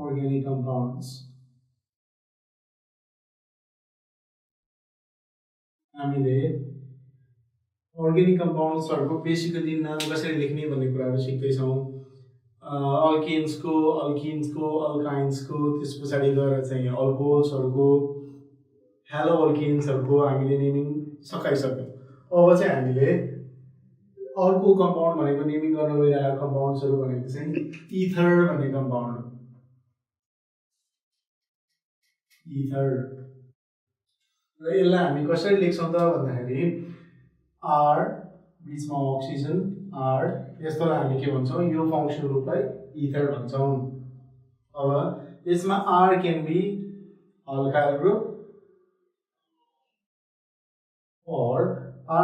organic compounds. हामीले organic compounds हरुको basically नाम कसरी लेख्ने भन्ने कुराहरु सिक्दै छौं alkenes को alkynes को त्यसपछि गएर चाहिँ alcohols हरुको haloalkenes हरुको हामीले नेमिङ सकाइसक्यौं अब चाहिँ हामीले अर्को कम्पाउन्ड भनेको नेमिङ गर्न गइरहेको कम्पाउन्ड्सहरु भनेको चाहिँ इथर भन्ने कम्पाउन्ड हो इथर र यसलाई हामी कसरी लेख्छौं त भन्दाखेरि R बीचमा अक्सिजन R यस्तोलाई हामी के भन्छौं यो फंक्सनल ग्रुपलाई इथर भन्छौं अब यसमा R can be alkyl group or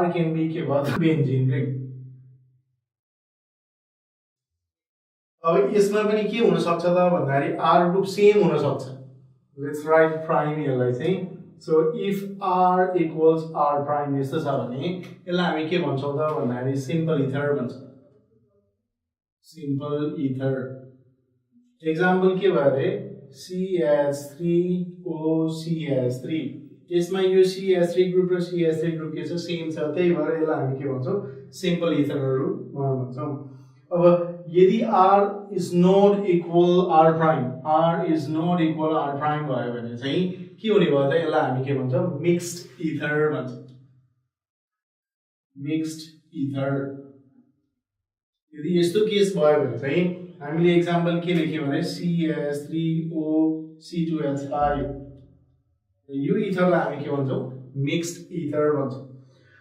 R can be के भयो benzene ring अब यसमा पनि के हुन सक्छ त भन्दाखेरि R group सेम हुन सक्छ लेट्स राइट प्राइम यसलाई चाहिँ so if R equals R prime यस्तो छ भने यसलाई हामी के भन्छौं त भन्दाखेरि सिम्पल इथर भन्छौं सिम्पल इथर एक्जाम्पल के भयो रे CH3OCH3 यसमा यो CH3 ग्रुप र CH3 ग्रुप के छ सेम छ त्यही भएर यसलाई हामी के भन्छौं सिम्पल इथरहरु भन्छौं अब यदि R is not equal R prime भयो भने चाहिँ के हुने भयो त यसलाई हामी के भन्छौं मिक्स्ड इथर भन्छौं मिक्स्ड इथर यदि यस्तो केस भयो भने चाहिँ हामीले एक्जाम्पल के लेख्यौं भने CH3O C2H5 यो इथरलाई हामी के भन्छौं मिक्स्ड इथर भन्छौं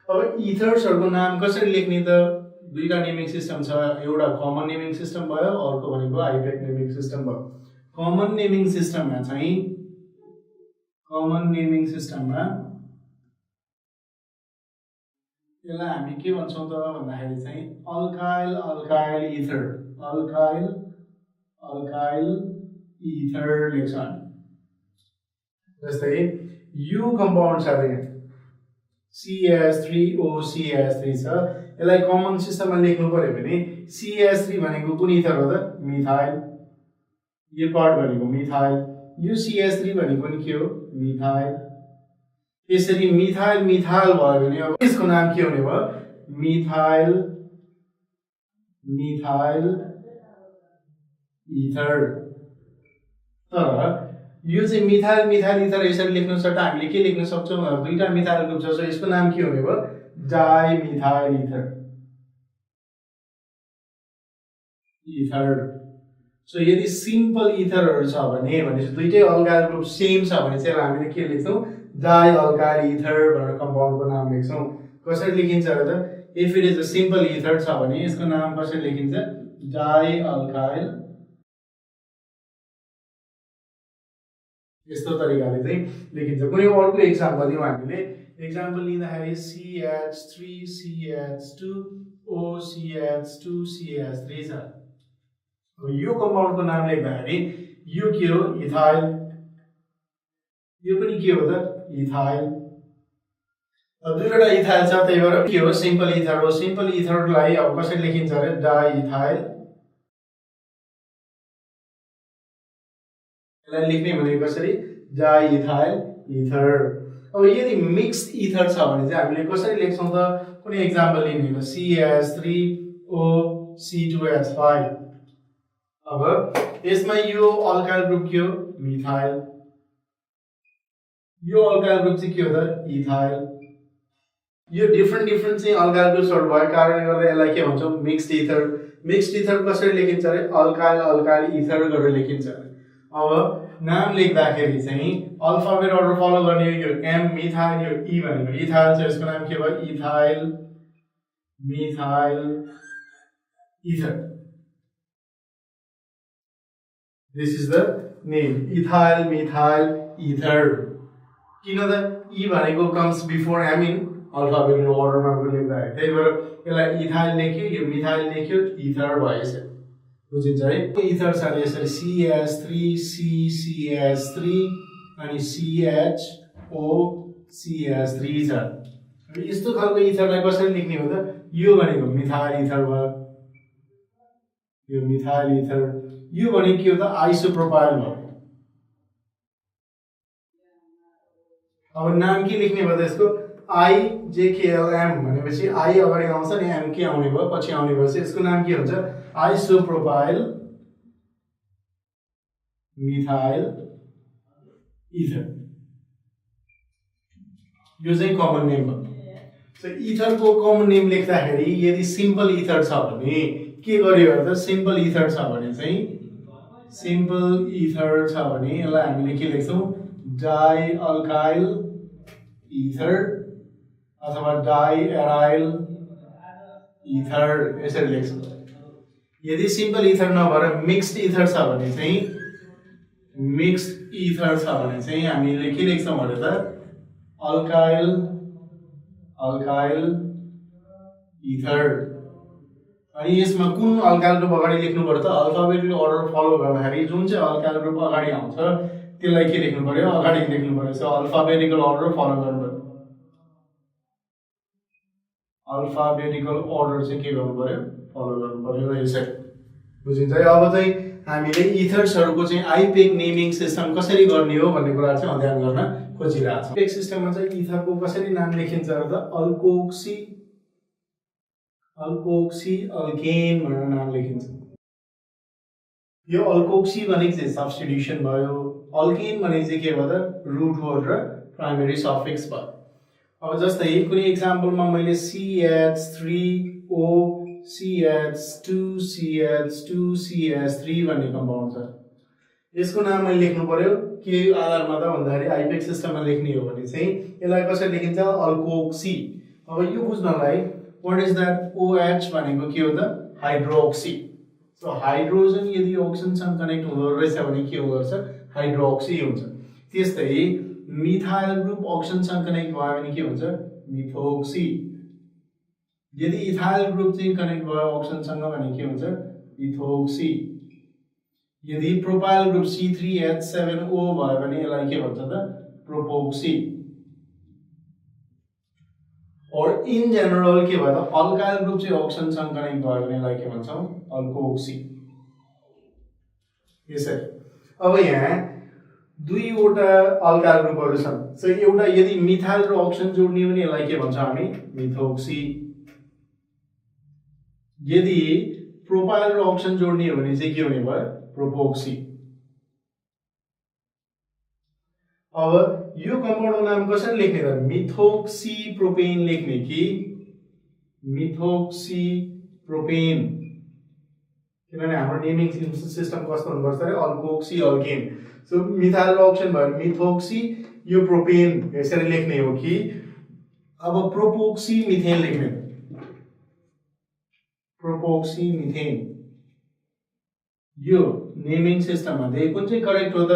अब इथर्सहरुको नाम कसरी लेख्ने त दुईटा नेमिङ सिस्टम छ एउटा कमन नेमिङ सिस्टम भयो अर्को भनेको आइपेक नेमिङ सिस्टम भयो कमन नेमिङ सिस्टममा यसलाई हामी के भन्छौं त भन्दाखेरि चाहिँ अल्काइल इथर लेख्छौं जस्तै यो कम्पाउन्ड छ रे CH3OCH3 छ यसलाई कमन सिस्टममा लेख्नु पर्यो भने CH3 भनेको कुन इथर हो त मिथाइल यो पार्ट भनेको मिथाइल यो CH3 भनेको नि के हो मिथाइल यसरी मिथाइल भयो भने अब यसको नाम के हुने भयो मिथाइल इथर तर यो चाहिँ मिथाइल इथर यसरी लेख्न सक्छ हामीले के लेख्न सक्छौं दुईटा मिथाइल ग्रुप छ सो यसको नाम के हुने भयो डाइमिथाइल इथर सो यदि सिम्पल इथरहरु छ भने भनेपछि दुईटै अल्काइल ग्रुप सेम छ भने चाहिँ हामीले के लेख्छौं डाइ अल्काइल इथर भनेर कम्पाउन्डको नाम लेख्छौं कसरी लेखिन्छ त if it is a simple ether छ भने यसको नाम कसरी लेखिन्छ डाइ अल्काइल यस्तो तरिकाले चाहिँ लेखिन्छ कुनै अर्को एक्जाम्पल दियौ हामीले एक्जाम्पल लिँदाखेरि CH3 CH2 OCH2 CH3 छ अब यो कम्पाउन्डको नाम लेख्दाखेरि यो के हो इथाइल यो पनि के हो त इथाइल अब दुईवटा इथाइल छ त्यही भएर के हो सिम्पल इथर हो सिम्पल इथरलाई अब कसरी लेखिन्छ रे डाइइथाइल यसलाई लेख्ने भनेको कसरी डाइइथाइल इथर अब यदि मिक्स्ड इथर छ भने चाहिँ हामीले कसरी लेख्छौं त कुनै एक्जाम्पल लिने हो CH3O C2H5 अब यसमा यो अल्काइल ग्रुप के हो मिथाइल यो अल्काइल ग्रुप चाहिँ के हो त इथाइल यो डिफरेंट चाहिँ अल्काइल ग्रुप्सहरु भएको कारणले गर्दा यसलाई के भन्छौं मिक्स्ड इथर कसरी लेखिन्छ रे अल्काइल इथर गरेर लेखिन्छ अब नाम लेख्दाखेरि चाहिँ अल्फाबेट अर्डर फलो गर्ने यो एम मिथाइल यो ई भनेको इथाइल छ यसको नाम के भयो ethyl methyl ether this is the name ethyl methyl ether किन त ई भनेको comes before M in alphabet अर्डरमा लेख्दा त्यही भएर यसलाई इथाइल लेख्यो यो मिथाइल लेख्यो इथर भयो बुझिन्छ है इथर छ यसरी CH3 अनि CHO CH3 छ अब यस्तो खालको इथरलाई कसरी लेख्ने हो त यो भनेको मिथाइल इथर भयो यो मिथाइल इथर यो भने के हो त आइसोप्रोपाइल भयो। अब नाम के लेख्ने भयो त यसको IJKLM भनेपछि I अगाडि आउँछ नि M के आउने भयो पछि आउने भएपछि यसको नाम के हुन्छ आइसोप्रोपाइल मिथाइल इथर। यो चाहिँ कमन नेम हो। सो इथरको कमन नेम लेख्दाखेरि यदि सिम्पल इथर छ भने के गर्यो त सिम्पल इथर छ भने चाहिँ सिम्पल इथर छ भने यसलाई हामीले के लेख्छौं डाई अल्काइल इथर अथवा डाई एराइल इथर यसरी लेख्छौं। यदि सिम्पल इथर नभएर मिक्स्ड इथर छ भने चाहिँ मिक्स्ड इथर छ भने चाहिँ हामीले के लेख्छौं भने त अल्काइल इथर। अनि यसमा कुन अल्काइल ग्रुप अगाडि लेख्नु पर्यो त अल्फाबेटिक अर्डर फलो गर्दाखेरि जुन चाहिँ अल्काइल ग्रुप अगाडि आउँछ त्यसलाई के लेख्नु पर्यो अगाडि लेख्नु पर्यो। सो अल्फाबेटिकल अर्डर फलो गर्नु पर्यो। अल्फाबेटिकल अर्डर चाहिँ के गर्नु पर्यो फलो गर्नु पर्यो यसरी बुझिन्छ। अब चाहिँ हामीले इथर्सहरुको चाहिँ आइपेक नेमिङ सिस्टम कसरी गर्ने हो भन्ने कुरा चाहिँ अध्ययन गर्न खोजिरहेको छौं। आइपेक सिस्टममा चाहिँ इथरको कसरी नाम लेखिन्छ त अल्कोक्सी अल्केन भनेर नाम लेखिन्छ। यो अल्कोक्सी भनेको चाहिँ सब्स्टिट्युसन भयो। अल्केन भनेको चाहिँ के भयो त रुट वर्ड र प्राइमरी सफिक्स भयो। अब जस्तै कुनै एक्जाम्पलमा मैले CH3O CH2CH2CH3 भन्ने कम्पाउन्ड छ। यसको नाम मैले लेख्नु पर्यो के आधारमा त भन्दाखेरि आइपेक सिस्टममा लेख्ने हो भने चाहिँ यसलाई कसरी लेखिन्छ अल्कोक्सी। अब यो बुझ्नलाई व्हाट इज दैट OH भनेको के हो त हाइड्रोक्सी। सो हाइड्रोजन यदि ऑक्सिजनसँग कनेक्ट हुँदो रहेछ भने के हुँदो रहेछ हाइड्रोक्सी हुन्छ। त्यस्तै मिथाइल ग्रुप ऑक्सिजनसँग कनेक्ट भयो भने के हुन्छ मिथोक्सी। यदि इथाइल ग्रुप चाहिँ कनेक्ट भयो ऑक्सिजनसँग भने के हुन्छ इथोक्सी। यदि प्रोपाइल ग्रुप C3H7O भयो भने यसलाई के भन्छ त प्रोपोक्सी। और इन जनरल के भयो त अल्काइल ग्रुप चाहिँ ऑक्सिजनसँग कनेक्ट भयो भने यसलाई के भन्छौं अल्कोक्सी। यसरी अब यहाँ दुईवटा अल्काइल ग्रुपहरु छन्। सो एउटा यदि मिथाइल र ऑक्सिजन जोड्ने भने यसलाई के भन्छ हामी मिथोक्सी। यदि प्रोपाइल र ऑक्सिजन जोड्ने हो भने चाहिँ के हुने भयो प्रोपोक्सी। अब यो कम्पाउन्डको नाम कसरी लेख्ने त मिथोक्सी प्रोपेन लेख्ने कि मिथोक्सी प्रोपेन। किनभने हाम्रो नेमिङ सिस्टम कस्तो हुनुपर्छ रे अल्कोक्सी अल्केन। सो मिथाइल र ऑक्सिजन भयो मिथोक्सी यो प्रोपेन यसरी लेख्ने हो कि अब प्रोपोक्सी मिथेन लेख्ने प्रोपोक्सी मिथेन। यो नेमिङ सिस्टममा चाहिँ कुन चाहिँ करेक्ट हो त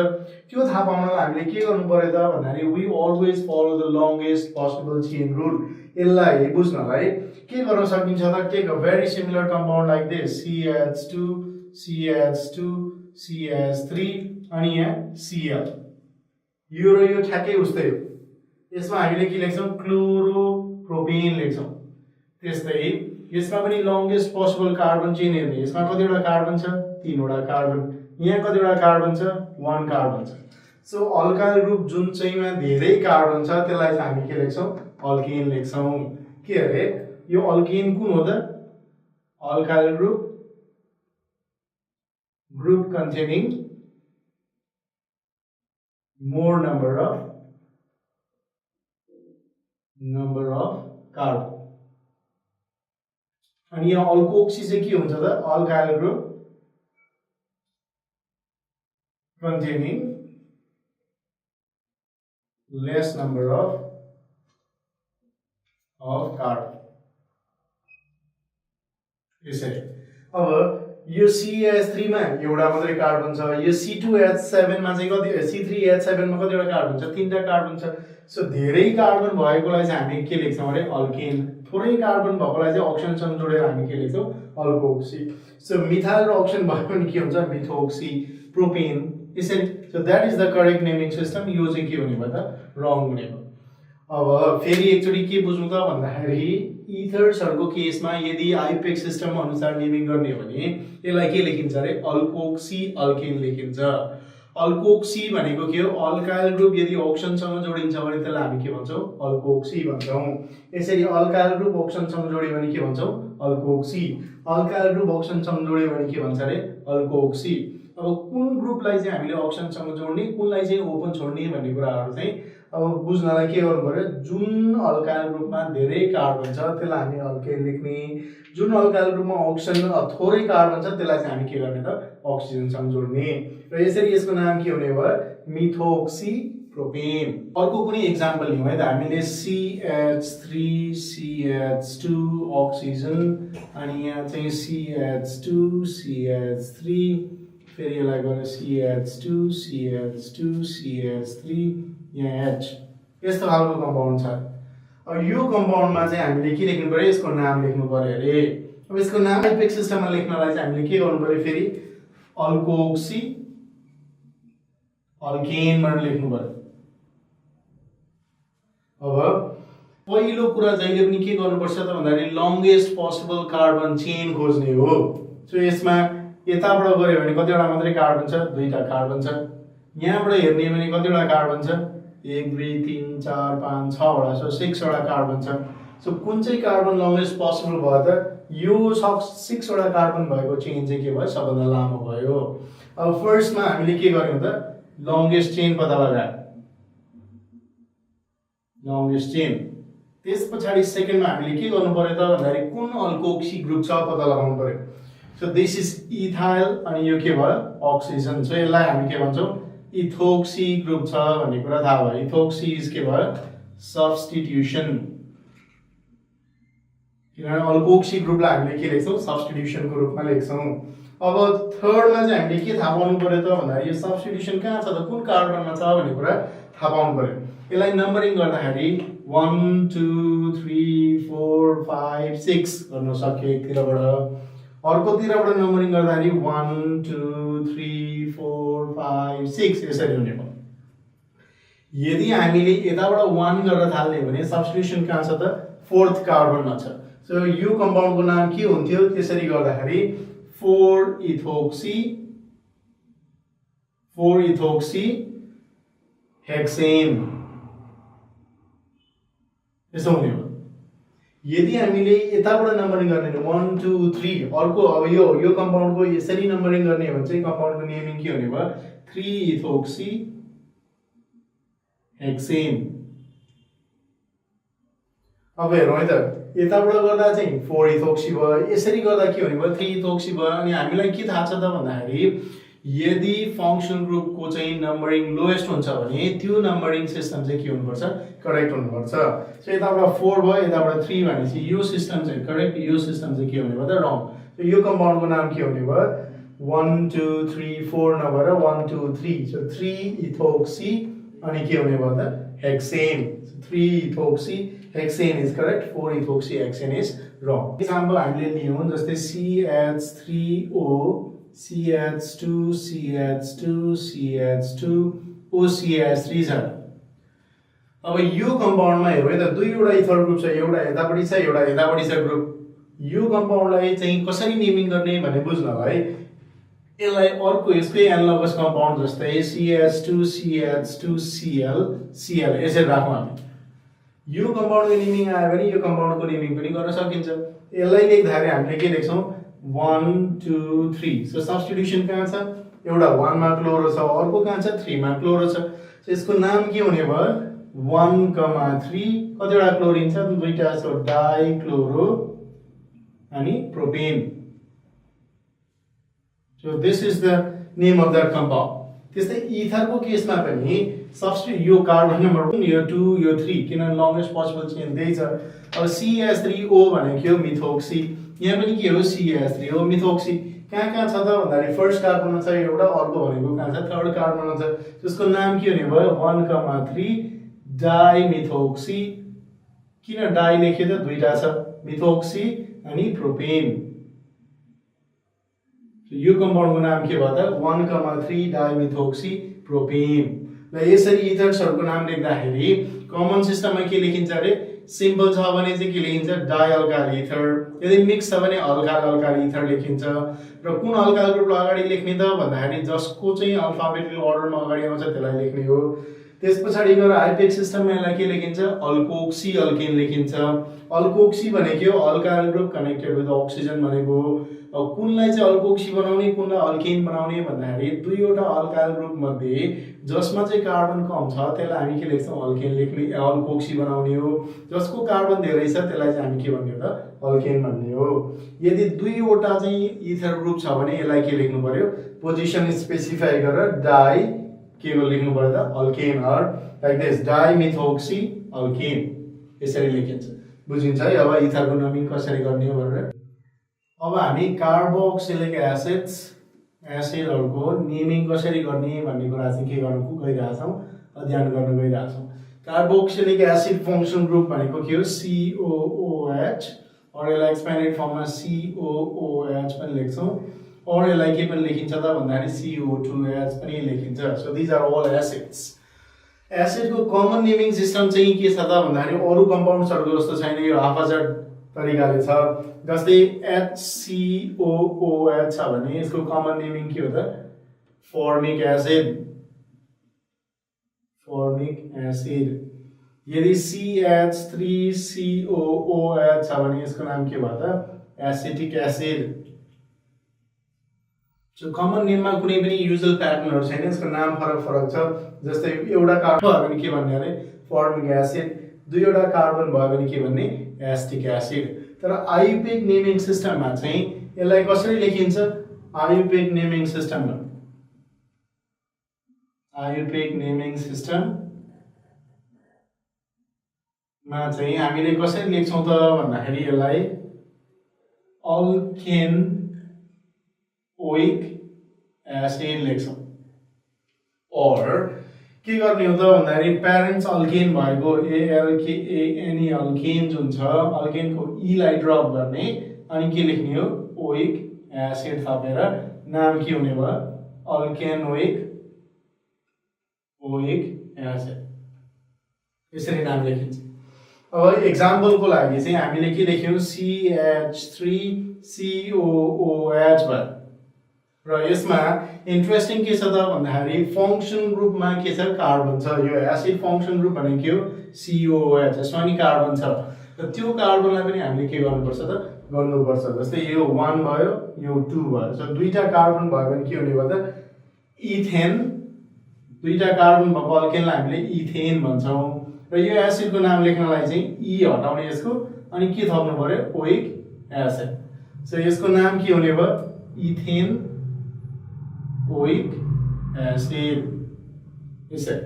त्यो थाहा पाउनलाई हामीले के गर्नु पर्यो त भन्दाखेरि we always follow the longest possible chain rule. यसलाई बुझ्नलाई के गर्न सकिन्छ त take a very similar compound like this CH2 CH2 CH3 अनि यहाँ Cl। यो र यो ठ्याक्कै उस्तै हो। यसमा हामीले के लेख्छौं क्लोरोप्रोपेन लेख्छौं। त्यस्तै यसमा पनि लंगेस्ट पोसिबल कार्बन चेन हेर्ने यसमा कतिवटा कार्बन छ 3 वटा कार्बन। यहाँ कतिवटा कार्बन छ 1 कार्बन छ। सो अल्काइल ग्रुप जुन चाहिँमा धेरै कार्बन छ त्यसलाई चाहिँ हामी के लेख्छौं अल्केन लेख्छौं। के अरे यो अल्केन कुन हो त alkyl group containing more number of carbon। अनि यहाँ अल्कोक्सी चाहिँ के हुन्छ त alkyl group containing less number of carbon। यसरी अब यो CH3 मा एउटा मात्रै कार्बन छ। यो C2H7 मा चाहिँ कति C3H7 मा कतिवटा कार्बन छ 3टा कार्बन छ। सो धेरै कार्बन भएकोलाई चाहिँ हामी के लेख्छौं अरे अल्केन। थोरै कार्बन भएकोलाई चाहिँ ऑक्सिजनसँग जोडेर हामी के लेख्छौं अल्कोक्सी। सो मिथाइल र ऑक्सिजन भयो भने के हुन्छ मिथोक्सी प्रोपेन। यसरी so that is the correct naming system. यो चाहिँ के हुने भयो त रङ हुने भयो। अब फेरि एकचोटि के बुझ्नु त भन्दाखेरि इथर्सहरुको केसमा यदि आइयुपेक सिस्टम अनुसार नेमिङ गर्ने हो भने यसलाई के लेखिन्छ रे अल्कोक्सी अल्केन लेखिन्छ। अल्कोक्सी भनेको के हो अल्काइल ग्रुप यदि ऑक्सिजनसँग जोडिन्छ भने त्यसलाई हामी के भन्छौं अल्कोक्सी भन्छौं। यसरी अल्काइल ग्रुप ऑक्सिजनसँग जोडियो भने के भन्छौं अल्कोक्सी। अल्काइल ग्रुप ऑक्सिजनसँग जोडियो भने के भन्छ रे अल्कोक्सी। अब कुन ग्रुपलाई चाहिँ हामीले ऑक्सिजनसँग जोड्ने कुनलाई चाहिँ ओपन छोड्ने भन्ने कुराहरु चाहिँ अब बुझ्नलाई के गर्नु पर्यो जुन अल्काइल ग्रुपमा धेरै कार्बन छ त्यसलाई हामी अल्केन लेख्ने, जुन अल्काइल ग्रुपमा ऑक्सिजन थोरै कार्बन छ त्यसलाई चाहिँ हामी के गर्ने त ऑक्सिजनसँग जोड्ने र यसरी यसको नाम के हुने भयो मिथोक्सी प्रोपेन। अर्को कुनै एक्जाम्पल लियौं है त हामीले CH3CH2 ऑक्सिजन अनि यहाँ चाहिँ CH2CH3 फेरि यसलाई गरे CH2CH2CH3 यहाँ H यस्तो खालको कम्पाउन्ड छ। अब यो कम्पाउन्डमा चाहिँ हामीले के लेख्नु पर्यो यसको नाम लेख्नु पर्यो अरे। अब यसको नाम आइयुपेक सिस्टममा लेख्नलाई चाहिँ हामीले के गर्नु पर्यो फेरि अल्कोक्सी अल्केन भनेर लेख्नु पर्यो। अब पहिलो कुरा जहिले पनि के गर्नुपर्छ त भन्दाखेरि लंगेस्ट पोसिबल कार्बन चेन खोज्ने हो। सो यसमा यताबाट गऱ्यो भने कतिवटा मात्रै कार्बन छ दुईटा कार्बन छ, यहाँबाट हेर्ने भने कतिवटा कार्बन छ 1 2 3 4 5 6 वटा सो 6 वटा कार्बन छ। सो कुन चाहिँ कार्बन लंगेस्ट पोसिबल भयो त यो 6 वटा कार्बन भएको चेन चाहिँ के भयो सबभन्दा लामो भयो। अब फर्स्टमा हामीले के गर्यौं त लंगेस्ट चेन पत्ता लगायौं लंगेस्ट चेन। त्यसपछि सेकेन्डमा हामीले के गर्नु पर्यो त भन्दाखेरि कुन अल्कोक्सी ग्रुप छ पत्ता लगाउनु पर्यो। सो दिस इज इथाइल अनि यो के भयो ऑक्सिजन। सो यसलाई हामी के भन्छौं इथोक्सी ग्रुप छ भन्ने कुरा थाहा भयो। इथोक्सी इज के भयो सब्स्टिट्युसन किनभने अल्कोक्सी ग्रुपलाई हामीले के लेख्छौं सब्स्टिट्युसनको रूपमा लेख्छौं। अब थर्डमा चाहिँ हामीले के थाहा पाउनु पर्यो त भन्दाखेरि यो सब्स्टिट्युसन कहाँ छ त कुन कार्बनमा छ भन्ने कुरा थाहा पाउनु पर्यो। यसलाई नम्बरिङ गर्दाखेरि 1 2 3 4 5 6 गर्न सक्यो एकतिरबाट, अर्कोतिरबाट नम्बरिङ गर्दाखेरि 1 2 3 4 5 6 यसरी हुने भयो। यदि हामीले यताबाट 1 गरेर थाल्ने भने सब्स्टिट्युसन कहाँ छ त फोर्थ कार्बनमा छ। सो यो कम्पाउन्डको नाम के हुन्थ्यो त्यसरी गर्दाखेरि 4 इथोक्सी हेक्सेन यसो हुने हो। यदि हामीले यताबाट नम्बरिङ गर्ने 1 2 3 अर्को अब यो कम्पाउन्डको यसरी नम्बरिङ गर्ने हो भने चाहिँ कम्पाउन्डको नेमिङ के हुने भयो 3 इथोक्सी हेक्सेन। अब हेरौँ है त यताबाट गर्दा चाहिँ 4 इथोक्सी भयो, यसरी गर्दा के हुने भयो 3 इथोक्सी भयो। अनि हामीलाई के थाहा छ त भन्दाखेरि यदि फंक्सन ग्रुपको चाहिँ नम्बरिङ लोएस्ट हुन्छ भने त्यो नम्बरिङ सिस्टम चाहिँ के हुनुपर्छ करेक्ट हुनुपर्छ। सो यताबाट 4 भयो यताबाट 3 भनेपछि यो सिस्टम चाहिँ करेक्ट, यो सिस्टम चाहिँ के हुने भयो त रङ। सो यो कम्पाउन्डको नाम के हुने भयो 1 2 3 4 नभएर 1 2 3 सो 3 इथोक्सी अनि के हुने भयो त hexane. 3 ethoxy hexane is correct, 4 ethoxy hexane is wrong. Example हामीले लियौं जस्तै CH3O CH2 CH2 CH2 OCH3 छ। अब यो कम्पाउन्डमा हेरौँ है त दुईवटा इथर ग्रुप छ, एउटा यतापटि छ एउटा यतापटि छ ग्रुप। यो कम्पाउन्डलाई चाहिँ कसरी नेमिङ गर्ने भन्ने बुझ्नलाई यसलाई अर्को यसकै एनालोगस कम्पाउन्ड जस्तै CH2 CH2 Cl Cl यसरी राखौँ हामी। यो कम्पाउन्डको नेमिङ आयो भने यो कम्पाउन्डको नेमिङ पनि गर्न सकिन्छ। यसलाई लेख्दाखेरि हामीले के लेख्छौं 1 2 3 सो सब्स्टिट्युसन कहाँ छ एउटा 1 मा क्लोरो छ अर्को कहाँ छ 3 मा क्लोरो छ। सो यसको नाम के हुने भयो 1 3 कतिवटा क्लोरिन छ दुईटा सो डाइक्लोरो अनि propane. So this is the name of that compound. त्यस्तै इथरको केसमा पनि सब्स्टिट्युट यो कार्बन नम्बर 1 यो 2 यो 3 किन लंगेस्ट पोसिबल चेन त्यही छ। अब CH3O भनेको मिथोक्सी, यहाँ पनि के हो CH3O मिथोक्सी। कहाँ छ त भन्दाखेरि फर्स्ट कार्बनमा छ एउटा, अर्को भनेको कहाँ छ थर्ड कार्बनमा छ। त्यसको नाम के हुने भयो 1 3 डाइमिथोक्सी। किन डाइ लेखे त दुईटा छ मिथोक्सी अनि प्रोपेन। यो कम्पाउन्डको नाम के भयो त 1 3 डाइमिथोक्सी प्रोपेन। र यसरी इथर्सहरुको नाम लेख्दाखेरि कमन सिस्टममा के लेखिन्छ अरे सिम्पल छ भने चाहिँ के लेखिन्छ डाइअल्काइल इथर यदि मिक्स छ भने अल्काइल इथर लेखिन्छ र कुन अल्काइल ग्रुपलाई अगाडि लेख्ने त भन्दाखेरि जसको चाहिँ अल्फाबेटिकल अर्डरमा अगाडि आउँछ त्यसलाई लेख्ने हो त्यसपछि गएर हाइब्रिड सिस्टममा यसलाई के लेखिन्छ अल्कोक्सी अल्केन लेखिन्छ अल्कोक्सी भनेको alkyl group connected with oxygen भनेको अब कुनलाई चाहिँ अल्कोक्सी बनाउने कुनलाई अल्केन बनाउने भन्दाखेरि दुईवटा अल्काइल ग्रुप मध्ये जसमा चाहिँ कार्बन कम छ त्यसलाई हामी के लेख्छौं अल्केन लेख्ने अल्कोक्सी बनाउने हो जसको कार्बन धेरै छ त्यसलाई चाहिँ हामी के भन्ने हो त अल्केन भन्ने हो यदि दुईवटा चाहिँ इथर ग्रुप छ भने यसलाई के लेख्नु पर्यो पोजिसन स्पेसिफाई गरेर डाइ के लेख्नु पर्यो त alkane or like this dimethoxy alkane यसरी लेखिन्छ बुझिन्छ है अब इथरको नेमिङ कसरी गर्ने हो भनेर अब हामी कार्बोक्सिलिक एसिडहरुको नेमिङ कसरी गर्ने भन्ने कुरा चाहिँ के गर्नु गइरहेछौं अध्ययन गर्न गइरहेछौं कार्बोक्सिलिक एसिड फंक्सन ग्रुप भनेको के हो COOH और यसलाई एक्सपेन्डेड फर्ममा COOH पनि लेख्छौं और यसलाई के पनि लेखिन्छ त भन्दाखेरि CO2H पनि लेखिन्छ so these are all acids एसिडको कमन नेमिङ सिस्टम चाहिँ के छ त भन्दाखेरि अरु कम्पाउन्ड्सहरुको जस्तो छैन यो हाफाजड तरिकाले छ जस्तै HCOOH छ भने यसको कमन नेमिङ के हो त फर्मिक एसिड यदि CH3COOH छ भने यसको नाम के भयो त एसिटिक एसिड सो कमन नेममा कुनै पनि युजुअल प्याटर्नहरु छैन यसको नाम फरक छ जस्तै एउटा कार्बन भयो भने के भन्ने अरे फर्मिक एसिड दुईवटा कार्बन भयो भने के भन्ने एसिटिक एसिड तर आयुर्वेदिक नेमिङ सिस्टममा चाहिँ यसलाई कसरी लेखिन्छ आयुर्वेदिक नेमिङ सिस्टम मा चाहिँ हामीले कसरी लेख्छौं त भन्दाखेरि यसलाई अल्केनोइक एसिड लेख्छौं और के गर्ने हो त भन्दाखेरि प्यारेन्ट्स अल्केन भएको ALKANE अल्केन जुन छ अल्केनको E लाई ड्रप गर्ने अनि के लेख्ने हो ओइक एसिड थपेर नाम के हुने भयो अल्केनोइक एसिड यसरी नाम लेखिन्छ अब एक्जाम्पलको लागि चाहिँ हामीले के लेख्यौं CH3COOH भयो र यसमा इन्ट्रेस्टिङ के छ त भन्दाखेरि फंक्सन ग्रुपमा के छ कार्बन छ यो एसिड फंक्सन ग्रुप भनेको के हो COOH यसमा नि कार्बन छ र त्यो कार्बनलाई पनि हामीले के गर्नुपर्छ त गर्नुपर्छ जस्तै यो 1 भयो यो 2 भयो सो दुईटा कार्बन भयो भने के हुने भयो त इथेन दुईटा कार्बन भएको अल्केनलाई हामीले इथेन भन्छौं र यो एसिडको नाम लेख्नलाई चाहिँ E हटाउने यसको अनि के थप्नु पर्यो ओइक एसिड सो यसको नाम के हुने भयो इथेन ओइक एसिड यसरी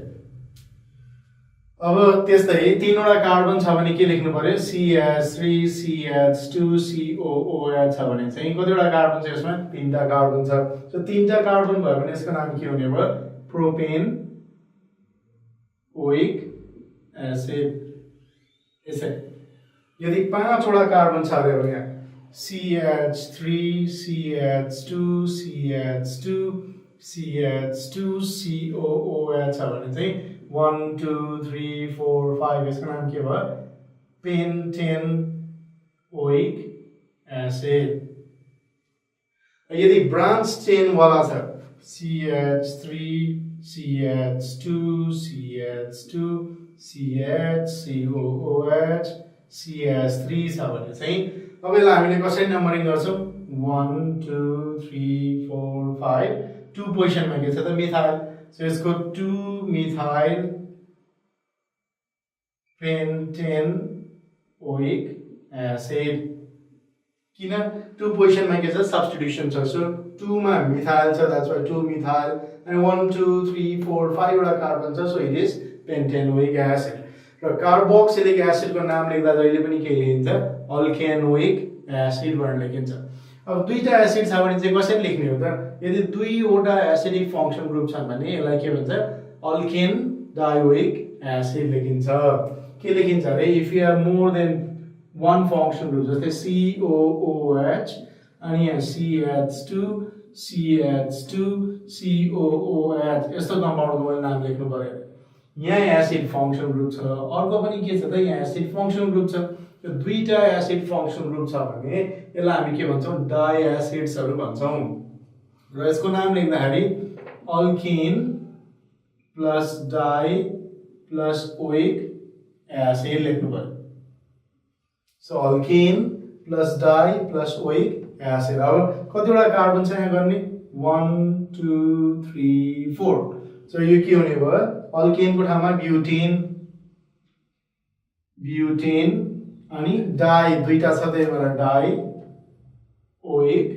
अब त्यस्तै तीनवटा कार्बन छ भने के लेख्नु पर्यो CH3 CH2 COOH छ भने चाहिँ कतिवटा कार्बन छ यसमा तीनटा कार्बन छ सो तीनटा कार्बन भयो भने यसको नाम के हुने भयो प्रोपेन ओइक एसिड यसरी यदि पाँचवटा कार्बन छ अरे यहाँ CH3 CH2 CH2 CH2 COOH छ भने चाहिँ 1 2 3 4 5 यसको नाम के भयो पेन्टेन ओइक एसिड यदि ब्रान्च चेन वाला छ CH3 CH2 CH2 CH COOH CH3 छ भने चाहिँ अब यसलाई हामीले कसरी नम्बरिङ गर्छौं 1 2 3 4 5 2 पोजिसनमा के छ त मिथाइल सो यसको 2 मिथाइल पेन्टेन ओइक एसिड किन 2 पोजिसनमा के छ सब्स्टिट्युसन छ सो 2 मा मिथाइल छ दैट्स व्हाई 2 मिथाइल and 1 2 3 4 5 वटा कार्बन छ सो इट इज पेन्टेनोइक एसिड र कार्बोक्सिलिक एसिड को नाम लेख्दा जहिले पनि के लेखिन्छ अल्केनोइक एसिड भनेर लेखिन्छ अब दुईटा एसिड छ भने चाहिँ कसरी लेख्ने हो त यदि दुईवटा एसिडिक फंक्सन ग्रुप छन् भने यसलाई के भन्छ अल्केन डाइओइक एसिड लेखिन्छ के लेखिन्छ अरे if you have more than one function group जस्तै COOH अनि यहाँ CH2 CH2 COOH यस्तो कम्पाउन्डको मैले नाम लेख्नु पर्यो यहाँ एसिड फंक्सन ग्रुप छ अर्को पनि के छ त यहाँ एसिड फंक्सन ग्रुप छ यो दुईटा एसिड फंक्सन ग्रुप छ भने यसलाई हामी के भन्छौं डाई एसिड्सहरु भन्छौं र यसको नाम लेख्दाखेरि alkane plus die plus oic acid लेख्नु पर्यो so alkane plus die plus oic acid अब कतिवटा कार्बन छ यहाँ गर्ने 1 2 3 4 सो यो के हुने भयो अल्केन को ठाउँमा ब्युटेन ब्युटेन अनि डाई दुईटा छ त्यही भएर डाई ओइक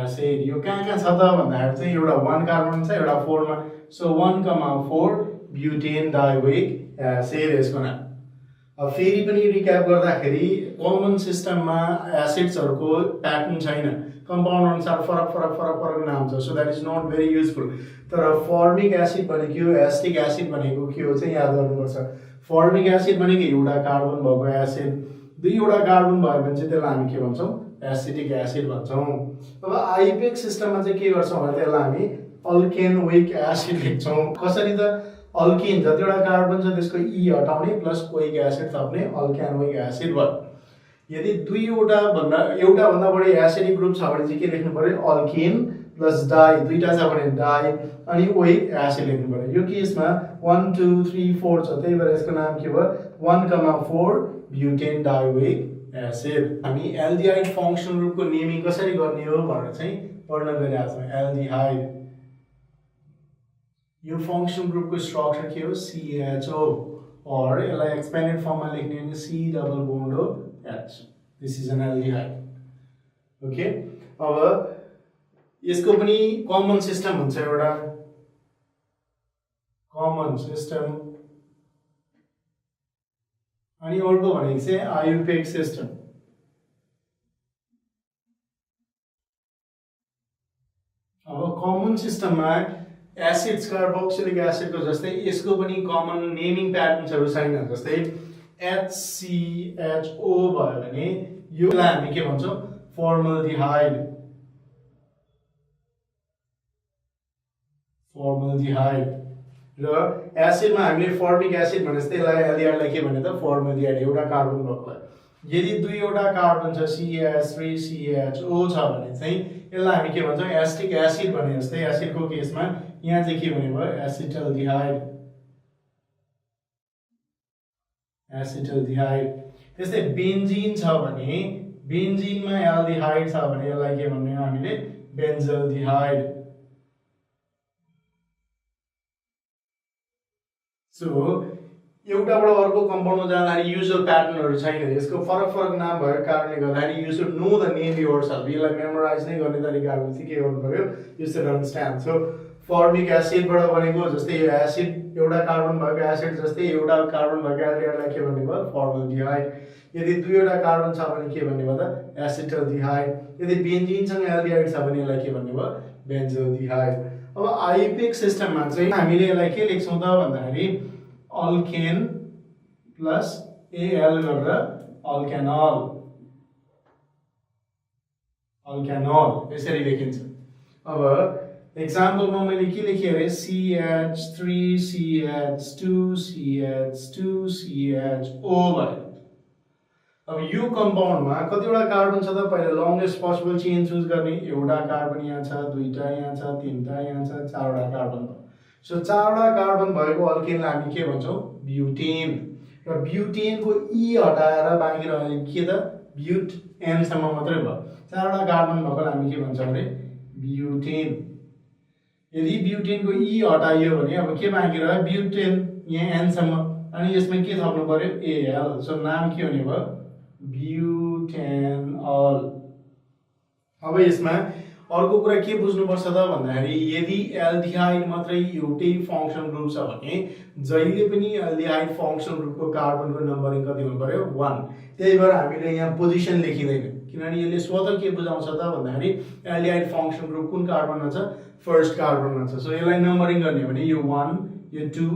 एसिड यो कहाँ छ त भन्दाखेरि चाहिँ एउटा 1 कार्बन छ एउटा 4 मा सो 1,4 ब्युटेन डाइओइक एसिड यसको नाम अब फेरि पनि रिक्याप गर्दाखेरि कमन सिस्टममा एसिड्सहरुको प्याटर्न छैन कम्पाउन्ड अनुसार फरक नाम छ so that is not very useful तर फर्मिक एसिड भनेको एसिटिक एसिड भनेको के हो चाहिँ याद गर्नुपर्छ फर्मिक एसिड भनेको एउटा कार्बन भएको एसिड दुईवटा कार्बन भयो भने चाहिँ त्यसलाई हामी के भन्छौं एसिटिक एसिड भन्छौं अब आइयुपेक सिस्टममा चाहिँ के गर्छौं भने त्यसलाई हामी अल्केनोइक एसिड लेख्छौं कसरी त अल्केन जतिवटा कार्बन छ त्यसको ई हटाउने प्लस ओइक एसिड थप्ने अल्केनोइक एसिड भयो यदि एउटा भन्दा बढी एसिडिक ग्रुप छ भने चाहिँ के लेख्नु पर्यो अल्केन प्लस डाई दुईटा छ भने डाई अनि ओइक एसिड लेख्नु पर्यो यो केसमा 1 2 3 4 छ त्यही भएर यसको नाम के भयो 1,4 ब्युटेन डाइओइक एसिड हामी एल्डिहाइड फंक्सन ग्रुपको नेमिङ कसरी गर्ने हो भनेर चाहिँ पढ्न गइरहेका छौं एल्डिहाइड यो फंक्सन ग्रुप को स्ट्रक्चर के हो CHO और यसलाई एक्सपेन्डेड फर्ममा लेख्ने हो C डबल बोन्ड हो H this is an aldehyde okay अब यसको पनि कमन सिस्टम हुन्छ एउटा कमन सिस्टम अनि अर्को भनेको चाहिँ आयुपेक सिस्टम अब कमन सिस्टममा एसिड्स कार्बोक्सिलिक एसिड को जस्तै यसको पनि कमन नेमिङ प्याटर्न्सहरु छैन जस्तै HCHO भयो भने योलाई हामी के भन्छौं फर्मल्डिहाइड र एसिडमा हामीले फर्मिक एसिड भने जस्तै यसलाई एल्डिहाइडलाई के भने त फर्मल्डिहाइड एउटा कार्बन भएकोलाई यदि दुईवटा कार्बन छ CH3CHO छ भने चाहिँ यसलाई हामी के भन्छौं एसिटिक एसिड भने जस्तै एसिडको केसमा यहाँ चाहिँ के भने भयो एसिटल्डिहाइड त्यस्तै बेन्जिन छ भने बेन्जिनमा एल्डिहाइड छ भने यसलाई के भन्ने हो हामीले बेन्जल्डिहाइड सो एउटाबाट अर्को कम्पाउन्डमा जाँदाखेरि युजुअल प्याटर्नहरु छैन यसको फरक नाम भएको कारणले गर्दाखेरि you should know the name yourself यसलाई मेमोराइज नै गर्ने तरिकाहरु चाहिँ के गर्नु पर्यो यु शुड अन्डरस्ट्यान्ड सो फर्मिक एसिडबाट बनेको जस्तै यो एसिड एउटा कार्बन भएको एसिड जस्तै एउटा कार्बन भएको एल्डिहाइडलाई के भन्ने भयो फर्मल्डिहाइड यदि दुईवटा कार्बन छ भने के भन्ने भयो त एसिटल्डिहाइड यदि बेन्जिनसँग एल्डिहाइड छ भने यसलाई के भन्ने भयो बेन्जोल्डिहाइड अब आइयुपेक सिस्टममा चाहिँ हामीले यसलाई के लेख्छौं त भन्दाखेरि अल्केन प्लस एल गरेर अल्केनोल यसरी लेखिन्छ अब एक्जाम्पलमा मैले के लेखे अरे CH3CH2CH2CHO भयो अब यो कम्पाउन्डमा कतिवटा कार्बन छ त पहिला लंगेस्ट पोसिबल चेन चुज गर्ने एउटा कार्बन यहाँ छ दुईटा यहाँ छ तीनटा यहाँ छ चारवटा कार्बन भयो सो चारवटा कार्बन भएको अल्केनलाई हामी के भन्छौं ब्युटेन र ब्युटेनको ई हटाएर बाँकी रह्यो के त ब्युट एन सम्म मात्रै भयो चारवटा कार्बन भएकोलाई हामी के भन्छौं अरे ब्युटेन यदि ब्युटेनको ई हटाइयो भने अब के बाँकी रह्यो ब्युटेन यहाँ एन सम्म अनि यसमा के थप्नु पर्यो एल सो नाम के हुने भयो ब्युटेनल अब यसमा अर्को कुरा के बुझ्नुपर्छ त भन्दाखेरि यदि एल्डिहाइड मात्रै एउटै फंक्सन ग्रुप छ भने जहिले पनि एल्डिहाइड फंक्सन ग्रुपको कार्बनको नम्बरिङ कति हुनु पर्यो 1 त्यही भएर हामीले यहाँ पोजिसन लेखिदैन किनभने यसले स्वतः के बुझाउँछ त भन्दाखेरि एल्डिहाइड फंक्सन ग्रुप कुन कार्बनमा छ फर्स्ट कार्बनमा छ सो यसलाई नम्बरिङ गर्ने भने यो 1 यो 2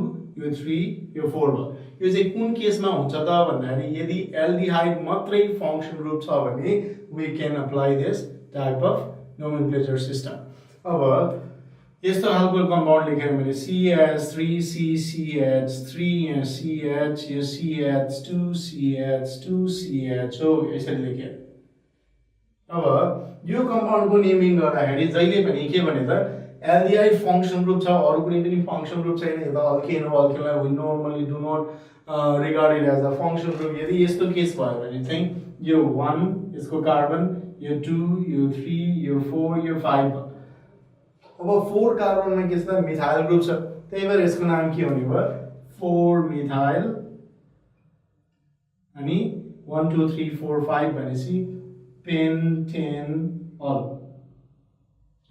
यो 3 यो 4 भयो यो चाहिँ कुन केसमा हुन्छ त भन्दाखेरि यदि एल्डिहाइड मात्रै फंक्सन ग्रुप छ भने we can apply this type of nomenclature system अब यस्तो खालको कम्पाउन्ड लेखेर मैले CH3 CCH3 यहाँ CH यो CH2 CH2 CHO यसरी लेखे। अब यो कम्पाउन्डको नेमिङ गर्दाखेरि जहिले पनि के भने त एल्डिहाइड फंक्सन ग्रुप छ, अरु कुनै पनि फंक्सन ग्रुप छैन, यो त अल्केन हो, अल्केनलाई we normally do not regard it as a function group. यदि यस्तो केस भयो भने चाहिँ यो 1 यसको कार्बन, यो 2 यो 3 यो 4 यो 5। अब 4 कार्बनमा के छ मिथाइल ग्रुप छ, त्यही भएर यसको नाम के हुने भयो 4 मिथाइल। अनि 1 2 3 4 5 भनेपछि पेन्टेनॉल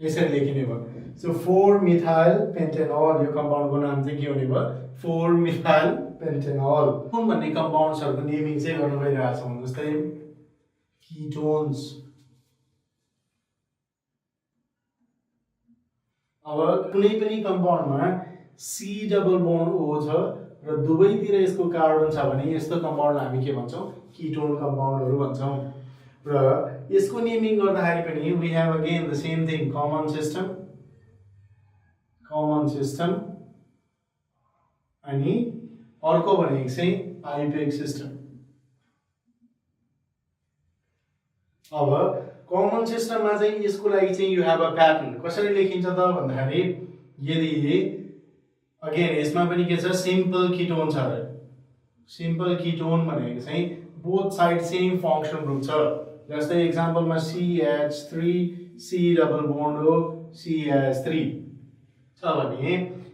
यसरी लेखिने भयो। सो 4 मिथाइल पेन्टेनॉल यो कम्पाउन्डको नाम चाहिँ के हुने भयो 4 मिथाइल पेन्टेनॉल। कुन भन्ने कम्पाउन्ड्सहरुको नेमिङ चाहिँ गर्नु भइरहेछ छौं, जस्तै कीटोन्स। अब कुनै पनि कम्पाउन्डमा C डबल बन्ड O छ र दुवैतिर यसको कार्बन छ भने यस्तो कम्पाउन्डलाई हामी के भन्छौं कीटोन कम्पाउन्डहरु भन्छौं। र यसको नेमिङ गर्दाखेरि पनि we have again the same thing, common system अनि अर्को भनेको चाहिँ आइपेक सिस्टम। अब कमन सिस्टममा चाहिँ यसको लागि चाहिँ यु हेभ अ प्याटर्न। कसरी लेखिन्छ त भन्दाखेरि यदि अगेन यसमा पनि के छ सिम्पल कीटोन छ र सिम्पल कीटोन भनेको चाहिँ both side same function group छ। जस्तै एक्जाम्पलमा CH3 C डबल बन्ड हो CH3 छ भने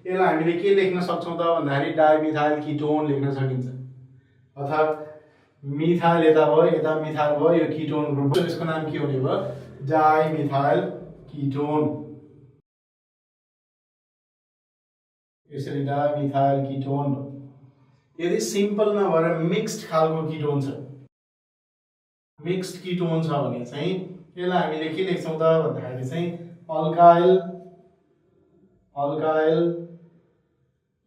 यसलाई हामीले के लेख्न सक्छौं त भन्दाखेरि डाइमिथाइल कीटोन लेख्न सकिन्छ। अथवा मिथाइल यता भयो, यता मिथाइल भयो, यो कीटोन ग्रुप हो, यसको नाम के हुने भयो डाइमिथाइल कीटोन। यसरी डाइमिथाइल कीटोन। यदि सिम्पल नभएर मिक्स्ड खालको कीटोन छ, मिक्स्ड कीटोन छ भने चाहिँ यसलाई हामीले के लेख्छौं त भन्दाखेरि चाहिँ अल्काइल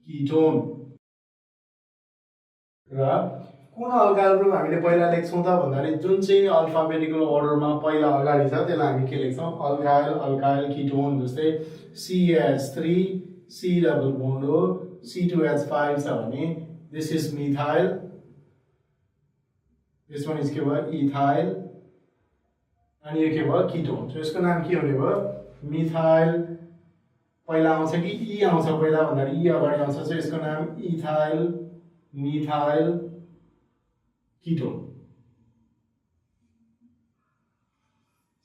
कीटोन। र कुन अल्काइल ग्रुप हामीले पहिला लेख्छौं त भन्दाखेरि जुन चाहिँ अल्फाबेटिकल अर्डरमा पहिला अगाडि छ त्यसलाई हामी के लेख्छौं अल्काइल कीटोन। जस्तै CH3 C डबल बन्ड हो C2H5 छ भने this is methyl, this one is के भयो इथाइल अनि यो के भयो कीटोन। सो यसको नाम के हुने भयो मिथाइल। पहिला आउँछ कि ई आउँछ पहिला भन्दाखेरि ई अगाडि आउँछ, सो यसको नाम ethyl methyl ketone.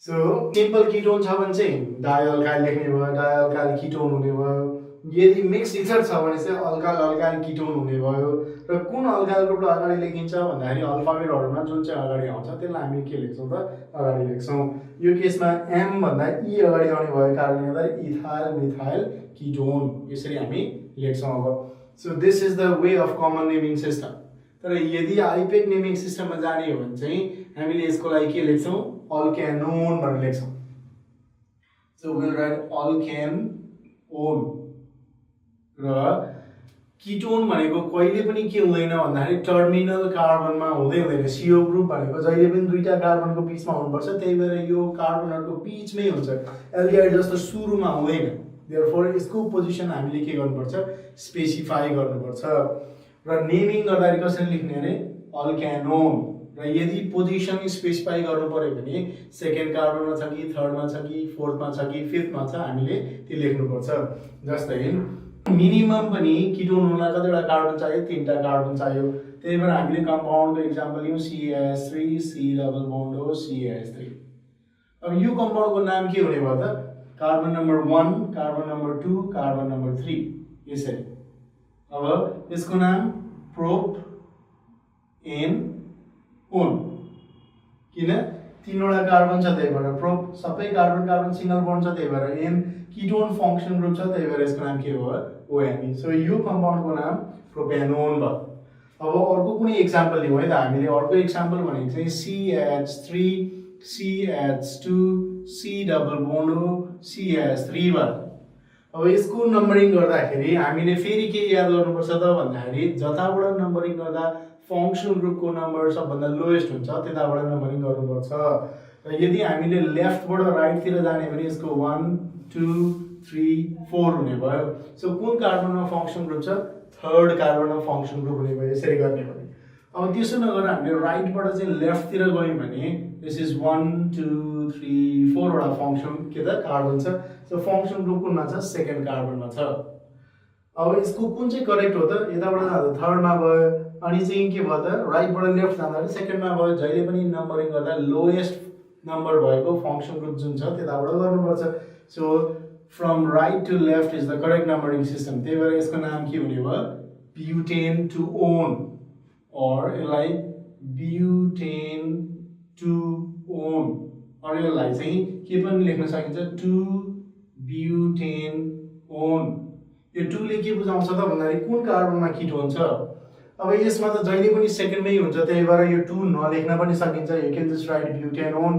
So simple ketone छ भने चाहिँ डाइअल्काइल लेख्ने भयो, डाइअल्काइल कीटोन हुने भयो। यदि मिक्स इथर छ भने चाहिँ अल्काइल कीटोन हुने भयो। र कुन अल्काइल ग्रुपलाई अगाडि लेखिन्छ भन्दाखेरि अल्फाबेट अर्डरमा जुन चाहिँ अगाडि आउँछ त्यसलाई हामी के लेख्छौं त अगाडि लेख्छौं। यो केसमा M भन्दा E अगाडि आउने भएको कारणले गर्दा इथाइल मिथाइल कीटोन यसरी हामी लेख्छौं। अब so this is the way of common naming system. तर यदि आइपेक नेमिङ सिस्टममा जाने हो भने चाहिँ हामीले यसको लागि के लेख्छौं अल्केनोन भनेर लेख्छौं। So we will write alkanone. र कीटोन भनेको कहिले पनि के हुँदैन भन्दाखेरि टर्मिनल कार्बनमा हुँदैन। CO ग्रुप भनेको जहिले पनि दुईटा कार्बनको बीचमा हुनुपर्छ, त्यही भएर यो कार्बनहरुको बीचमै हुन्छ, एल्डिहाइड जस्तो सुरुमा हुँदैन। देयरफोर यसको पोजिसन हामीले के गर्नुपर्छ स्पेसिफाई गर्नुपर्छ। र नेमिङ गर्दाखेरि कसरी लेख्ने अरे अल्केनोन। र यदि पोजिसन स्पेसिफाई गर्नु पर्यो भने सेकेन्ड कार्बनमा छ कि थर्डमा छ कि फोर्थमा छ कि फिफ्थमा छ हामीले त्यो लेख्नुपर्छ। जस्तै मिनिमम पनि कीटोन हुनलाई कतिवटा कार्बन चाहियो 3टा कार्बन चाहियो, त्यही भएर हामीले कम्पाउन्डको एक्जाम्पल लियौं CH3 C डबल बन्ड हो CH3। अब यो कम्पाउन्डको नाम के हुने भयो त carbon number 1 carbon number 2 carbon number 3 यसरी। अब यसको नाम प्रोप एन ओन, किन 3वटा कार्बन छ त्यही भएर प्रोप, सबै कार्बन कार्बन सिंगल बन्ड छ त्यही भएर एन, कीटोन फंक्सन ग्रुप छ त्यही भएर यसको नाम के हो ONE। सो यो कम्पाउन्डको नाम प्रोपेनोन भयो। अब अर्को कुनै एक्जाम्पल लियौं है त हामीले। अर्को एक्जाम्पल भनेको चाहिँ CH3 CH2 C double bond हो CH3 भयो। अब यसको नम्बरिङ गर्दाखेरि हामीले फेरि के याद गर्नुपर्छ त भन्दाखेरि जताबाट नम्बरिङ गर्दा फंक्सन ग्रुपको नम्बर सबभन्दा लोएस्ट हुन्छ त्यताबाट नम्बरिङ गर्नुपर्छ। र यदि हामीले लेफ्टबाट राइटतिर जाने भने यसको 1 2 3 4 हुने भयो सो कुन कार्बनमा फंक्सन ग्रुप छ थर्ड कार्बनमा फंक्सन ग्रुप हुने भयो यसरी गर्ने भने अब त्यसो नगरेर हामीले राइटबाट चाहिँ लेफ्टतिर गयौं भने दिस इज 1 2 3 4 वटा फंक्सन के त कार्बन छ सो फंक्सन ग्रुप कुनमा छ सेकेन्ड कार्बनमा छ अब यसको कुन चाहिँ करेक्ट हो त यताबाट जाँदा थर्डमा भयो अनि चाहिँ के भयो त राइटबाट लेफ्ट जाँदा सेकेन्डमा भयो जहिले पनि नम्बरिङ गर्दा लोएस्ट नम्बर भएको फंक्सन ग्रुप जुन छ त्यताबाट गर्नुपर्छ so from right to left is the correct numbering system त्यही भएर यसको नाम के हुने भयो ब्युटेन टु ओन और यसलाई ब्युटेन टु ओन और यसलाई चाहिँ के पनि लेख्न सकिन्छ टु ब्युटेन ओन यो 2 ले के बुझाउँछ त भन्दाखेरि कुन कार्बनमा किटोन छ अब यसमा त जहिले पनि सेकेन्डमै हुन्छ त्यही भएर यो 2 नलेख्न पनि सकिन्छ you can just right butane own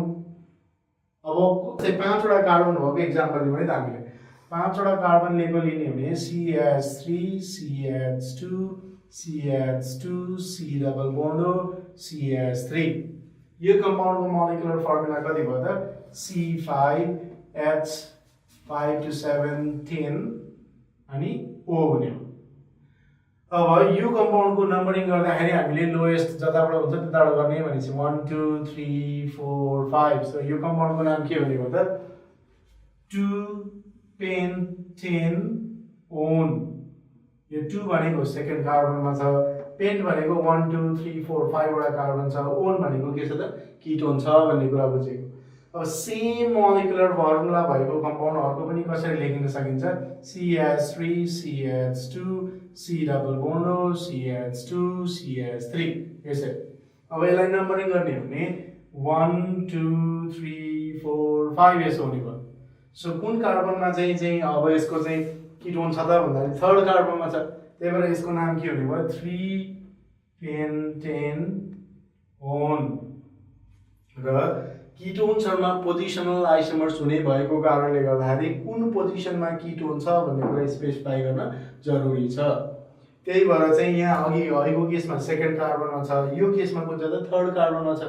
अब चाहिँ 5 वटा कार्बन भएको एक्जाम्पल लियौँ है त हामीले 5 वटा कार्बन लेको लिने भने CH3 CH2 CH2 C double bond हो CH3 यो कम्पाउन्डको मोलिकुलर फर्मुला कति भयो त C5H 5 to 7 10 अनि O हुने हो अब यो कम्पाउन्डको नम्बरिङ गर्दाखेरि हामीले लोएस्ट जताबाट हुन्छ त्यताबाट गर्ने भनेपछि 1 2 3 4 5 सो यो कम्पाउन्डको नाम के हुने हो त 2 पेन्टेन ओन यो 2 भनेको सेकेन्ड कार्बनमा छ पेन्ट भनेको 1 2 3 4 5 वटा कार्बन छ ओन भनेको के छ त कीटोन छ भन्ने कुरा बुझेको अब सेम मोलिकुलर फर्मुला भएको कम्पाउन्ड अर्को पनि कसरी लेखिन सकिन्छ CH3 CH2 C double bond हो CH2 CH3 यसरी अब यसलाई नम्बरिङ गर्ने भने 1 2 3 4 5 यसो हुने भयो सो कुन कार्बनमा चाहिँ अब यसको चाहिँ कीटोन छ त भन्दाखेरि थर्ड कार्बनमा छ त्यही भएर यसको नाम के हुने भयो 3 पेन्टेन ओन र कीटोन्सहरुमा पोजिशनल आइसोमर्स हुने भएको कारणले गर्दाखेरि कुन पोजिसनमा कीटोन छ भन्ने कुरा स्पेसिफाई गर्न जरुरी छ त्यही भएर चाहिँ यहाँ अघिको केसमा सेकेन्ड कार्बनमा छ यो केसमा कुन छ त थर्ड कार्बनमा छ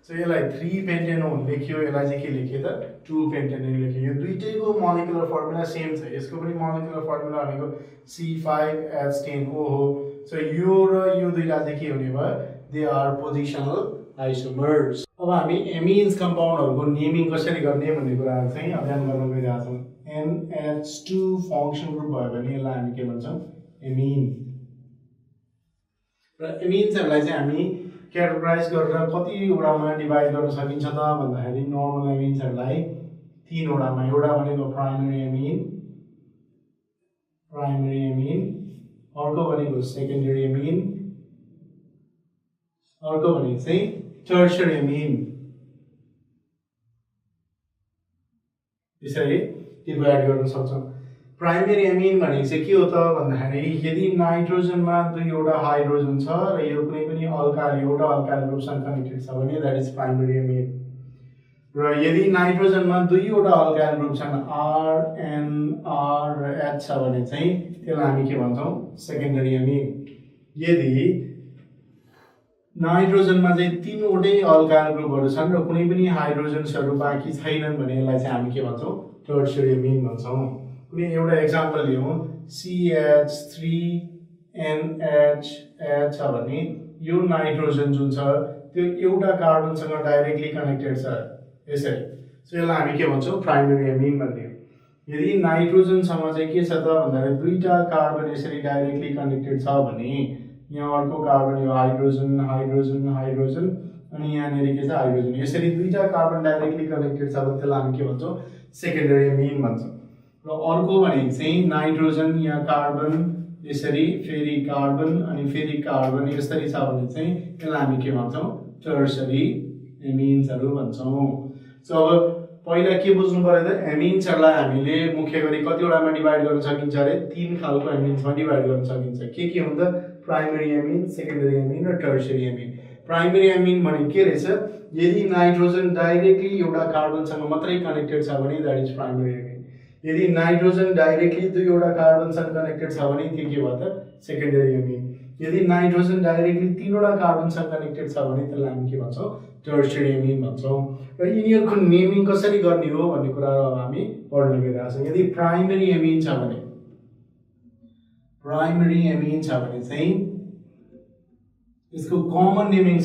सो यसलाई 3 पेन्टेनोन लेख्यो यसलाई चाहिँ के लेख्यो त 2 पेन्टेनोन लेख्यो यो दुईटैको मोलिकुलर फर्मुला सेम छ यसको पनि मोलिकुलर फर्मुला भनेको C5H10O हो सो यो र यो दुईटा चाहिँ के हुने भयो दे आर पोजिशनल आइसोमर्स अब हामी एमिन्स कम्पाउन्डहरुको नेमिङ कसरी गर्ने भन्ने कुरा चाहिँ अध्ययन गर्न गइरहेका छौं NH2 फंक्सन ग्रुप भयो भने यसलाई हामी के भन्छौं एमिन र एमिन्सहरुलाई चाहिँ हामी क्याटेगोराइज गरेर कति वटामा डिवाइड गर्न सकिन्छ त भन्दाखेरि नर्मल एमिन्सहरुलाई 3 वटामा एउटा भनेको प्राइमरी एमिन अर्को भनेको सेकेन्डरी एमिन अर्को भनेको चाहिँ टर्शियरी एमिन यसरी डिवाइड गर्न सक्छौं प्राइमरी एमिन भनेको चाहिँ के हो त भन्दाखेरि यदि नाइट्रोजनमा दुईवटा हाइड्रोजन छ र यो कुनै पनि अल्काइल एउटा अल्काइल ग्रुपसँग कनेक्टेड छ भने दैट इज प्राइमरी एमिन र यदि नाइट्रोजनमा दुईवटा अल्काइल ग्रुप छन् R N R र H छ भने चाहिँ त्यसलाई हामी के भन्छौं सेकेन्डरी एमिन यदि नाइट्रोजनमा चाहिँ तीनवटै अल्काइल ग्रुपहरु छन् र कुनै पनि हाइड्रोजन्सहरु बाँकी छैनन् भने यसलाई चाहिँ हामी के भन्छौं टर्शियरी एमिन भन्छौं कुनै एउटा एक्जाम्पल लियौं CH3NH छ भने यो नाइट्रोजन जुन छ त्यो एउटा कार्बनसँग डाइरेक्टली कनेक्टेड छ यसरी सो यसलाई हामी के भन्छौं प्राइमरी एमिन भन्ने यदि नाइट्रोजनसँग चाहिँ के छ त भन्दाखेरि दुईटा कार्बन यसरी डाइरेक्टली कनेक्टेड छ भने यहाँ अर्को कार्बन यो हाइड्रोजन हाइड्रोजन हाइड्रोजन अनि यहाँ नेरी के छ हाइड्रोजन यसरी दुईटा कार्बन डाइरेक्टली कनेक्टेड छ भने त्यसलाई हामी के भन्छौं सेकेन्डरी एमिन भन्छौं र अर्को भने चाहिँ नाइट्रोजन यहाँ कार्बन यसरी फेरि कार्बन अनि फेरि कार्बन यसरी छ भने चाहिँ त्यसलाई हामी के भन्छौं टर्शियरी एमिन्सहरु भन्छौं सो अब पहिला के बुझ्नु पर्यो त एमिन्सहरुलाई हामीले मुख्य गरी कतिवटामा डिवाइड गर्न सकिन्छ रे तीन खालको एमिन्समा डिवाइड गर्न सकिन्छ के हुन् त प्राइमरी एमिन सेकेन्डरी एमिन र टर्शियरी एमिन प्राइमरी एमिन भने के रहेछ यदि नाइट्रोजन डाइरेक्टली एउटा कार्बनसँग मात्रै कनेक्टेड छ भने दैट इज प्राइमरी एमिन यदि नाइट्रोजन डाइरेक्टली दुईवटा कार्बनसँग कनेक्टेड छ भने त्यो के भयो त सेकेन्डरी एमिन यदि नाइट्रोजन डाइरेक्टली तीनवटा कार्बनसँग कनेक्टेड छ भने त्यसलाई हामी के भन्छौं टर्शियरी एमिन भन्छौं र यिनीहरुको नेमिङ कसरी गर्ने हो भन्ने कुरा अब हामी पढ्न गइरहेको छ यदि प्राइमरी एमिन छ भने चाहिँ यसको कमन नेमिङ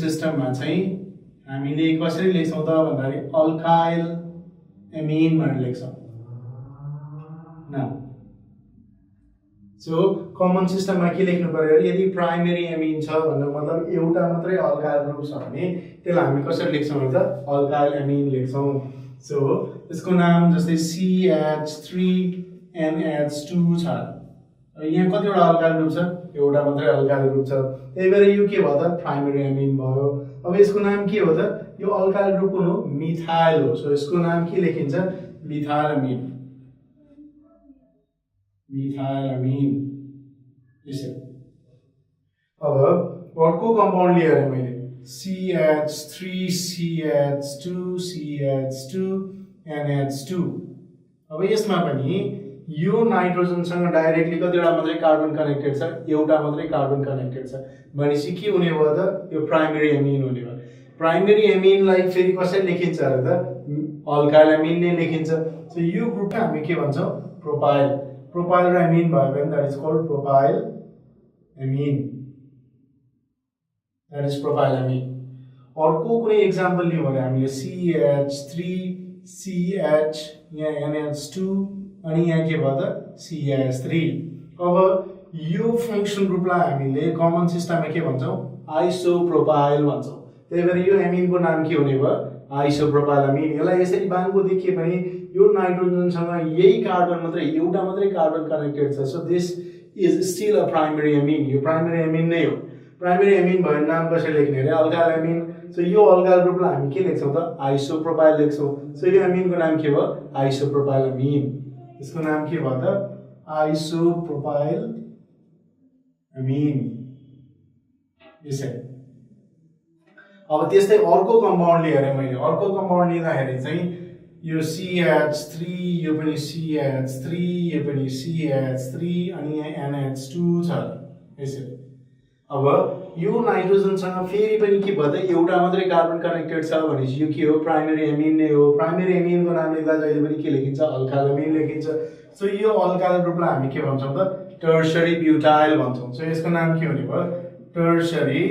सिस्टममा चाहिँ हामीले कसरी लेख्छौं त भन्दाखेरि अल्काइल एमिन भनेर लेख्छौं न सो कमन सिस्टममा के लेख्नु पर्यो यदि प्राइमरी एमिन छ भन्नु मतलब एउटा मात्रै अल्काइल ग्रुप छ भने त्यसलाई हामी कसरी लेख्छौं त अल्काइल एमिन लेख्छौं सो यसको नाम जस्तै CH3NH2 छ यहाँ कतिवटा अल्काइल ग्रुप छ एउटा मात्रै अल्काइल ग्रुप छ त्यही भएर यो के भयो त प्राइमरी एमिन भयो अब यसको नाम के हो त यो अल्काइल ग्रुप कुन हो मिथाइल हो सो यसको नाम के लेखिन्छ मिथाइल एमिन यसरी अब अर्को कम्पाउन्ड लिएर मैले CH3CH2CH2NH2 अब यसमा पनि यो नाइट्रोजनसँग डाइरेक्टली कतिवटा मात्रै कार्बन कनेक्टेड छ एउटा मात्रै कार्बन कनेक्टेड छ भनेपछि के हुने भयो त यो प्राइमरी एमिन हुने भयो प्राइमरी एमिनलाई फेरि कसरी लेखिन्छ र त अल्काइल एमिन नै लेखिन्छ सो यो ग्रुपलाई हामी के भन्छौं प्रोपाइल र एमिन भयो भने that is called propyl amine अर्को कुनै एक्जाम्पल लियौं भने हामीले CH3CH यहाँ NH2 अनि यहाँ के भयो त CH3 अब यो फंक्सन ग्रुपलाई हामीले कमन सिस्टममा के भन्छौं आइसोप्रोपाइल भन्छौं त्यही भएर यो एमिनको नाम के हुने भयो आइसोप्रोपाइल एमिन यसलाई यसरी बाङ्गो देखिए पनि यो नाइट्रोजनसँग यही कार्बन मात्रै एउटा मात्रै कार्बन कनेक्टेड छ so this is still a primary amine यो प्राइमरी एमिन नै हो प्राइमरी एमिन भयो नाम कसरी लेख्ने रे अल्काइल एमिन सो यो अल्काइल ग्रुपलाई हामी के लेख्छौं त आइसोप्रोपाइल लेख्छौं सो यो एमिनको नाम के भयो आइसोप्रोपाइल एमिन यसको नाम के भयो त आइसोप्रोपाइल एमिन यसरी अब त्यस्तै अर्को कम्पाउन्ड लिएर मैले अर्को कम्पाउन्ड लिँदाखेरि चाहिँ यो CH3 यो पनि CH3 यो पनि CH3 अनि यहाँ NH2 छ यसरी अब यो नाइट्रोजनसँग फेरि पनि के भयो त एउटा मात्रै कार्बन कनेक्टेड छ भनेपछि यो के हो प्राइमरी एमिन नै हो प्राइमरी एमिनको नाम लेख्दा जहिले पनि के लेखिन्छ अल्काइल एमिन लेखिन्छ सो यो अल्काइल ग्रुपलाई हामी के भन्छौं त टर्सरी ब्युटाइल भन्छौं सो यसको नाम के हुने भयो टर्सरी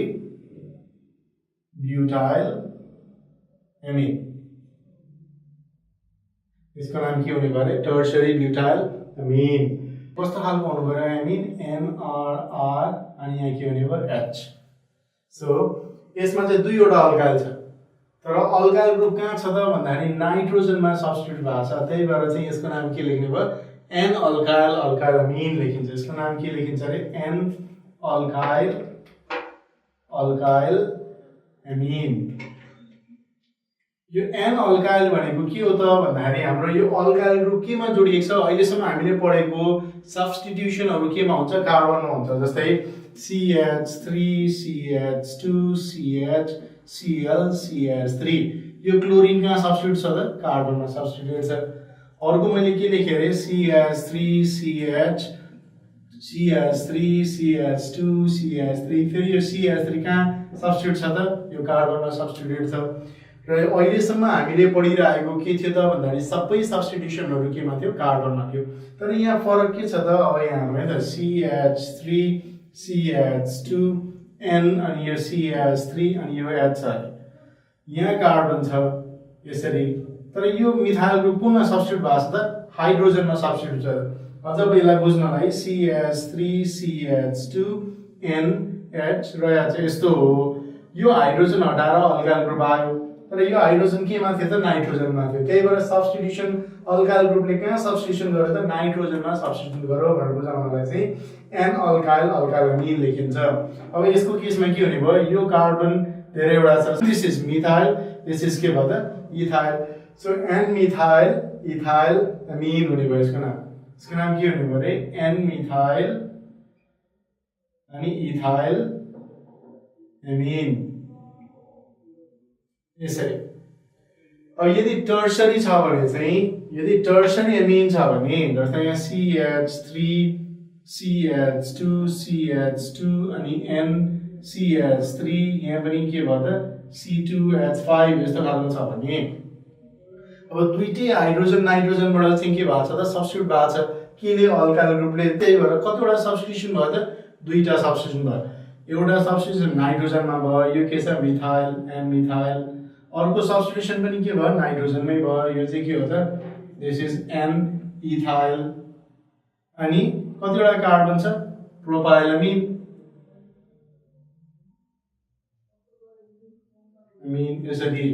ब्युटाइल एमिन यसको नाम के हुने भयो टर्सरी ब्युटाइल एमिन कस्तो खालको हुनु पर्यो एमिन NRR अनि यहाँ के हुने भयो H सो यसमा चाहिँ दुईवटा अल्काइल छ तर अल्काइल ग्रुप कहाँ छ त भन्दाखेरि नाइट्रोजनमा सब्स्टिट्युट भएको छ त्यही भएर चाहिँ यसको नाम के लेख्ने भयो N अल्काइल एमिन लेखिन्छ यसको नाम के लेखिन्छ रे N अल्काइल एमिन यो N अल्काइल भनेको के हो त भन्दाखेरि हाम्रो यो अल्काइल ग्रुप केमा जोडिएको छ अहिलेसम्म हामीले पढेको सब्स्टिट्युसनहरु केमा हुन्छ कार्बनमा हुन्छ जस्तै CH3 CH2 CH Cl CH3 यो क्लोरिन कहाँ सब्स्टिट्युट छ त कार्बनमा सब्स्टिट्युट छ अर्को मैले के लेखे रे CH3 CH CH3 CH2 CH3 फेरि यो CH3 कहाँ सब्स्टिट्युट छ त यो कार्बनमा सब्स्टिट्युट छ र अहिलेसम्म हामीले पढिरहेको के थियो त भन्दाखेरि सबै सब्स्टिट्युसनहरु केमा थियो कार्बनमा थियो तर यहाँ फरक के छ त अब यहाँ हाम्रो है त CH3 CH2 N अनि यो CH3 अनि यो H छ यहाँ कार्बन छ यसरी तर यो मिथाइल ग्रुप कुनमा सब्स्टिट्युट भएको छ त हाइड्रोजनमा सब्स्टिट्युट छ अझ यसलाई बुझ्नलाई CH3 CH2 NH र यहाँ चाहिँ यस्तो हो यो हाइड्रोजन हटाएर अल्काइल ग्रुप आयो तर यो हाइड्रोजन केमा थियो त नाइट्रोजनमा थियो त्यही भएर सब्स्टिट्युसन अल्काइल ग्रुपले कहाँ सब्स्टिट्युसन गर्यो त नाइट्रोजनमा सब्स्टिट्युट गर्यो भनेर बुझाउनलाई चाहिँ N अल्काइल एमिन लेखिन्छ अब यसको केसमा के हुने भयो यो कार्बन धेरैवटा छ this is methyl this is के भयो त ethyl so N methyl ethyl amine हुने भयो यसको नाम के हुने भयो रे N मिथाइल अनि इथाइल एमिन यसरी अब यदि टर्सरी छ भने चाहिँ यदि टर्सरी एमिन छ भने जस्तै यहाँ CH3 CH2 CH2 अनि N CH3 यहाँ पनि के भयो त C2H5 यस्तो खालको छ भने अब दुईटै हाइड्रोजन नाइट्रोजनबाट चाहिँ के भएको छ त सब्स्टिट्युट भएको छ केले अल्काइल ग्रुपले त्यही भएर कतिवटा सब्स्टिट्युसन भयो त दुईटा सब्स्टिट्युसन भयो एउटा सब्स्टिट्युसन नाइट्रोजनमा भयो यो के छ मिथाइल एन्ड मिथाइल अर्को सब्स्टिट्युसन पनि के भयो नाइट्रोजनमै भयो यो चाहिँ के हो त दिस इज एन इथाइल अनि कतिवटा कार्बन छ प्रोपाइलमिन यसरी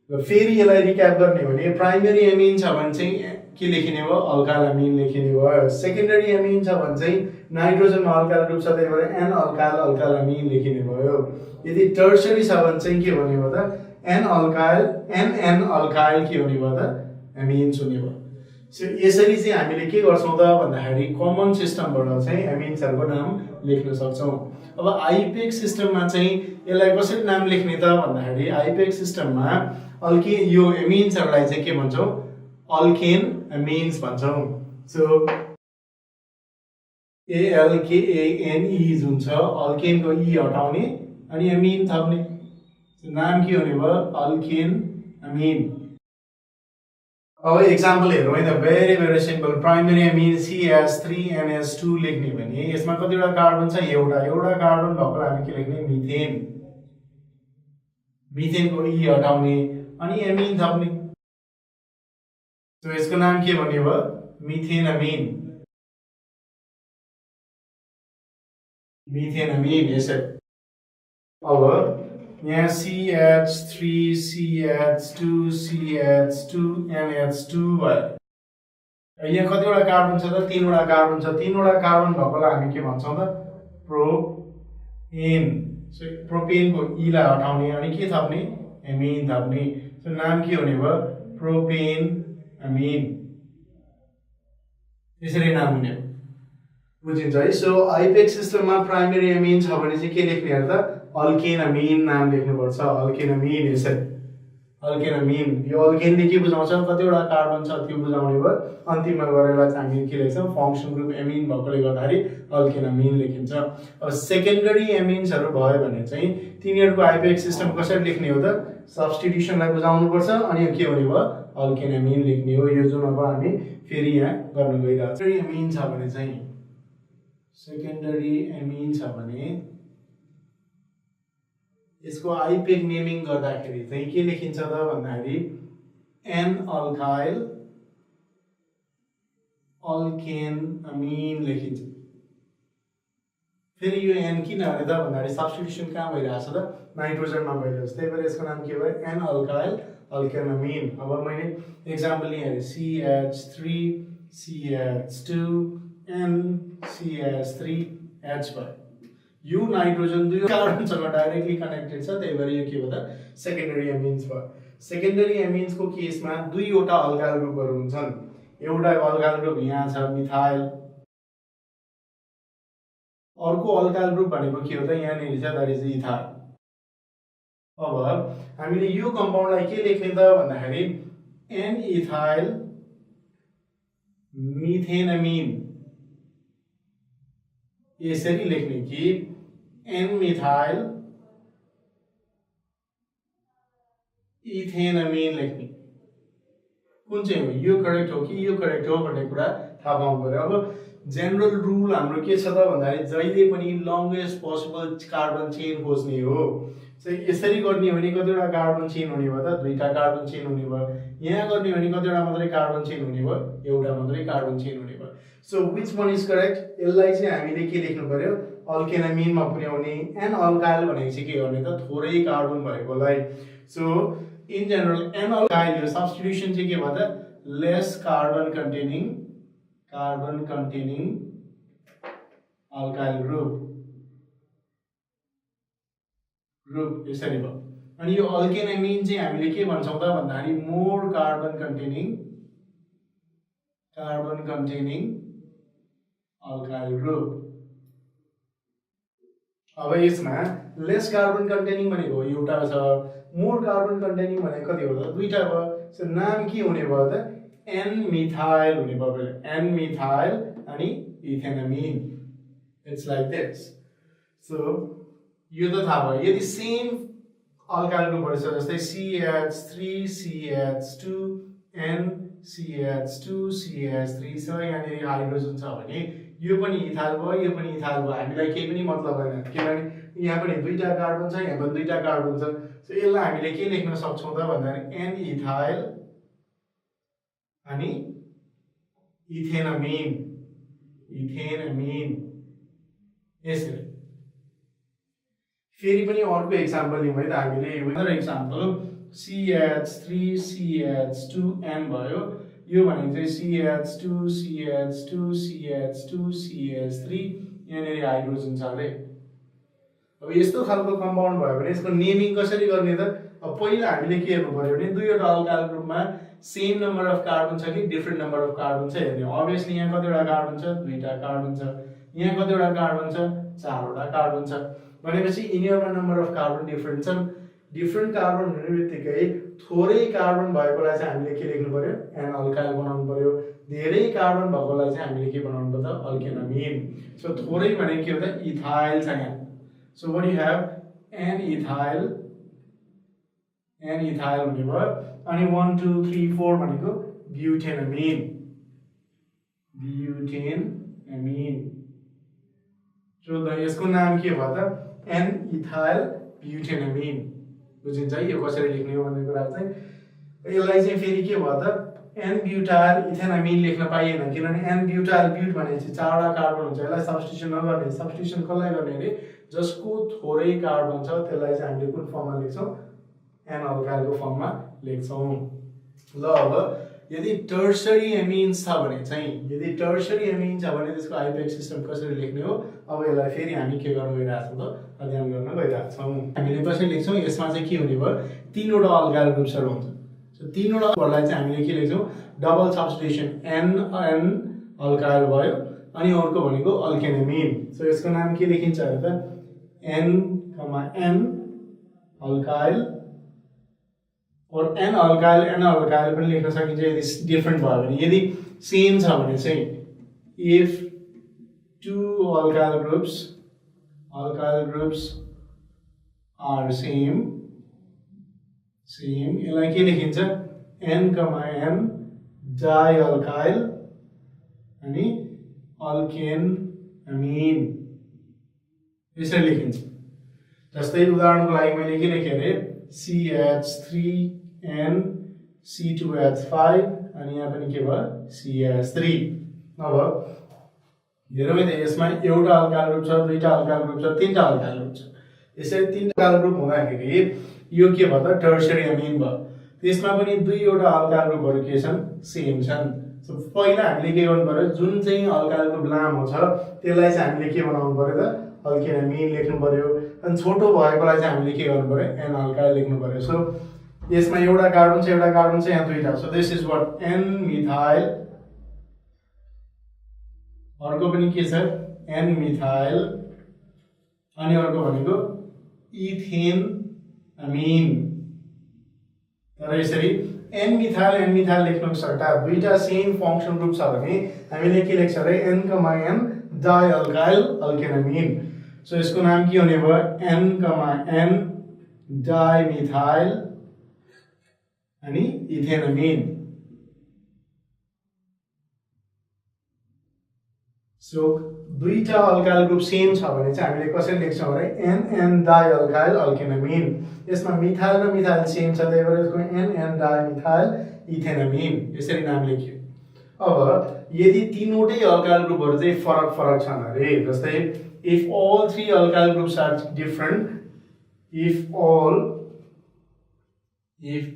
फेरि यसलाई रिक्याप गर्ने हो भने प्राइमरी एमिन छ भने चाहिँ के लेखिने भयो अल्काइल अमिन लेखिने भयो सेकेन्डरी एमिन छ भने चाहिँ नाइट्रोजनमा अल्काइल ग्रुप छ त्यही भएर एन अल्काइल अमिन लेखिने भयो यदि टर्सरी छ भने चाहिँ के हुने भयो त एन अल्काइल के हुने भयो त एमिन्स हुने भयो सो यसरी चाहिँ हामीले के गर्छौँ त भन्दाखेरि कमन सिस्टमबाट चाहिँ एमिन्सहरूको नाम लेख्न सक्छौँ अब आइपेक सिस्टममा चाहिँ यसलाई कसरी नाम लेख्ने त भन्दाखेरि आइपेक सिस्टममा अल्केन यो एमिन्सहरूलाई चाहिँ के भन्छौँ अल्केन एमिन्स भन्छौँ सो ALKANE जुन छ अल्केनको ई हटाउने अनि एमिन थप्ने नाम के हुने भयो अल्केन एमिन अब एक्जाम्पल हेरौँ है त very simple primary amine CH3NH2 लेख्ने भने यसमा कतिवटा कार्बन छ एउटा कार्बन भएकोलाई हामी के लेख्ने मिथेन मिथेनको ई हटाउने अनि एमिन थप्ने सो यसको नाम के भन्ने भयो मिथेन एमिन यसरी अब यहाँ CH3 CH2 CH2 NH2 भयो यहाँ कतिवटा कार्बन छ त तीनवटा कार्बन छ तीनवटा कार्बन भएकोलाई हामी के भन्छौँ त प्रोपेन सो प्रोपेनको ईलाई हटाउने अनि के थप्ने एमिन थप्ने सो नाम के हुने भयो प्रोपेन एमिन यसरी नाम हुने बुझिन्छ है सो आइपेक सिस्टममा प्राइमरी एमिन छ भने चाहिँ के लेख्ने अरे त अल्केन एमिन नाम लेख्नुपर्छ अल्केन एमिन यसरी अल्केन एमिन यो अल्केनले के बुझाउँछ कतिवटा कार्बन छ त्यो बुझाउने भयो अन्तिममा गएर चाहिँ हामी के लेख्छौँ फङ्सन ग्रुप एमिन भएकोले गर्दाखेरि अल्केन एमिन लेखिन्छ अब सेकेन्डरी एमिन्सहरू भयो भने चाहिँ तिनीहरूको आइपेक सिस्टम कसरी लेख्ने हो त सब्स्टिट्युसनलाई बुझाउनुपर्छ अनि के हुने भयो अल्केन एमिन लेख्ने हो यो जुन अब हामी फेरि यहाँ गर्न गइरहेको छ एमिन छ भने चाहिँ सेकेन्डरी एमिन छ भने यसको आइपेक नेमिङ गर्दाखेरि चाहिँ के लेखिन्छ त भन्दाखेरि एन अल्काइल अल्केन अमिन लेखिन्छ फेरि यो एन किन अरे त भन्दाखेरि सब्स्टिट्युसन कहाँ भइरहेछ त नाइट्रोजनमा भइरहेछ त्यही भएर यसको नाम के भयो एन अल्काइल अल्केन अमिन अब मैले एक्जाम्पल लिएँ CH3 CH2 and CH3H भयो यो नाइट्रोजन दुई कार्बनसँग डाइरेक्टली कनेक्टेड छ त्यही भएर यो के भयो त सेकेन्डरी एमिन्स भयो सेकेन्डरी एमिन्सको केसमा दुईवटा अल्काइल ग्रुपहरू हुन्छन् एउटा अल्काइल ग्रुप यहाँ छ मिथाइल अर्को अल्काइल ग्रुप भनेको के हो त यहाँनिर छ द्याट इज इथाइल अब हामीले यो कम्पाउन्डलाई के लेख्ने त भन्दाखेरि एन इथाइल मिथेनमिन यसरी लेख्ने कि एन मिथाइल इथेनमिन लेख्ने कुन चाहिँ हो यो करेक्ट हो कि यो करेक्ट हो भन्ने कुरा थाहा पाउनु पर्यो अब जेनरल रुल हाम्रो के छ त भन्दाखेरि जहिले पनि लङ्गेस्ट पोसिबल कार्बन चेन खोज्ने हो यसरी गर्ने हो भने कतिवटा कार्बन चेन हुने भयो त दुईटा कार्बन चेन हुने भयो यहाँ गर्ने हो भने कतिवटा मात्रै कार्बन चेन हुने भयो एउटा मात्रै कार्बन चेन हुने भयो so which one is correct यसलाई चाहिँ हामीले के लेख्नु पर्यो अल्केन एमिनमा पुर्याउने एन अल्काइल भनेको चाहिँ के गर्ने त थोरै कार्बन भएकोलाई so in general N alkyl यो सब्स्टिट्युसन चाहिँ के भयो त less carbon containing alkyl group यसरी भयो अनि यो अल्केन एमिन चाहिँ हामीले के भन्छौँ त भन्दाखेरि more carbon containing alkyl group अब यसमा लेस कार्बन कन्टेनिङ भनेको एउटा छ मोर कार्बन कन्टेनिङ भनेको कति हो त दुईटा भयो सो नाम के हुने भयो त एन मिथाइल हुने भयो एन मिथाइल अनि इथेनमिन इट्स लाइक दिस सो यो त थाहा भयो यदि सेम अल्काइल ग्रुपहरु छ जस्तै CH3 CH2 N CH2 CH3 छ यहाँनिर हाइड्रोजन छ भने यो पनि इथाइल भयो यो पनि इथाइल भयो हामीलाई केही पनि मतलब छैन किनभने यहाँ पनि दुईटा कार्बन छ यहाँ पनि दुईटा कार्बन छ सो यसलाई हामीले के लेख्न सक्छौं त भन्दाखेरि N इथाइल अनि इथेनमिन यसरी फेरि पनि अर्को एक्जाम्पल लिउँ है त हामीले अदर एक्जाम्पल CH3 CH2N भयो यो भनेको चाहिँ CH2 CH2 CH2 CH3 यहाँनिर हाइड्रोजन छ रे अब यस्तो खालको कम्पाउन्ड भयो भने यसको नेमिङ कसरी गर्ने त अब पहिला हामीले के हेर्नु पर्यो भने दुईवटा अल्काइल ग्रुपमा सेम नम्बर अफ कार्बन छ कि डिफरेंट नम्बर अफ कार्बन छ हेर्ने अभियसली यहाँ कतिवटा कार्बन छ दुईटा कार्बन छ यहाँ कतिवटा कार्बन छ चारवटा कार्बन छ भनेपछि यिनीहरुमा नम्बर अफ कार्बन डिफरेंट छन् डिफरेंट कार्बन हुनेबित्तिकै थोरै कार्बन भएकोलाई चाहिँ हामीले के लेख्नु पर्यो एन अल्काइल बनाउनु पर्यो धेरै कार्बन भएकोलाई चाहिँ हामीले के बनाउनु पर्छ अल्केनमिन सो थोरै भने के हो त इथाइल छ यहाँ so what you have N ethyl हुने भयो अनि 1 2 3 4 भनेको ब्युटेनमिन सो यसको नाम के भयो त एन इथाइल ब्युटेनमिन बुझिन्छ है यो कसरी लेख्ने हो भन्ने कुरा चाहिँ यसलाई चाहिँ फेरि के भयो त एन ब्युटाइल इथेनमिन लेख्न पाइएन किनभने एन ब्युटाइल ब्युट भनेपछि चारवटा कार्बन हुन्छ यसलाई सब्स्टिट्युसन नगर्ने सब्स्टिट्युसन कसलाई गर्ने रे जसको थोरै कार्बन छ त्यसलाई चाहिँ हामीले कुन फर्ममा लेख्छौं एन अल्काइलको फर्ममा लेख्छौं ल अब यदि टर्सरी एमिन्स छ भने चाहिँ त्यसको आइपेक्स सिस्टम कसरी लेख्ने हो अब यसलाई फेरि हामी के गर्न गइरहेछौं त अध्ययन गर्न गइरहेछौं हामीले कसरी लेख्छौं यसमा चाहिँ के हुने भयो तीनवटा अल्काइल ग्रुप्सहरु हुन्छ सो तीनवटालाई चाहिँ हामीले के लेख्छौं डबल सब्स्टिट्युसन एन अल्काइल भयो अनि अर्को भनेको अल्केनमिन सो यसको नाम के लेखिन्छ त एन अल्काइल और एन अल्काइल पनि लेख्न सकिन्छ यदि डिफरेंट भयो भने यदि सेम छ भने चाहिँ if two alkyl groups are same यसलाई के लेखिन्छ एन डाइअल्काइल अनि अल्केनमिन यसरी लेखिन्छ जस्तै उदाहरणको लागि मैले के लेखे रे CH3N C2H5 अनि यहाँ पनि के भयो CH3 अब हेरौँ है त यसमा एउटा अल्काइल ग्रुप छ दुईटा अल्काइल ग्रुप छ तीनटा अल्काइल ग्रुप छ यसरी तीनटा अल्काइल ग्रुप हुँदाखेरि यो के भयो त टर्सरी एमिन भयो त्यसमा पनि दुईवटा अल्काइल ग्रुपहरु के छन् सेम छन् सो पहिला हामीले के गर्नु पर्यो जुन चाहिँ अल्काइल ग्रुप लामो छ त्यसलाई चाहिँ हामीले के बनाउनु पर्यो त अल्केनमिन लेख्नु पर्यो अनि छोटो भएकोलाई चाहिँ हामीले के गर्नु पर्यो एन अल्काइल लेख्नु पर्यो सो यसमा एउटा कार्बन छ यहाँ दुईटा so this is what N methyl अर्को पनि के छ एन मिथाइल अनि अर्को भनेको इथेनमिन तर यसरी एन मिथाइल लेख्नुको सट्टा दुईटा सेम फंक्सन ग्रुप छ भने हामीले के लेख्छ रे एन डाइअल्काइल अल्केनमिन सो यसको नाम के हुने भयो एन डाइमिथाइल अनि इथेनमिन सो दुईटा अल्काइल ग्रुप सेम छ भने चाहिँ हामीले कसरी लेख्छौं भने एन डाइअल्काइल अल्केनमिन यसमा मिथाइल र मिथाइल सेम छ त्यही भएर यसको एन डाइमिथाइल इथेनमिन यसरी नाम लेखियो अब यदि तीनवटै अल्काइल ग्रुपहरु चाहिँ फरक छन् अरे जस्तै if all three alkyl groups are different if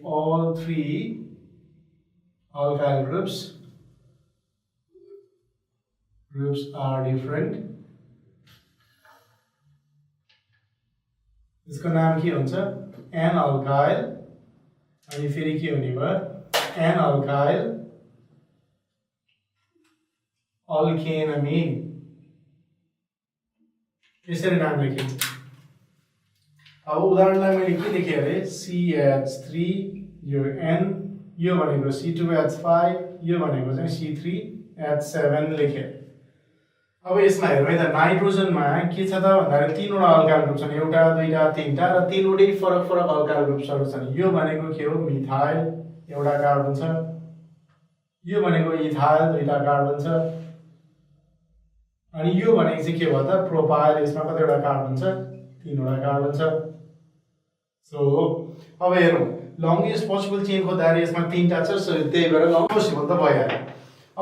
all three alkyl groups are different इसको नाम के हुन्छ एन अल्काइल अनि फेरि के हुने भयो एन अल्काइल अल्केनमिन यसरी नाम लेखिन्छ अब उदाहरणलाई मैले के लेखे अरे CH3 यो N यो भनेको C2H5 यो भनेको चाहिँ C3H7 लेखे अब यसमा हेरौँ है त नाइट्रोजनमा के छ त भन्दाखेरि तीनवटा अल्काइल ग्रुप छन् एउटा दुईटा तीनटा र तीनवटै फरक फरक अल्काइल ग्रुप्सहरू छन् यो भनेको के हो मिथाइल एउटा कार्बन छ यो भनेको इथाइल दुईटा कार्बन छ अनि यो भनेको चाहिँ के भयो त प्रोपाइल यसमा कतिवटा कार्बन छ तीनवटा कार्बन छ सो अब हेरौँ लङ्गेस्ट पोसिबल चेन खोज्दाखेरि यसमा तीनटा छ सो त्यही भएर लङ पोसिबल त भइहाल्यो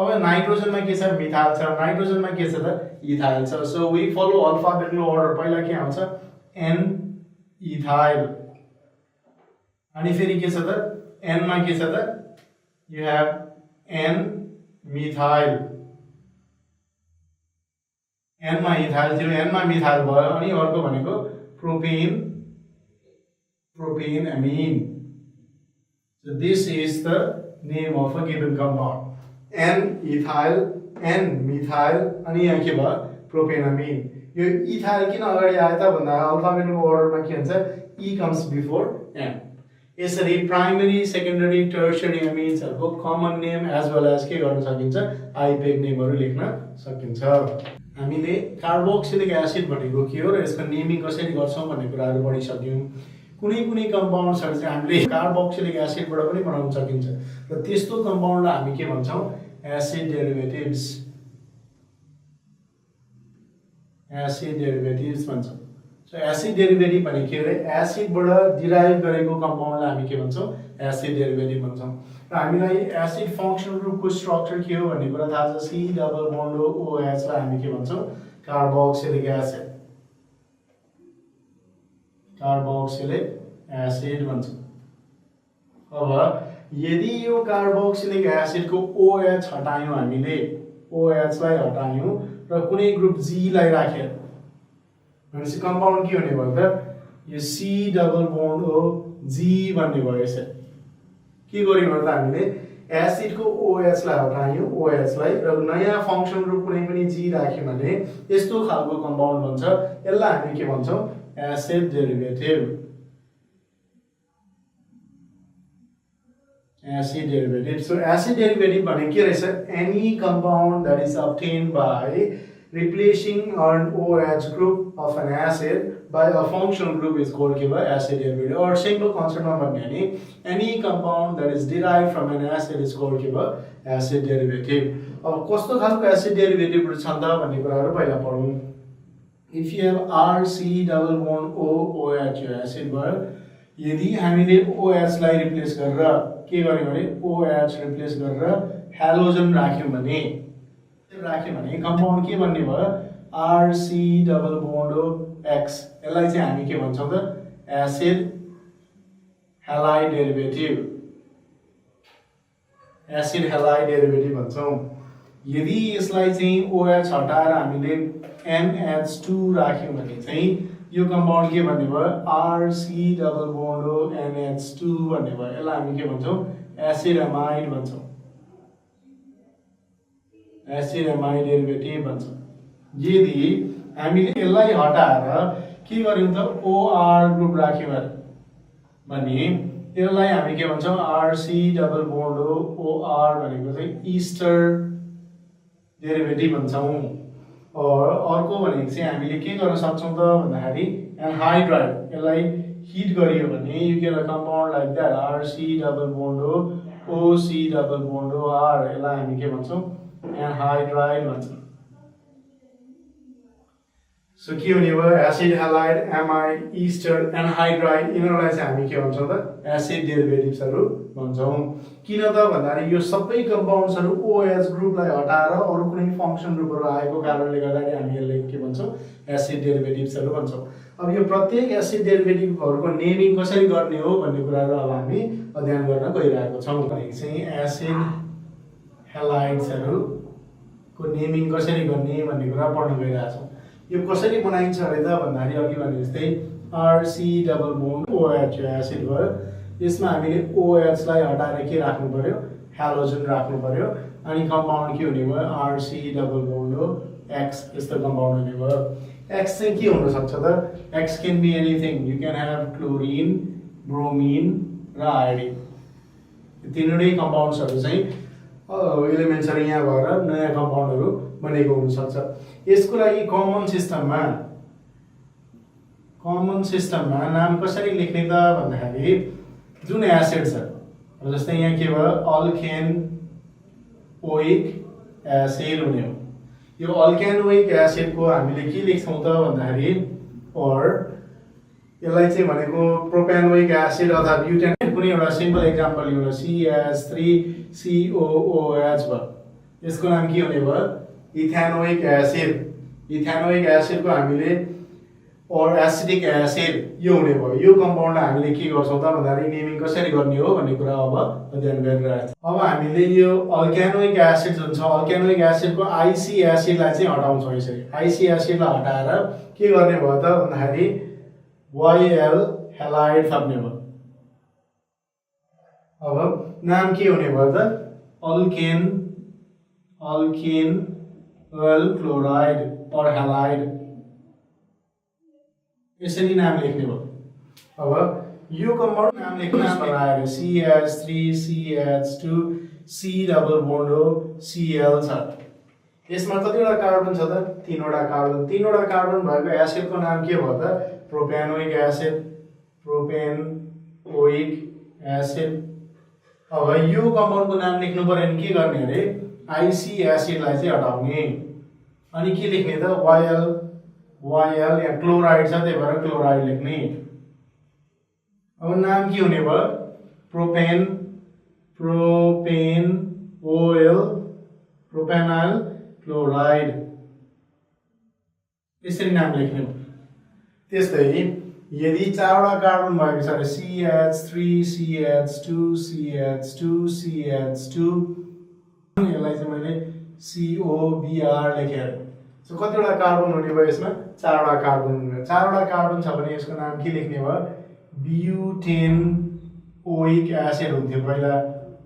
अब नाइट्रोजनमा के छ मिथाइल छ नाइट्रोजनमा के छ त इथाइल छ so we follow alphabetical order पहिला के आउँछ एन इथाइल अनि फेरि के छ त एनमा के छ त यु हेभ एन मिथाइल एनमा इथाइल थियो एनमा मिथाइल भयो अनि अर्को भनेको propane amine so this is the name of a given compound N ethyl N methyl अनि यहाँ के भयो प्रोपेनामिन यो इथाइल किन अगाडि आयो त भन्दा अल्फाबेटिकल अर्डरमा के हुन्छ E comes before N यसरी प्राइमरी सेकेन्डरी टर्शियरी एमिन्सहरुको common name as well as के गर्न सकिन्छ आइपेग नेमहरु लेख्न सकिन्छ हामीले कार्बोक्सिलिक एसिड भनेको के हो र यसको नेमिङ कसरी गर्छौं भन्ने कुराहरु पढिसक्यौं कुनै कम्पाउन्ड्सहरु चाहिँ हामीले कार्बोक्सिलिक एसिडबाट पनि बनाउन सकिन्छ र त्यस्तो कम्पाउन्डलाई हामी के भन्छौं एसिड डेरिभेटिभ्स भन्छौं सो एसिड डेरिभेटिभ भने के हो एसिडबाट डिराइभ गरेको कम्पाउन्डलाई हामी के भन्छौं एसिड डेरिभेटिभ भन्छौं र हामीलाई एसिड फंक्सनल ग्रुपको स्ट्रक्चर के हो भन्ने कुरा थाहा छ C डबल बन्ड OH लाई हामी के भन्छौं कार्बोक्सिलिक एसिड भन्छौं अब यदि यो कार्बोक्सिलिक एसिडको OH हटायौं हामीले OH लाई हटायौं र कुनै ग्रुप G लाई राख्यो भनेपछि कम्पाउन्ड के हुने भयो त यो C double bond O G भन्ने भयो यसरी के गर्यौं भने त हामीले एसिडको OH लाई हटायौं OH लाई र नयाँ फंक्सन ग्रुप कुनै पनि G राख्यौं भने यस्तो खालको कम्पाउन्ड बन्छ यसलाई हामी के भन्छौं acid derivative So acid derivative भने के रहेछ any compound that is obtained by replacing an OH group of an acid by a functional group is called acid derivative or simple concept मा भन्ने भने any compound that is derived from an acid is called acid derivative अब कस्तो खालको acid derivative छन् त भन्ने कुराहरु पहिला पढौं if you have RC double bond OH यो acid भयो यदि हामीले OH लाई रिप्लेस गरेर के गर्यौं भने OH रिप्लेस गरेर हेलोजन राख्यौं भने कम्पाउन्ड के बन्ने भयो RC डबल बन्ड X यसलाई चाहिँ हामी के भन्छौं त एसिड हेलाइड डेरिभेटिभ भन्छौं यदि यसलाई चाहिँ OH हटाएर हामीले NH2 राख्यौं भने चाहिँ यो कम्पाउन्ड के भन्ने भयो RC डबल बन्ड NH2 भन्ने भयो यसलाई हामी के भन्छौं एसिड एमाइड डेरिभेटिभ भन्छौं यदि हामीले यसलाई हटाएर के गर्यौं त OR ग्रुप राख्यौं भने यसलाई हामी के भन्छौं RC डबल बन्ड OR भनेको चाहिँ ईस्टर डेरिभेटिभ भन्छौं अर्को भनेको चाहिँ हामीले के गर्न सक्छौं त भन्दाखेरि एनहाइड्राइड यसलाई हिट गरियो भने you get a compound like that RC double bond OC double bond R यसलाई हामी के भन्छौं एनहाइड्राइड भन्छौं सो के हुने भयो acid halide amide ester anhydride यिनीहरुलाई चाहिँ हामी के भन्छौं त एसिड डेरिभेटिभ्सहरु भन्छौं किन त भन्दाखेरि यो सबै कम्पाउन्ड्सहरु OH ग्रुपलाई हटाएर अरु कुनै फंक्सन ग्रुपहरु आएको कारणले गर्दाखेरि हामी यसलाई के भन्छौं एसिड डेरिभेटिभ्सहरु भन्छौं अब यो प्रत्येक एसिड डेरिभेटिभहरुको नेमिङ कसरी गर्ने हो भन्ने कुराहरु अब हामी अध्ययन गर्न गइरहेको छौं भनेको चाहिँ एसिड हेलाइड्सहरुको नेमिङ कसरी गर्ने भन्ने कुरा पढ्न गइरहेको छौं यो कसरी बनाइन्छ अरे त भन्दाखेरि अघि भने जस्तै RC double bond OH acid भयो यसमा हामीले OH लाई हटाएर के राख्नु पर्यो हेलोजन राख्नु पर्यो अनि कम्पाउन्ड के हुने भयो RC डबल बन्ड X यस्तो कम्पाउन्ड हुने भयो X चाहिँ के हुन सक्छ त X can be anything you can have chlorine bromine र आयोडिन तीनवटै कम्पाउन्ड्सहरु चाहिँ एलिमेन्ट्सहरु यहाँ भएर नयाँ कम्पाउन्डहरु बनेको हुन सक्छ। यसको लागि कमन सिस्टममा नाम कसरी लेख्ने त भन्दाखेरि जुन एसिड छ जस्तै यहाँ के भयो अल्केनोइक एसिड हुने हो। यो अल्केनोइक एसिडको हामीले के लेख्छौँ त भन्दाखेरि और यसलाई चाहिँ भनेको प्रोपेनोइक एसिड अथवा ब्युटेन कुनै एउटा सिम्पल एक्जाम्पल लिउँ CH3COOH भयो। यसको नाम के हुने भयो इथेनोइक एसिड। इथेनोइक एसिडको हामीले और एसिटिक एसिड यो हुने भयो। यो कम्पाउन्डलाई हामीले के गर्छौँ त भन्दाखेरि नेमिङ कसरी गर्ने हो भन्ने कुरा अब अध्ययन गरिरहेको छ। अब हामीले यो अल्केनोइक एसिड जुन छ अल्केनोइक एसिडको आइसी एसिडलाई चाहिँ हटाउँछौँ। यसरी आइसी एसिडलाई हटाएर के गर्ने भयो त भन्दाखेरि YL हेलाइड थप्ने भयो। अब नाम के हुने भयो त अल्केन ओइल क्लोराइड और हेलाइड यसरी नाम लेख्ने भयो। अब यो कम्पाउन्ड नाम लेख्न आएर CH3CH2 C डबल बोन्ड हो Cl छ। यसमा कतिवटा कार्बन छ त तीनवटा कार्बन भएको एसिडको नाम के भयो त प्रोपेनोइक एसिड। अब यो कम्पाउन्डको नाम लेख्नु पर्यो भने के गर्ने अरे आइसी एसिडलाई चाहिँ हटाउने अनि के लेख्ने त YL यहाँ क्लोराइड छ त्यही भएर क्लोराइड लेख्ने। अब नाम के हुने भयो प्रोपेनाइल क्लोराइड यसरी नाम लेख्ने भयो। त्यस्तै यदि चारवटा कार्बन भएको छ भने CH3CH2CH2 यसलाई चाहिँ मैले COBR लेखेर सो कतिवटा कार्बन हुने भयो यसमा चारवटा कार्बन हुने भयो। चारवटा कार्बन छ भने यसको नाम के लेख्ने भयो ब्युटेनोइक एसिड हुन्थ्यो पहिला।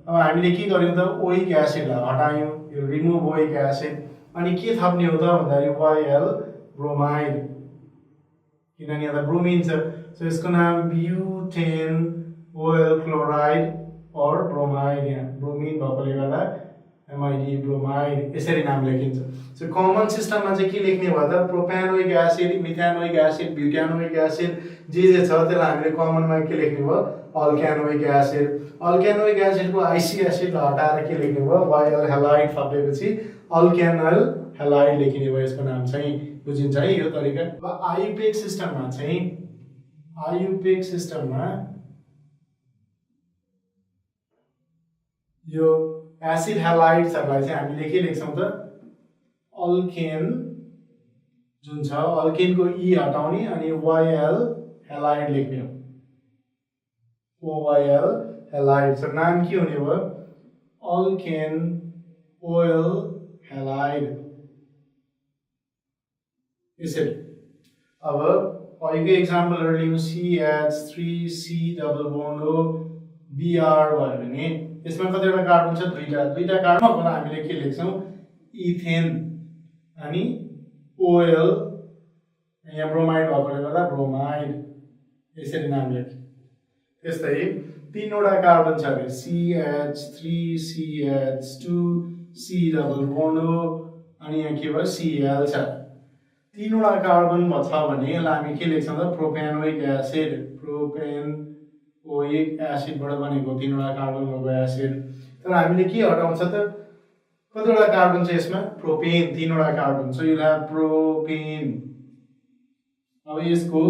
अब हामीले के गर्यौँ त ओइक एसिडलाई हटायौँ यो रिमुभ ओइक एसिड अनि के थप्ने हो त भन्दाखेरि YL ब्रोमाइड किनभने यहाँ त ब्रोमिन छ। सो यसको नाम ब्युटेन ओइल क्लोराइड और ब्रोमाइड यहाँ ब्रोमिन भएकोले गर्दा MID ब्रोमाइड यसरी नाम लेखिन्छ। सो कमन सिस्टममा चाहिँ के लेख्ने भयो त propanoic acid methanoic acid butanoic acid जे छ त्यसलाई हामीले कमनमा के लेख्ने भयो अल्केनोइक एसिड। अल्केनोइक एसिडको आइसी एसिडलाई हटाएर के लेख्ने भयो YL हेलाइड थपेपछि अल्केनल हेलाइड लेखिने भयो। यसको नाम चाहिँ बुझिन्छ है यो तरिका। अब आयुपेक सिस्टममा यो एसिड हेलाइड्सहरुलाई चाहिँ हामीले के लेख्छौँ त अल्केन जुन छ अल्केनको ई हटाउने अनि YL हेलाइड लेख्ने हो OYL हेलाइड। सो नाम के हुने भयो अल्केन ओइल हेलाइड यसरी। अब अहिलेको एक्जाम्पलहरु लियौँ CH3C डबल बोन्ड हो Br भयो भने यसमा कतिवटा कार्बन छ दुईटा कार्बनको हामीले के लेख्छौँ इथेन अनि ओइल यहाँ ब्रोमाइड भएकोले गर्दा ब्रोमाइड यसरी नाम लेख्छौँ। त्यस्तै तीनवटा कार्बन छ भने CH3CH2 C डबल बोन्ड हो अनि यहाँ के भयो Cl छ। तीनवटा कार्बन छ भने यसलाई हामी के लेख्छौँ त प्रोपेनोइक एसिडबाट बनेको तीनवटा कार्बन भएको एसिड। तर हामीले के हटाउँछ त कतिवटा कार्बन छ यसमा प्रोपेन तीनवटा कार्बन छ यसलाई प्रोपेन। अब यसको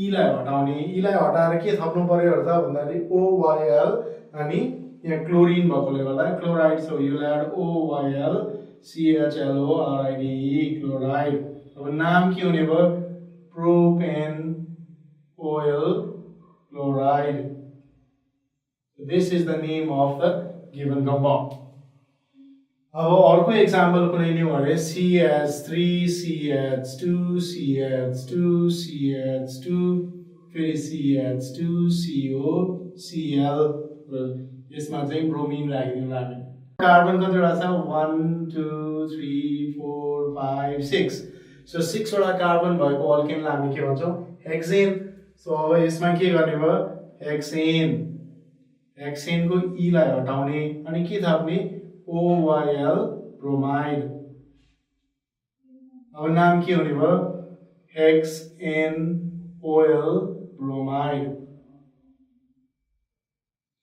ईलाई हटाएर के थप्नु पर्यो त भन्दाखेरि OYL अनि यहाँ क्लोरिन भएकोले गर्दा क्लोराइड छ यसलाई OYL CHLORIDE क्लोराइड। अब नाम के हुने भयो propane oil chloride. This is the name of the given compound. अब अर्को एक्जाम्पल कुनै लियौँ भने CH3CH2CH2 फेरि CH2COCl यसमा चाहिँ ब्रोमिन राखिदिउँ हामी। कार्बन कतिवटा छ 1 2 3 4 5 6 सो 6 वटा कार्बन भएको अल्केनलाई हामी के भन्छौँ हेक्सेन। सो अब यसमा के गर्ने भयो हेक्सेनको ईलाई हटाउने अनि के थप्ने OYL ब्रोमाइड। अब नाम के हुने भयो HNOL ब्रोमाइड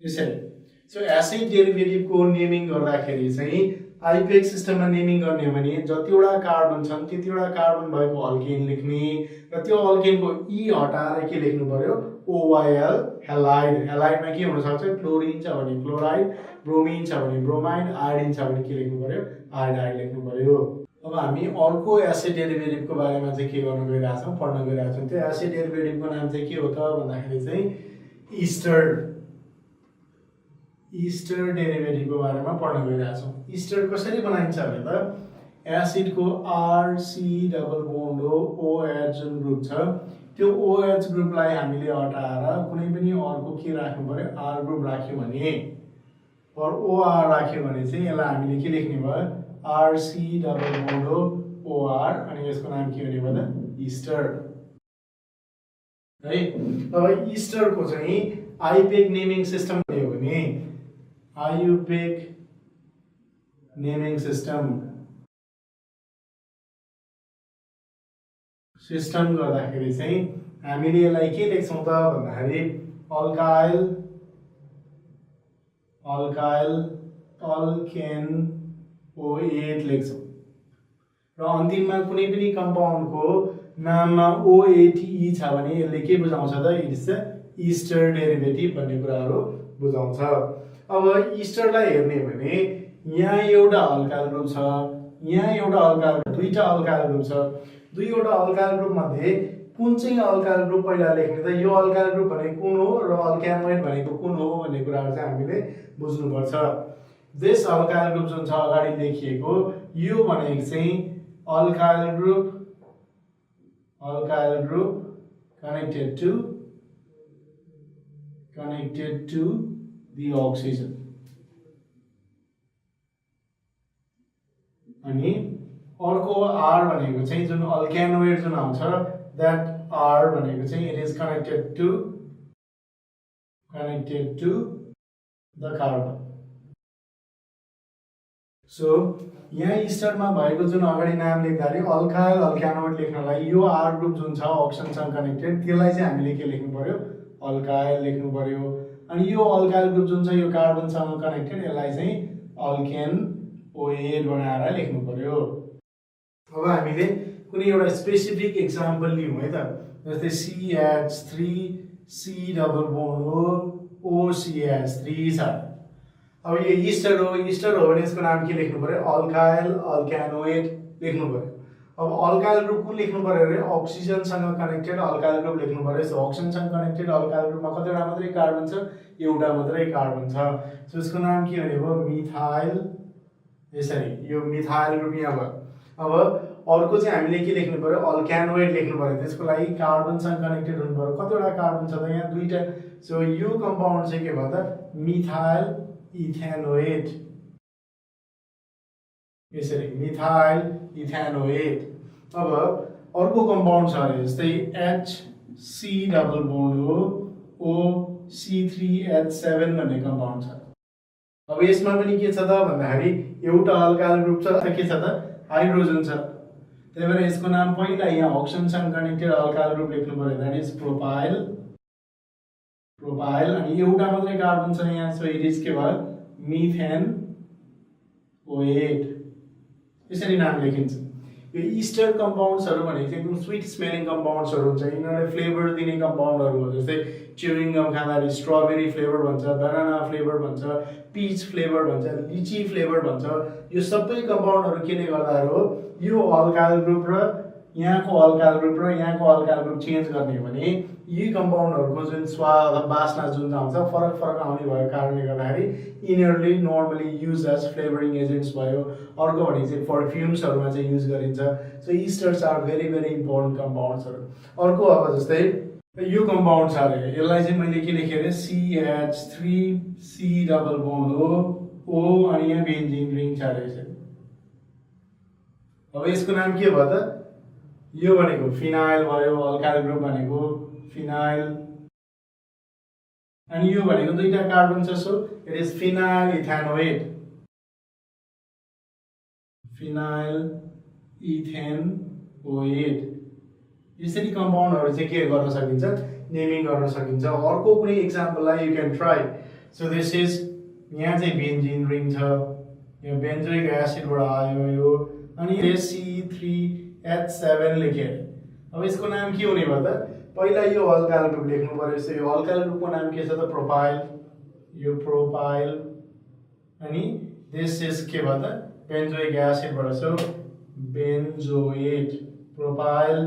यसरी सो एसिड डेरिभेटिभको नेमिङ गर्दाखेरि चाहिँ आइपेक सिस्टममा नेमिङ गर्ने हो भने जतिवटा कार्बन छन् त्यतिवटा कार्बन भएको अल्केन लेख्ने र त्यो अल्केनको ई हटाएर के लेख्नु पर्यो OYL हेलाइड हेलाइडमा के हुन सक्छ क्लोरिन छ भने क्लोराइड ब्रोमिन छ भने ब्रोमाइड आयोडिन छ भने के लेख्नु पर्यो आयोडाइड लेख्नु पर्यो अब हामी अर्को एसिड डेरिभेटिभको बारेमा चाहिँ के गर्न गइरहेका छौं पढ्न गइरहेका छौं त्यो एसिड डेरिभेटिभको नाम चाहिँ के हो त भन्दाखेरि चाहिँ ईस्टर डेरिभेटिभको बारेमा पढ्न गइरहेका छौं ईस्टर कसरी बनाइन्छ भने त एसिडको RC डबल बोन्ड हो OH जुन ग्रुप छ त्यो OH ग्रुपलाई हामीले हटाएर कुनै पनि अर्को के राख्नु पर्यो R ग्रुप राख्यो भने और OR राख्यो भने चाहिँ यसलाई हामीले के लेख्ने भयो RC डबल बोन्ड हो OR अनि यसको नाम के हुने भयो त ईस्टर है अब ईस्टरको चाहिँ आइपेक नेमिङ सिस्टम के हो भने IUPAC नेमिङ सिस्टम गर्दाखेरि चाहिँ हामीले यसलाई के लेख्छौं त भन्दाखेरि अल्काइल अल्केन O8 लेख्छौं र अन्तिममा कुनै पनि कम्पाउन्डको नाममा OATE छ भने यसले के बुझाउँछ त it is the Easter derivative भन्ने कुराहरु बुझाउँछ अब ईस्टरलाई हेर्ने भने यहाँ एउटा अल्काइल ग्रुप छ यहाँ एउटा अल्काइल दुईटा अल्काइल ग्रुप छ दुईवटा अल्काइल ग्रुप मध्ये कुन चाहिँ अल्काइल ग्रुप पहिला लेख्ने त यो अल्काइल ग्रुप भनेको कुन हो र अल्कानोइड भनेको कुन हो भन्ने कुराहरु चाहिँ हामीले बुझ्नु पर्छ दिस अल्काइल ग्रुप जुन छ अगाडि लेखिएको यो भनेको चाहिँ alkyl group connected to the oxygen अनि अर्को R भनेको चाहिँ जुन अल्कानोइड जुन आउँछ that R भनेको चाहिँ it is connected to the carbon so यहाँ ईस्टरमा भएको जुन अगाडि नाम लेख्दाखेरि अल्काइल अल्कानोइड लेख्नलाई यो R ग्रुप जुन छ अक्सिजनसँग कनेक्टेड त्यसलाई चाहिँ हामीले के लेख्नु पर्यो अल्काइल लेख्नु पर्यो अनि यो अल्काइल ग्रुप जुन छ यो कार्बनसँग कनेक्टेड यसलाई चाहिँ अल्केन OH बनाएर लेख्नु पर्यो अब हामीले कुनै एउटा स्पेसिफिक एक्जाम्पल लियौं है त जस्तै CH3 C डबल बोन्ड हो OCH3 छ अब यो ईस्टर हो भने यसको नाम के लेख्नु पर्यो अल्काइल अल्कानोइड लेख्नु पर्यो अब अल्काइल ग्रुप कुन लेख्नु पर्यो रे अक्सिजनसँग कनेक्टेड अल्काइल ग्रुप लेख्नु पर्यो सो अक्सिजनसँग कनेक्टेड अल्काइल ग्रुपमा कतिवटा मात्रै कार्बन छ एउटा मात्रै कार्बन छ सो यसको नाम के हुने भयो मिथाइल यसरी यो मिथाइल ग्रुप यहाँ भयो अब अर्को चाहिँ हामीले के लेख्नु पर्यो अल्कानोइड लेख्नु पर्यो त्यसको लागि कार्बनसँग कनेक्टेड हुनु पर्यो कतिवटा कार्बन छ त यहाँ दुईटा सो यो कम्पाउन्ड चाहिँ के भयो त मिथाइल इथेनोएट यसरी मिथाइल इथेनोएट अब अर्को कम्पाउन्ड छ जस्तै HC डबल बोन्ड हो OC3H7 भन्ने कम्पाउन्ड छ अब यसमा पनि के छ त भन्दाखेरि एउटा अल्काइल ग्रुप छ के छ त हाइड्रोजन छ त्यही भएर यसको नाम पहिला यहाँ अक्सिजनसँग कनेक्टेड अल्काइल ग्रुप लेख्नु पर्यो दैट इज प्रोपाइल अनि एउटा मात्रै कार्बन छ यहाँ सो इट इज के भयो मिथेन O8 यसरी नाम लेखिन्छ यो ईस्टर कम्पाउन्ड्सहरु भनेको चाहिँ एकदम स्वीट स्मेलिङ कम्पाउन्ड्सहरु हुन्छ यिनीहरुले फ्लेभर दिने कम्पाउन्डहरु हो जस्तै च्युइङ गम खाँदाखेरि स्ट्रबेरी फ्लेभर भन्छ बनाना फ्लेभर भन्छ पीच फ्लेभर भन्छ लिची फ्लेभर भन्छ यो सबै कम्पाउन्डहरु केले गर्दा हो यो अल्काइल ग्रुप र यहाँको अल्काइल ग्रुप र यहाँको अल्काइल ग्रुप चेन्ज गर्ने हो भने यी कम्पाउन्डहरुको जुन स्वाद वासना जुन आउँछ फरक आउने भएको कारणले गर्दाखेरि यिनीहरुले normally use as flavouring agents भयो अर्को भने चाहिँ परफ्युम्सहरुमा चाहिँ युज गरिन्छ so esters are very very important कम्पाउन्ड्सहरु अर्को अब जस्तै यो कम्पाउन्ड छ अरे यसलाई चाहिँ मैले के लेखे रे CH3 C डबल बोन्ड हो O अनि यहाँ बेन्जिन रिङ छ अरे अब यसको नाम के भयो त यो भनेको फिनाइल भयो अल्काइल ग्रुप भनेको फिनाइल अनि यो भनेको दुईटा कार्बन छ so it is phenyl ethane OH यसरी कम्पाउन्डहरु चाहिँ के गर्न सकिन्छ नेमिङ गर्न सकिन्छ अर्को कुनै एक्जाम्पललाई you can try so this is यहाँ चाहिँ बेन्जिन रिङ छ यो बेन्जोइक एसिडबाट आयो यो अनि C3H7 लेखे अब यसको नाम के हुने भयो त पहिला यो अल्काइल ग्रुप लेख्नु पर्यो सो यो अल्काइल ग्रुपको नाम के छ त प्रोपाइल यो प्रोपाइल अनि दिस इज के भयो त बेन्जोइक एसिडबाट सो बेन्जोएट प्रोपाइल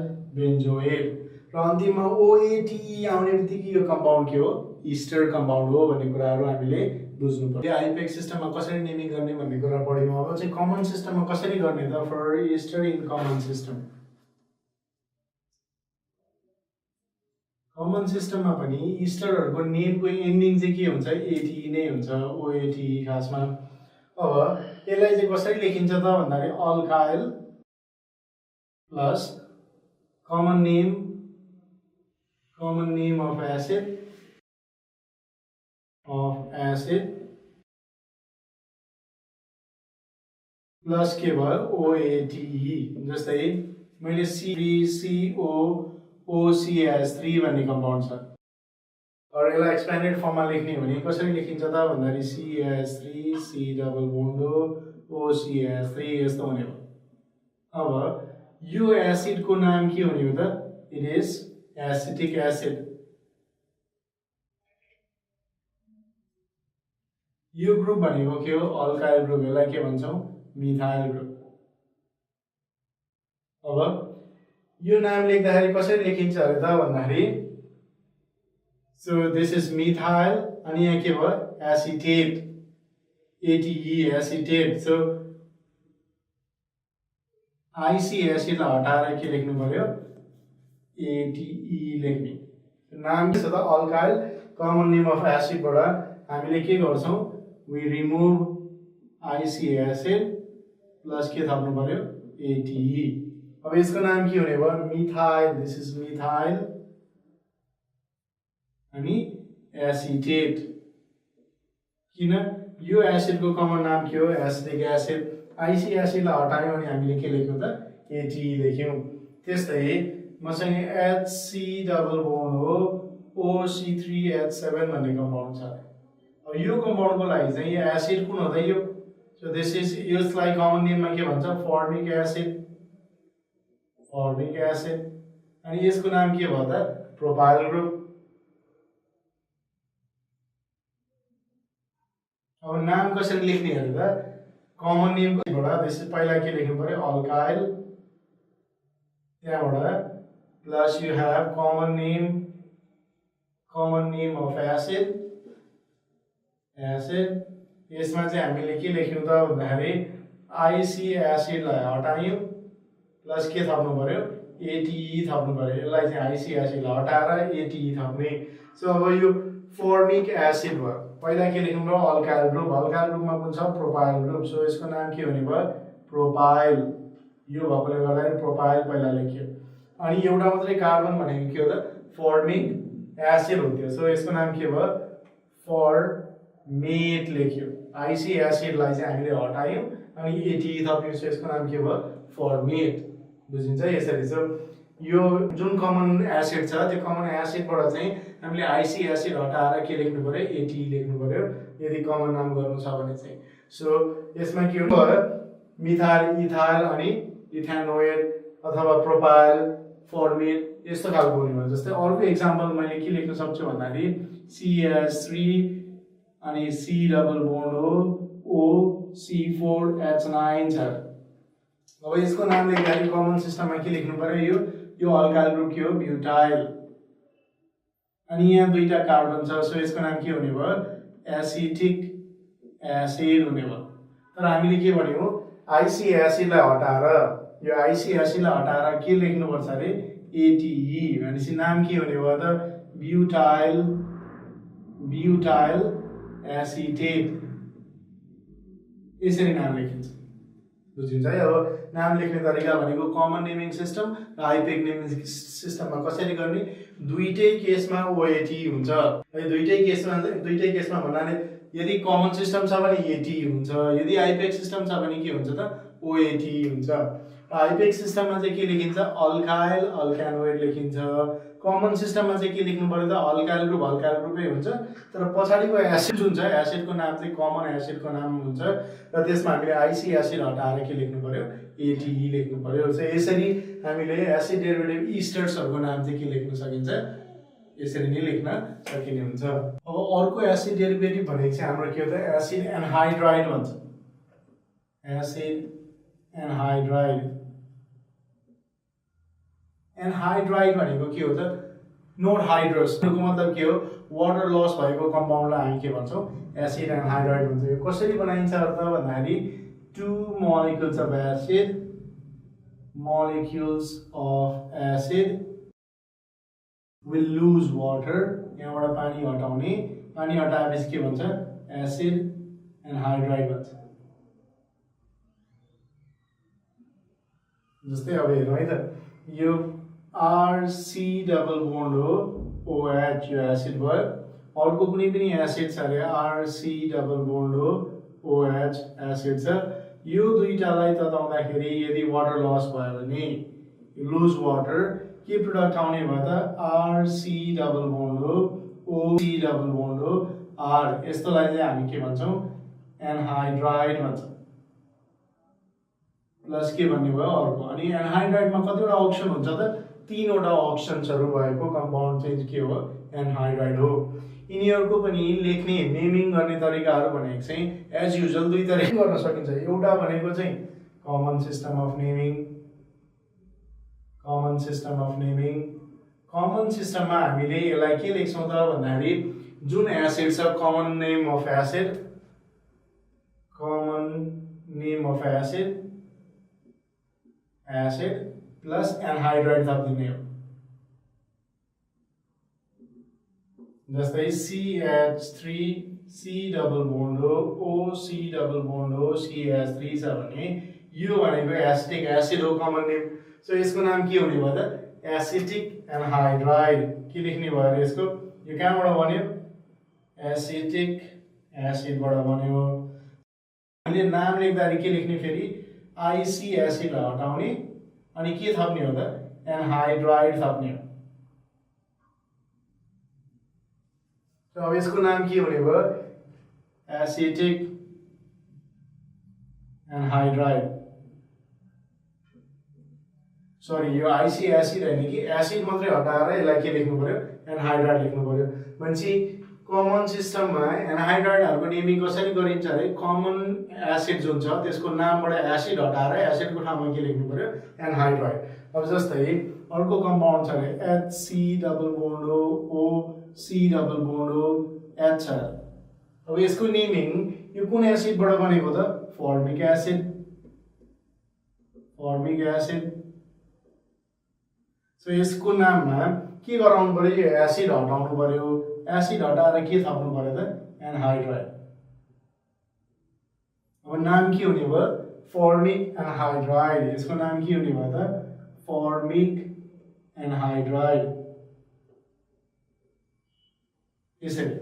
बेन्जोएट र अन्तिममा OATE आउने बित्तिकै यो कम्पाउन्ड के हो इस्टर कम्पाउन्ड हो भन्ने कुराहरु हामीले बुझ्नु पर्यो आइपेक्स सिस्टममा कसरी नेमिङ गर्ने भन्ने कुरा पढ्यौं अब चाहिँ कमन सिस्टममा कसरी गर्ने त for ester in common system common सिस्टममा पनि इस्टरहरुको नेमको एन्डिङ चाहिँ के हुन्छ ATE नै हुन्छ OATE खासमा अब यसलाई चाहिँ कसरी लेखिन्छ त भन्दाखेरि alkyl plus common name of acid plus के भयो OATE जस्तै मैले C3COOCH3 भन्ने कम्पाउन्ड छ अर यसलाई एक्सपेन्डेड फर्ममा लेख्ने भने कसरी लेखिन्छ त भन्दाखेरि CH3 C double bond OCH3 यस्तो हुने हो अब यो एसिड को नाम के हुने हो त इट इज एसिटिक एसिड यो ग्रुप भनेको के हो अल्काइल ग्रुप यसलाई के भन्छौं मिथाइल ग्रुप अब यो नाम लेख्दाखेरि कसरी लेखिन्छ अरे त भन्दाखेरि सो दिस इज मिथाइल अनि यहाँ के भयो एसिटेट ATE एसिटेट सो आइसी एसिडलाई हटाएर के लेख्नु पर्यो ATE लेख्ने नाम के छ त अल्काइल कमन नेम अफ एसिडबाट हामीले के गर्छौं वी रिमुभ आइसी एसिड प्लस के थप्नु पर्यो ATE अब यसको नाम के हुने भयो मिथाइल दिस इज मिथाइल अनि एसिटेट किन यो एसिडको कमन नाम के हो एसिटिक एसिड आइसी एसिडलाई हटायौं अनि हामीले के लेख्यौं त ATE लेख्यौं त्यस्तै मसँग HC डबल बोन्ड हो OC3H7 भन्ने कम्पाउन्ड छ अब यो कम्पाउन्डको लागि चाहिँ यो एसिड कुन हो त यो सो दिस इज यसलाई कमन नेममा के भन्छ फर्मिक एसिड अनि यसको नाम के भयो त प्रोपाइल ग्रुप अब नाम कसरी लेख्ने हेर्नु त कमन नेमबाट त्यसै पहिला के लेख्नु पर्यो अल्काइल त्यहाँबाट plus you have common name of acid यसमा चाहिँ हामीले के लेख्यौं त भन्दाखेरि आइसी एसिडलाई हटायौं प्लस के थप्नु पर्यो ATE थप्नु पर्यो यसलाई चाहिँ आइसी एसिडलाई हटाएर ATE थप्ने सो अब यो फर्मिक एसिड भयो पहिला के लेख्नु पर्यो अल्काइल ग्रुपमा कुन छ प्रोपाइल ग्रुप सो यसको नाम के हुने भयो प्रोपाइल यो भएकोले गर्दा प्रोपाइल पहिला लेख्यो अनि एउटा मात्रै कार्बन भनेको के हो त फर्मिक एसिड हो त्यो सो यसको नाम के भयो फर्मेट लेख्यो आइसी एसिडलाई चाहिँ हामीले हटायौं अनि ATE थप्यौं सो यसको नाम के भयो फर्मेट बुझिन्छ यसरी सो यो जुन कमन एसिड छ त्यो कमन एसिडबाट चाहिँ हामीले आइसी एसिड हटाएर के लेख्नु पर्यो ATE लेख्नु पर्यो यदि कमन नाम गर्नु छ भने चाहिँ सो यसमा के हुन्छ मिथाइल इथाइल अनि इथेनोएट अथवा प्रोपाइल फर्मेट यस्तो खालको हुने भयो जस्तै अर्को एक्जाम्पल मैले के लेख्न सक्छु भन्दाखेरि CH3 अनि C डबल बोन्ड हो OC4H9 छ अब यसको नाम लेख्दाखेरि कमन सिस्टममा के लेख्नु पर्यो यो अल्काइल ग्रुप के हो ब्युटाइल अनि यहाँ दुईटा कार्बन छ सो यसको नाम के हुने भयो एसिटिक एसिड हुने भयो तर हामीले के भन्यौ आइसी एसिडलाई हटाएर यो आइसी एसिडलाई हटाएर के लेख्नु पर्छ रे ATE भनेपछि नाम के हुने भयो त ब्युटाइल एसिटेट यसरी नाम लेखिन्छ बुझिन्छ है अब नाम लेख्ने तरिका भनेको कमन नेमिङ सिस्टम र आइपेक नेमिङ सिस्टममा कसरी गर्ने दुईटै केसमा OAT हुन्छ है दुईटै केसमा भन्नाले यदि कमन सिस्टम छ भने ATE हुन्छ यदि आइपेक सिस्टम छ भने के हुन्छ त OAT हुन्छ आइपेक्स सिस्टममा चाहिँ के लेखिन्छ अल्काइल अल्कानोइड लेखिन्छ कमन सिस्टममा चाहिँ के लेख्नु पर्यो त अल्काइल ग्रुपै हुन्छ तर पछाडिको एसिड जुन छ एसिडको नाम चाहिँ कमन एसिडको नाम हुन्छ र त्यसमा हामीले आइसी एसिड हटाएर के लेख्नु पर्यो एटीई लेख्नु पर्यो सो यसरी हामीले एसिड डेरिभेटिभ इस्टर्सहरुको नाम चाहिँ के लेख्न सकिन्छ यसरी नै लेख्न सकिने हुन्छ अब अर्को एसिड डेरिभेटिभ भनेको चाहिँ हाम्रो के हो त एसिड एनहाइड्राइड भन्छ एसिड एनहाइड्राइड एनहाइड्राइड भनेको के हो त नोट हाइड्रस को मतलब के हो वाटर लस भएको कम्पाउन्डलाई हामी के भन्छौं एसिड एनहाइड्राइड भन्छ यो कसरी बनाइन्छ त भन्दाखेरि two molecules of acid will lose water यहाँबाट पानी हटाउने पानी हटाएपछि के भन्छ एसिड एनहाइड्राइड भन्छ जस्तै अब हेरौँ है त यो RC डबल बोन्ड हो OH यो एसिड भयो अर्को कुनै पनि एसिड छ अरे RC डबल बोन्ड हो OH एसिड छ यो दुईटालाई तताउँदाखेरि यदि वाटर लस भयो भने लुज वाटर के प्रोडक्ट आउने भयो त RC डबल बोन्ड हो OC डबल बोन्ड हो R यस्तोलाई चाहिँ हामी के भन्छौं एनहाइड्राइड भन्छौं प्लस के भन्ने भयो अर्को अनि एनहाइड्राइडमा कतिवटा ऑप्सन हुन्छ त तीनवटा ऑप्सन्सहरु भएको कम्पाउन्ड चाहिँ के हो एनहाइड्राइड हो यिनीहरुको पनि लेख्ने नेमिङ गर्ने तरिकाहरु भनेको चाहिँ एज युजुअल दुई तरिका गर्न सकिन्छ एउटा भनेको चाहिँ common system of naming common सिस्टममा हामीले यसलाई के लेख्छौं त भन्दाखेरि जुन एसिड छ common name of acid plus anhydride थपिदिने हो जस्तै CH3 C डबल बोन्ड हो OC डबल बोन्ड हो CH3 छ भने यो भनेको एसिटिक एसिड हो कमन नेम सो यसको नाम के हुने भयो त एसिटिक एनहाइड्राइड के लेख्ने भयो यसको यो कहाँबाट बन्यो एसिटिक एसिडबाट बन्यो हामीले नाम लेख्दाखेरि के लेख्ने फेरि आइसी एसिड हटाउने अनि के थप्ने हो त एनहाइड्राइड थप्ने हो तो अब यसको नाम के हुने भयो एसिटिक एनहाइड्राइड सरी यो आइसी एसिड हैन कि एसिड मात्रै हटाएर यसलाई के लेख्नु पर्यो एनहाइड्राइड लेख्नु पर्यो भनेपछि कमन सिस्टममा एनहाइड्राइडहरुको नेमिङ कसरी गरिन्छ अरे कमन एसिड जुन छ त्यसको नामबाट एसिड हटाएर एसिडको ठाउँमा के लेख्नु पर्यो एनहाइड्राइड अब जस्तै अर्को कम्पाउन्ड छ अरे HC डबल बोन्ड हो OC डबल बोन्ड हो H छ अब यसको नेमिङ यो कुन एसिडबाट बनेको त फर्मिक एसिड सो यसको नाममा के गराउनु पर्यो यो एसिड हटाउनु पर्यो एसिड हटाएर के थप्नु पर्यो त एनहाइड्राइड अब नाम के हुने भयो फर्मिक एनहाइड्राइड यसको नाम के हुने भयो त फर्मिक एनहाइड्राइड यसरी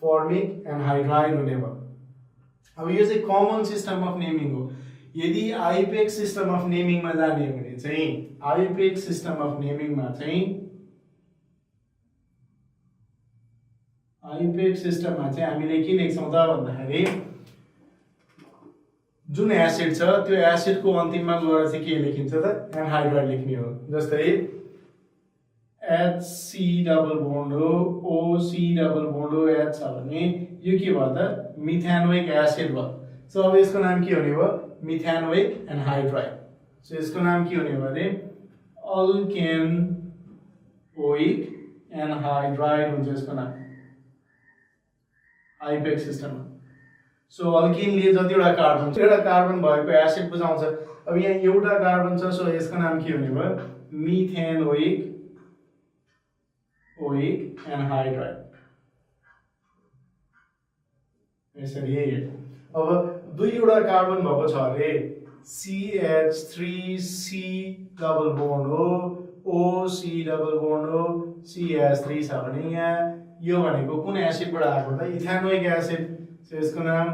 फर्मिक एनहाइड्राइड हुने भयो अब यो चाहिँ कमन सिस्टम अफ नेमिङ हो यदि आइपेक्स सिस्टम अफ नेमिङमा जाने हो भने चाहिँ आइपेक्स सिस्टम अफ नेमिङमा चाहिँ हामीले के लेख्छौं त भन्दाखेरि जुन एसिड छ त्यो एसिडको अन्तिममा गएर चाहिँ के लेखिन्छ त एनहाइड्राइड लेख्ने हो जस्तै HC डबल बोन्ड हो OC डबल बोन्ड हो H छ भने यो के भयो त मिथानोइक एसिड भयो सो अब यसको नाम के हुने भयो मिथानोइक एनहाइड्राइड सो यसको नाम के हुने भयो भने अल्केनोइक एनहाइड्राइड हुन्छ यसको नाम आइपेक्स सिस्टममा सो अल्किनले जतिवटा कार्बन भएको एसिड बुझाउँछ अब यहाँ एउटा कार्बन छ सो यसको नाम के हुने भयो मिथेनोइक एनहाइड्राइड यसरी अब दुईवटा कार्बन भएको छ अरे CH3C डबल बोन्ड हो OC डबल बोन्ड हो CH3 छ भने यहाँ यो भनेको कुन एसिडबाट आएको त इथेनोइक एसिड सो यसको नाम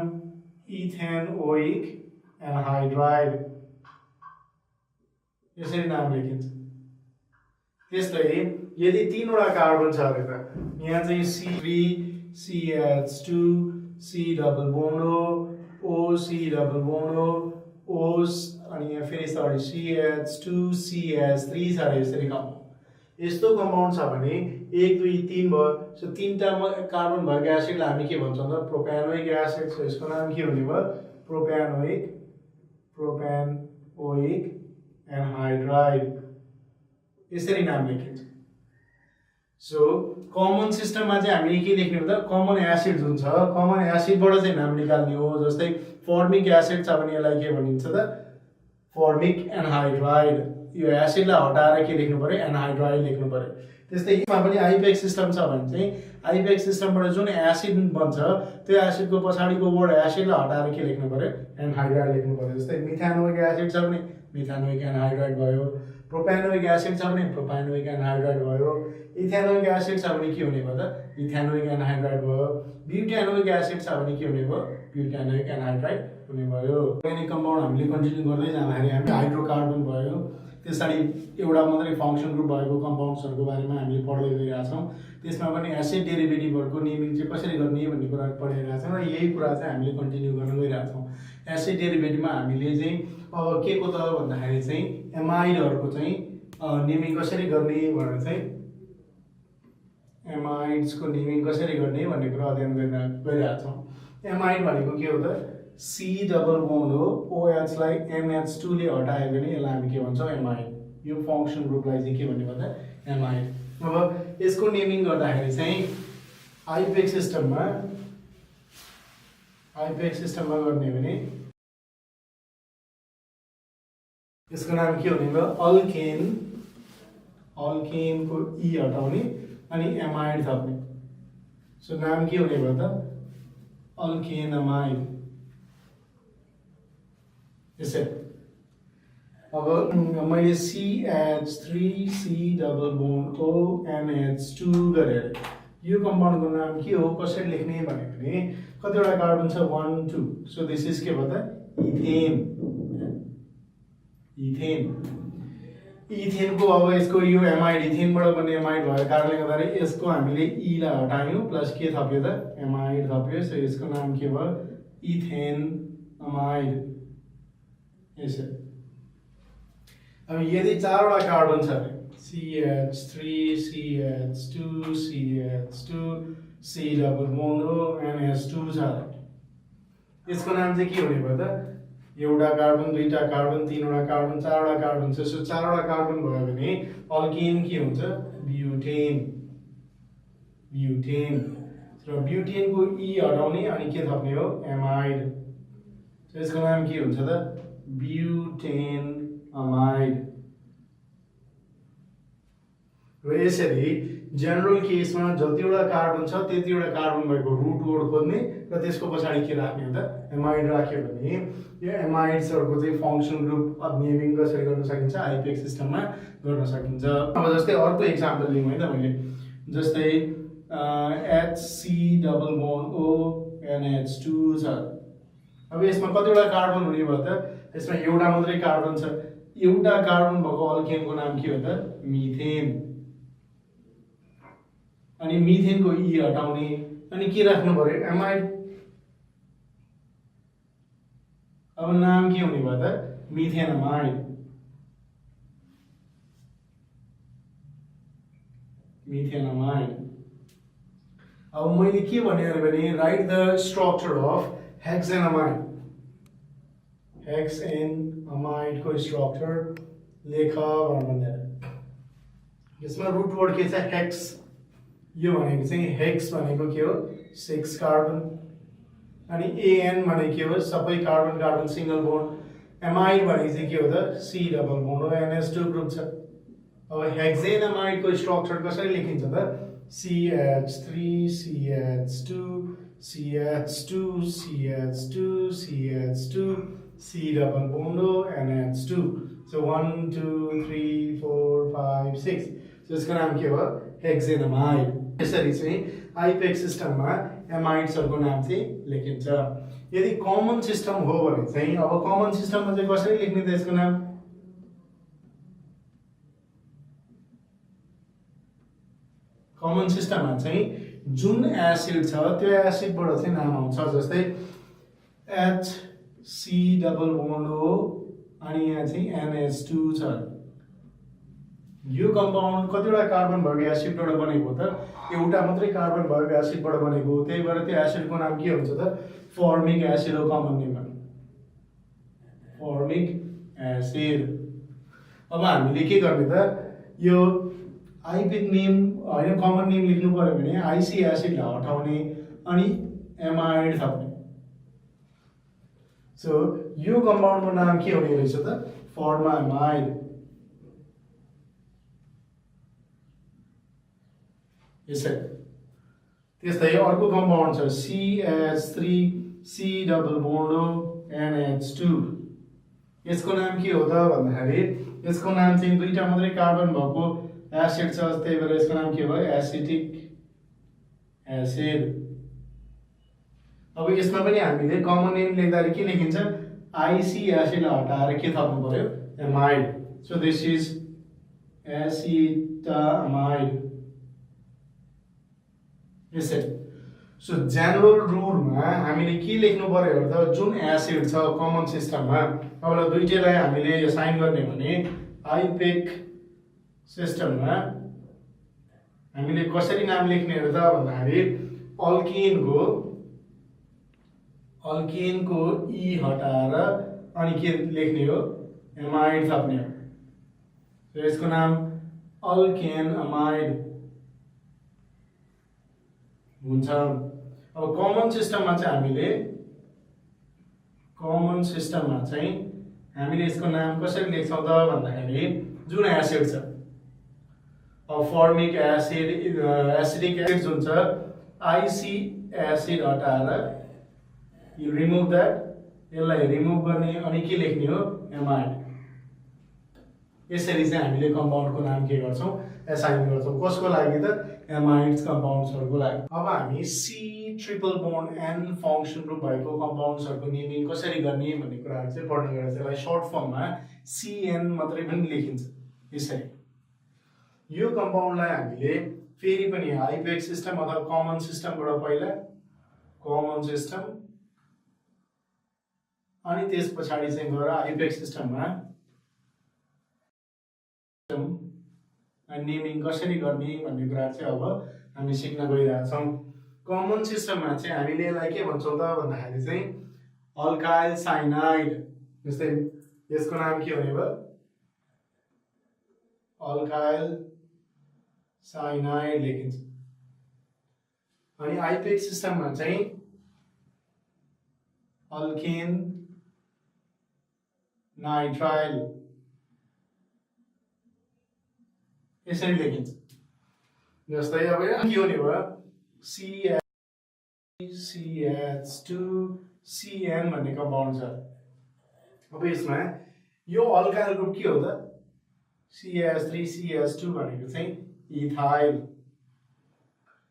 इथेनोइक एनहाइड्राइड यसरी नाम लेखिन्छ। त्यस्तै यदि तीनवटा कार्बन छ अरे त यहाँ चाहिँ C3 CH2 C double bond O C double bond O अनि यहाँ फेरि सरी CH2 CH3 छ अरे यसरी कम्पाउन्ड। यस्तो कम्पाउन्ड छ भने 1 2 3 भयो। सो तीनटा कार्बन भएको एसिडलाई हामी के भन्छौँ त प्रोप्यानोइक एसिड। सो यसको नाम के हुने भयो प्रोप्यानोइक एनहाइड्राइड यसरी नाम लेखिन्छ। सो कमन सिस्टममा चाहिँ हामीले के लेख्ने हो त कमन एसिड जुन छ कमन एसिडबाट चाहिँ नाम निकाल्ने हो। जस्तै फर्मिक एसिड छ भने यसलाई के भनिन्छ त फर्मिक एनहाइड्राइड। यो एसिडलाई हटाएर के लेख्नु पर्यो एनहाइड्राइड लेख्नु पर्यो। त्यस्तै यसमा पनि आइपेक्स सिस्टम छ भने चाहिँ आइपेक्स सिस्टमबाट जुन एसिड बन्छ त्यो एसिडको पछाडिको वर्ड एसिडलाई हटाएर के लेख्नु पर्यो एनहाइड्राइड लेख्नु पर्यो। जस्तै मिथानोइक एसिड छ भने मिथानोइक एनहाइड्राइड भयो। प्रोप्यानोइक एसिड छ भने प्रोप्यानोइक एनहाइड्राइड भयो। इथेनोइक एसिड छ भने के हुने भयो त इथेनोइक एनहाइड्राइड भयो। ब्युटानोइक एसिड छ भने के हुने भयो ब्युटानोइक एनहाइड्राइड हुने भयो। अर्ग्यानिक कम्पाउन्ड हामीले कन्टिन्यू गर्दै जाँदाखेरि हामी हाइड्रोकार्बन भयो त्यसरी एउटा मात्रै फङ्सन ग्रुप भएको कम्पाउन्ड्सहरूको बारेमा हामीले पढ्दै गइरहेछौँ। त्यसमा पनि एसिड डेरिभेटिभहरूको नेमिङ चाहिँ कसरी गर्ने भन्ने कुरा पढिरहेछौँ र यही कुरा चाहिँ हामीले कन्टिन्यू गर्न गइरहेछौँ। एसिड डेरिभेटिभमा हामीले चाहिँ अब के को त भन्दाखेरि चाहिँ एमाइडहरूको चाहिँ नेमिङ कसरी गर्ने भनेर चाहिँ एमाइड्सको नेमिङ कसरी गर्ने भन्ने कुरा अध्ययन गरिरहेछौँ। एमाइड भनेको के हो त C डबल बोन्ड हो OH लाई NH2 ले हटायो भने यसलाई हामी के भन्छौँ एमाइड। यो फङ्सन ग्रुपलाई चाहिँ के भन्ने भन्दा एमाइड। अब यसको नेमिङ गर्दाखेरि चाहिँ आइपेक्स सिस्टममा गर्ने भने यसको नाम के हुने भयो अल्केनको E हटाउने अनि एमाइड थप्ने। सो नाम के हुने भयो त अल्केनमाइड यसरी। अब मैले CH3 C double bond O NH2 गरेर यो कम्पाउन्डको नाम के हो कसरी लेख्ने भने कतिवटा कार्बन छ 1 2। सो दिस इज के भयो त इथेनको अब यसको यो एमाइड इथेनबाट बन्ने एमाइड भएको कारणले गर्दाखेरि यसको हामीले E लाई हटायौँ प्लस के थप्यो त एमाइड थप्यो। सो यसको नाम के भयो इथेनमाइड यसरी। अब यदि चारवटा कार्बन छ CH3 CH2 CH2 C double bond NH2 छ यसको नाम चाहिँ के हुने भयो त एउटा कार्बन दुईटा कार्बन तीनवटा कार्बन चारवटा कार्बन छ। सो चारवटा कार्बन भयो भने अल्केन के हुन्छ ब्युटेन र ब्युटेनको E हटाउने अनि के थप्ने हो एमाइड। सो यसको नाम के हुन्छ त ब्युटेनमाइड। र यसरी जेनरल केसमा जतिवटा कार्बन छ त्यतिवटा कार्बन भएको रुट वर्ड खोज्ने र त्यसको पछाडि के राख्ने हो त एमाइड राख्यो भने यो एमाइड्सहरूको चाहिँ फङ्सन ग्रुप अब नेमिङ कसरी गर्न सकिन्छ आइपेक्स सिस्टममा गर्न सकिन्छ। अब जस्तै अर्को एक्जाम्पल लिउँ है त मैले जस्तै HC double bond O NH2 छ। अब यसमा कतिवटा कार्बन हुने भयो त यसमा एउटा मात्रै कार्बन छ। एउटा कार्बन भएको अल्केनको नाम के हो त मिथेन अनि मिथेनको E हटाउने अनि के राख्नु पर्यो एमाइड। अब नाम के हुने भयो त मिथेनमाइड। अब मैले के भने राइट द स्ट्रक्चर अफ हेक्सेनमाइड को स्ट्रक्चर लेख भनेर यसमा रुट वर्ड के छ हेक्स। यो भनेको चाहिँ हेक्स भनेको के हो 6 कार्बन अनि AN भनेको के हो सबै carbon carbon single bond. Amide भनेको चाहिँ के हो त C डबल बोन्ड हो NH2 ग्रुप छ। अब हेक्सेनमाइड को स्ट्रक्चर कसरी लेखिन्छ त CH3 CH2 CH2 CH2 CH2 C double bond NH2। So 1 2 3 4 5 6। So यसको नाम के हो हेक्सेनमाइड। यसरी चाहिँ आइपेक्स सिस्टममा एमाइड्सहरूको नाम चाहिँ लेखिन्छ। यदि कमन सिस्टम हो भने चाहिँ अब कमन सिस्टममा चाहिँ कसरी लेख्ने त यसको नाम कमन सिस्टममा चाहिँ जुन एसिड छ त्यो एसिडबाट चाहिँ नाम आउँछ, जस्तै HC डबल बोन्ड हो अनि यहाँ चाहिँ NH2 छ। यो कम्पाउन्ड कतिवटा कार्बन भएको एसिडबाट बनेको त, एउटा मात्रै कार्बन भएको एसिडबाट बनेको हो, त्यही भएर त्यो एसिडको नाम के हुन्छ त, फर्मिक एसिड हो कमन नेममा, फर्मिक एसिड। अब हामीले के गर्ने त, यो आइपिक नेम होइन कमन नेम लेख्नु पर्यो भने आइसी एसिडलाई हटाउने अनि एमाइड थप्ने। सो यो कम्पाउन्डको नाम के हुने रहेछ त, फर्मामाइड। यसै त्यस्तै अर्को कम्पाउन्ड छ CH3C डबल बोन्ड NH2। यसको नाम के हो त भन्दाखेरि यसको नाम चाहिँ दुईटा मात्रै कार्बन भएको एसिड छ, त्यही भएर यसको नाम के भयो, एसिटिक एसिड। अब यसमा पनि हामीले कमन नेम लेख्दाखेरि के लेखिन्छ, आइसी एसिडलाई हटाएर के थप्नु पर्यो, amide. So this is acetamide. यसै सो जेनरल रुलमा हामीले के लेख्नु पर्यो त, जुन एसिड छ कमन सिस्टममा, अब दुईटैलाई हामीले साइन गर्ने भने आइपेक सिस्टममा हामीले कसरी नाम लेख्ने हो त भन्दाखेरि अल्किनको ई हटाएर अनि के लेख्ने हो, एमाइड थप्ने हो। सो यसको नाम अल्केन अमाइड हुन्छ। अब कमन सिस्टममा चाहिँ हामीले यसको नाम कसरी लेख्छौँ त भन्दाखेरि जुन एसिड छ, अब फर्मिक एसिड एसिडिक एसिड जुन छ, आइसी एसिड हटाएर यु रिमुभ द्याट, यसलाई रिमुभ गर्ने अनि के लेख्ने हो, एमाइड। यसरी चाहिँ हामीले कम्पाउन्डको नाम के गर्छौँ, एसाइन गर्छौँ। कसको लागि त, एमाइड्स कम्पाउन्ड्सहरूको लागि। अब हामी C triple bond N function group भएको कम्पाउन्ड्सहरूको नेमिङ कसरी गर्ने भन्ने कुराहरू चाहिँ पढ्ने गरेर त्यसलाई सर्ट फर्ममा CN मात्रै पनि लेखिन्छ। यसरी यो कम्पाउन्डलाई हामीले फेरि पनि आइपेक सिस्टम अथवा कमन सिस्टमबाट पहिला कमन सिस्टम अनि त्यस पछाडि चाहिँ गएर आइपेक सिस्टममा नेमिङ कसरी गर्ने भन्ने कुरा चाहिँ अब हामी सिक्न गइरहेछौँ। कमन सिस्टममा चाहिँ हामीले यसलाई के भन्छौँ त भन्दाखेरि चाहिँ अल्काइल साइनाइड। जस्तै यसको नाम के हुने भयो, अल्काइल साइनाइड लेखिन्छ। अनि आइपेक सिस्टममा चाहिँ अल्केन नाइट्राइल यसरी लेखिन्छ। जस्तै अब के हुने भयो, CH2CN भन्ने कम्पाउन्ड छ। अब यसमा यो अल्काइल ग्रुप के हो त, CH3CH2 भनेको चाहिँ इथाइल।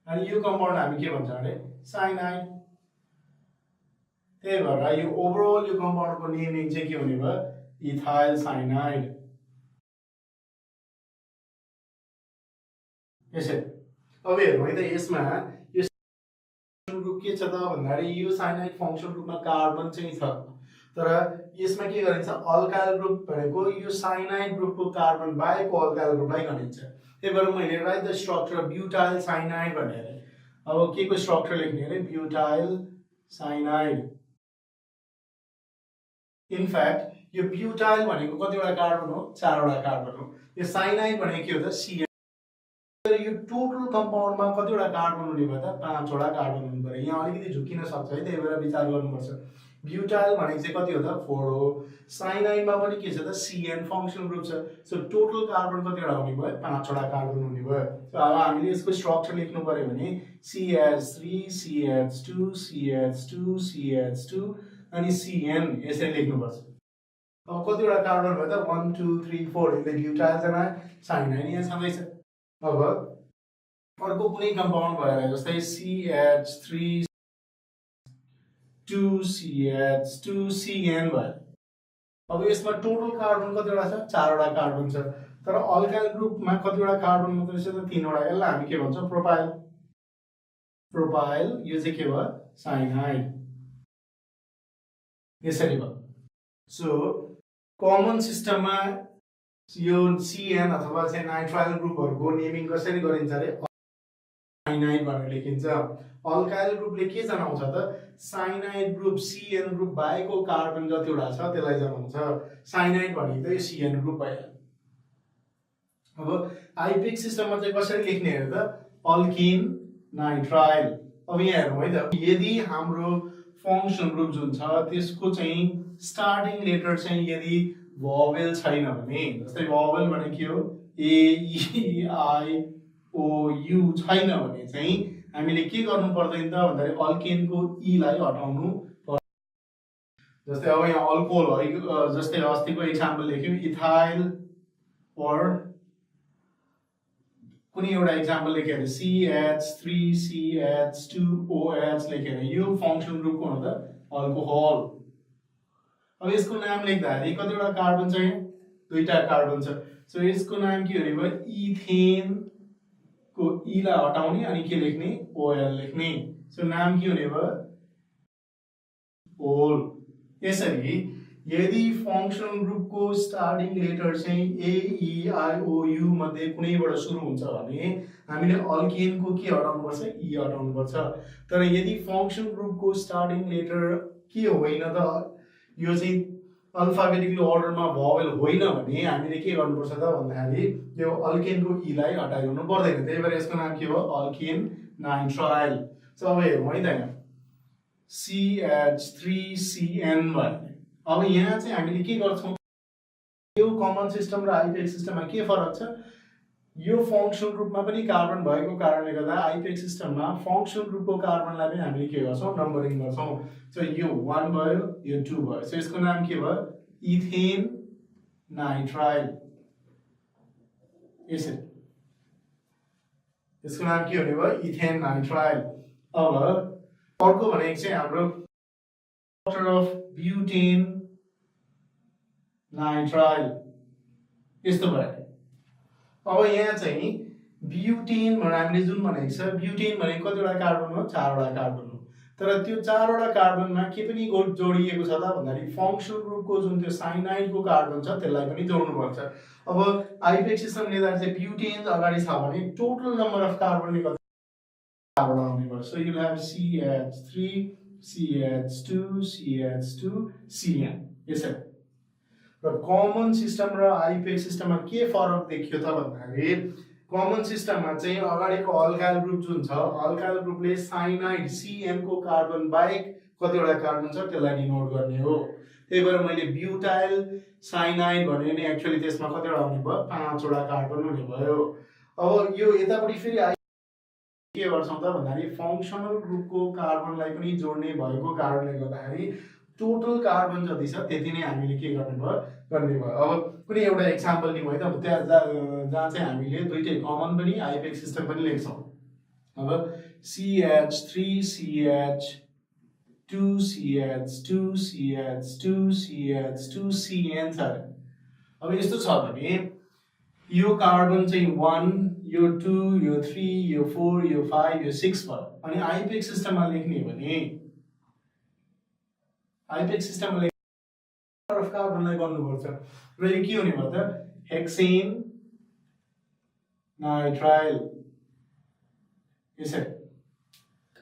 अनि यो कम्पाउन्ड हामी के भन्छ भने साइनाइड। त्यही भएर यो ओभरअल यो कम्पाउन्डको नेमिङ चाहिँ के हुने भयो, इथाइल साइनाइड। यसै अब हेरौँ है त, यसमा यो ग्रुप के छ त भन्दाखेरि यो साइनाइड फङ्क्सन ग्रुपमा कार्बन चाहिँ छ, तर यसमा के गरिन्छ, अल्काइल ग्रुप भनेको यो साइनाइड ग्रुपको कार्बन बाहेकको अल्काइल ग्रुपलाई गनिन्छ। त्यही भएर मैले right the structure butyl cyanide भनेर अब के को स्ट्रक्चर लेख्ने अरे, ब्युटाइल साइनाइड। इनफ्याक्ट यो ब्युटाइल भनेको कतिवटा कार्बन हो, 4वटा कार्बन हो। यो साइनाइड भनेको के हो त, CN। यो टोटल कम्पाउन्डमा कतिवटा कार्बन हुने भयो त, 5वटा कार्बन हुनु पर्यो। यहाँ अलिकति झुकिन सक्छ है, त्यही भएर विचार गर्नुपर्छ। ब्युटाइल भनेको चाहिँ कति हो त, 4 हो। साइनाइडमा पनि के छ त, CN फङ्क्सन ग्रुप छ। सो टोटल कार्बन कतिवटा हुने भयो, 5वटा कार्बन हुने भयो। सो अब हामीले यसको स्ट्रक्चर लेख्नु पर्यो भने CH3 CH2 CH2 CH2 अनि CN यसरी लेख्नुपर्छ। अब कतिवटा कार्बन भयो त, 1 2 3 4, यसले ब्युटाइल साइनाइड यहाँ छँदैछ। अब अर्को कुनै कम्पाउन्ड भएर जस्तै CH3 2CH2CN भयो। अब यसमा टोटल कार्बन कतिवटा छ, 4वटा कार्बन छ। तर अल्काइल ग्रुपमा कतिवटा कार्बन मात्रै छ त 3 वटा यसलाई हामी के भन्छौं प्रोपाइल यो चाहिँ के भयो साइनाइड यसरी भयो सो कमन सिस्टममा यो CN अथवा चाहिँ नाइट्राइल ग्रुपहरुको नेमिङ कसरी गरिन्छ रे साइनाइड भनेर लेखिन्छ अल्काइल ग्रुपले के जनाउँछ त साइनाइड ग्रुप CN ग्रुप बाहेकको कार्बन जतिवटा छ त्यसलाई जनाउँछ साइनाइड भनेको त यो CN ग्रुप भयो अब आइपिक सिस्टममा चाहिँ कसरी लेख्ने हेर त अल्किन नाइट्राइल अब यहाँ हेरौँ है त यदि हाम्रो फंक्सन ग्रुप जुन छ त्यसको चाहिँ स्टार्टिङ लेटर चाहिँ यदि भोवेल छैन भने जस्तै भोवेल भने के हो A E I O U छैन भने चाहिँ हामीले के गर्नु पर्दैन त भन्दाखेरि अल्केनको E लाई हटाउनु पर्छ जस्तै अब यहाँ अल्कोहल है जस्तै अस्तिको एक्जाम्पल लेख्यौं इथाइल और कुनै एउटा एक्जाम्पल लेखेर CH3CH2OH लेखेर यो फंक्सन ग्रुप को हो त अल्कोहल अब यसको नाम लेख्दाखेरि कतिवटा कार्बन छ दुईटा कार्बन छ सो यसको नाम के हुने भयो इथेन को E लाई हटाउने अनि के लेख्ने OL लेख्ने सो नाम के हुने भयो ओल यसरी यदि फंक्सन ग्रुप को स्टार्टिङ लेटर चाहिँ A E I O U मध्ये कुनैबाट सुरु हुन्छ भने हामीले अल्केन को के हटाउनु पर्छ E हटाउनु पर्छ तर यदि फंक्सन ग्रुप को स्टार्टिङ लेटर के होइन त यो चाहिँ अल्फाबेटिकली अर्डरमा भोवेल होइन भने हामीले के गर्नुपर्छ त भन्दाखेरि यो अल्केनको E लाई हटाइदिनु पर्दैन त्यही भएर यसको नाम के हो अल्केन नाइट्राइल सो अब हेरौँ है त यहाँ CH3CN भन्ने अब यहाँ चाहिँ हामीले के गर्छौं यो कमन सिस्टम र आइपेक सिस्टममा के फरक छ यो फंक्सन ग्रुपमा पनि कार्बन भएको कारणले गर्दा आइपेक सिस्टममा फंक्सन ग्रुपको कार्बनलाई पनि हामीले के गर्छौं नम्बरिङ गर्छौं सो यो 1 भयो यो 2 भयो सो यसको नाम के भयो इथेन नाइट्राइल यसरी यसको नाम के हुने भयो इथेन नाइट्राइल अब अर्को भनेको चाहिँ हाम्रो स्ट्रक्चर अफ ब्युटेन नाइट्राइल यस्तो भयो अब यहाँ चाहिँ ब्युटेन भनेर हामीले जुन भनेको छ ब्युटेन भनेको कतिवटा कार्बन हो 4 वटा कार्बन हो तर त्यो 4 वटा कार्बनमा के पनि जोडिएको छ त भन्दाखेरि फंक्सन ग्रुपको जुन त्यो साइनाइडको कार्बन छ त्यसलाई पनि जोड्नु पर्छ अब आइपेक सिस्टम लिँदा चाहिँ ब्युटेन अगाडि छ भने टोटल नम्बर अफ कार्बनले कति कार्बन आउने भयो so you have CH3 CH2 CH2 CN यसरी र कमन सिस्टम र आइपेक सिस्टममा के फरक देखियो त भन्दाखेरि कमन सिस्टममा चाहिँ अगाडिको अल्काइल ग्रुप जुन छ अल्काइल ग्रुपले साइनाइड CN को कार्बन बाहेक कतिवटा कार्बन छ त्यसलाई डिनोट गर्ने हो त्यही भएर मैले ब्युटाइल साइनाइड भने नि एक्चुअली त्यसमा कतिवटा हुने भयो 5 वटा कार्बन हुने भयो अब यो यतापटि फेरि के गर्छौं त भन्दाखेरि फंक्सनल ग्रुपको कार्बनलाई पनि जोड्ने भएको कारणले गर्दाखेरि टोटल कार्बन जति छ त्यति नै हामीले के गर्ने भयो अब कुनै एउटा एक्जाम्पल लिउँ है त जहाँ चाहिँ हामीले दुईटै कमन पनि आइपेक सिस्टम पनि लेख्छौं अब CH3CH2CH2CH2CH2CN छ अब यस्तो छ भने यो कार्बन चाहिँ 1 यो 2 यो 3 यो 4 यो 5 यो 6 भयो अनि आइपेक सिस्टममा लेख्ने भने आइपेक सिस्टममा नम्बर अफ कार्बनलाई गर्नुपर्छ र यो के हुने भयो त हेक्सेन नाइट्राइल यसरी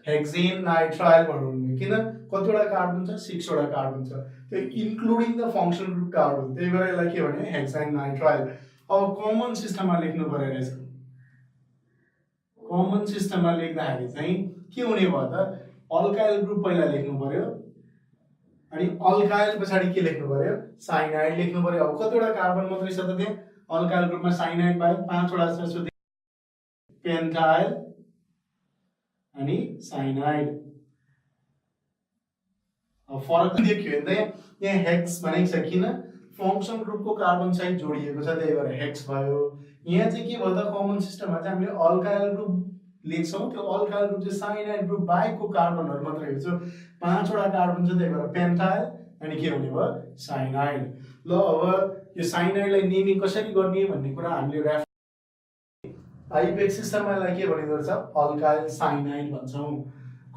हेक्सेन नाइट्राइल भन्नु किन कतिवटा कार्बन छ 6 वटा कार्बन छ त्यो including the function group carbon त्यही भएर यसलाई के भन्ने हेक्सेन नाइट्राइल अब कमन सिस्टममा लेख्नु पर्यो रहेछ कमन सिस्टममा लेख्दाखेरि चाहिँ के हुने भयो त अल्काइल ग्रुप पहिला लेख्नु पर्यो अनि अल्काइल पछाडी के लेख्नु पर्यो साइनाइड लेख्नु पर्यो अब कतिवटा कार्बन मात्रै छ त त्यहाँ अल्काइल ग्रुपमा साइनाइड बाहेक 5 वटा छ सो पेन्टाइल अनि साइनाइड अब फरक देखियो नि त यहाँ हेक्स भनेको छ किन फंक्सन ग्रुपको कार्बन साइड जोडिएको छ त्यही भएर हेक्स भयो यहाँ चाहिँ के भयो त कमन सिस्टममा चाहिँ हामीले अल्काइल ग्रुप लेख्छौं त्यो अल्काइल ग्रुप चाहिँ साइनाइड ग्रुप बाहेकको कार्बनहरु मात्रै हो सो 5 वटा कार्बन छ त्यही भएर पेन्टाइल अनि के हुने भयो साइनाइड ल अब यो साइनाइडलाई नेमिङ कसरी गर्ने भन्ने कुरा हामीले आइपेक्स सिस्टममा यसलाई के भनिँदो रहेछ अल्काइल साइनाइड भन्छौँ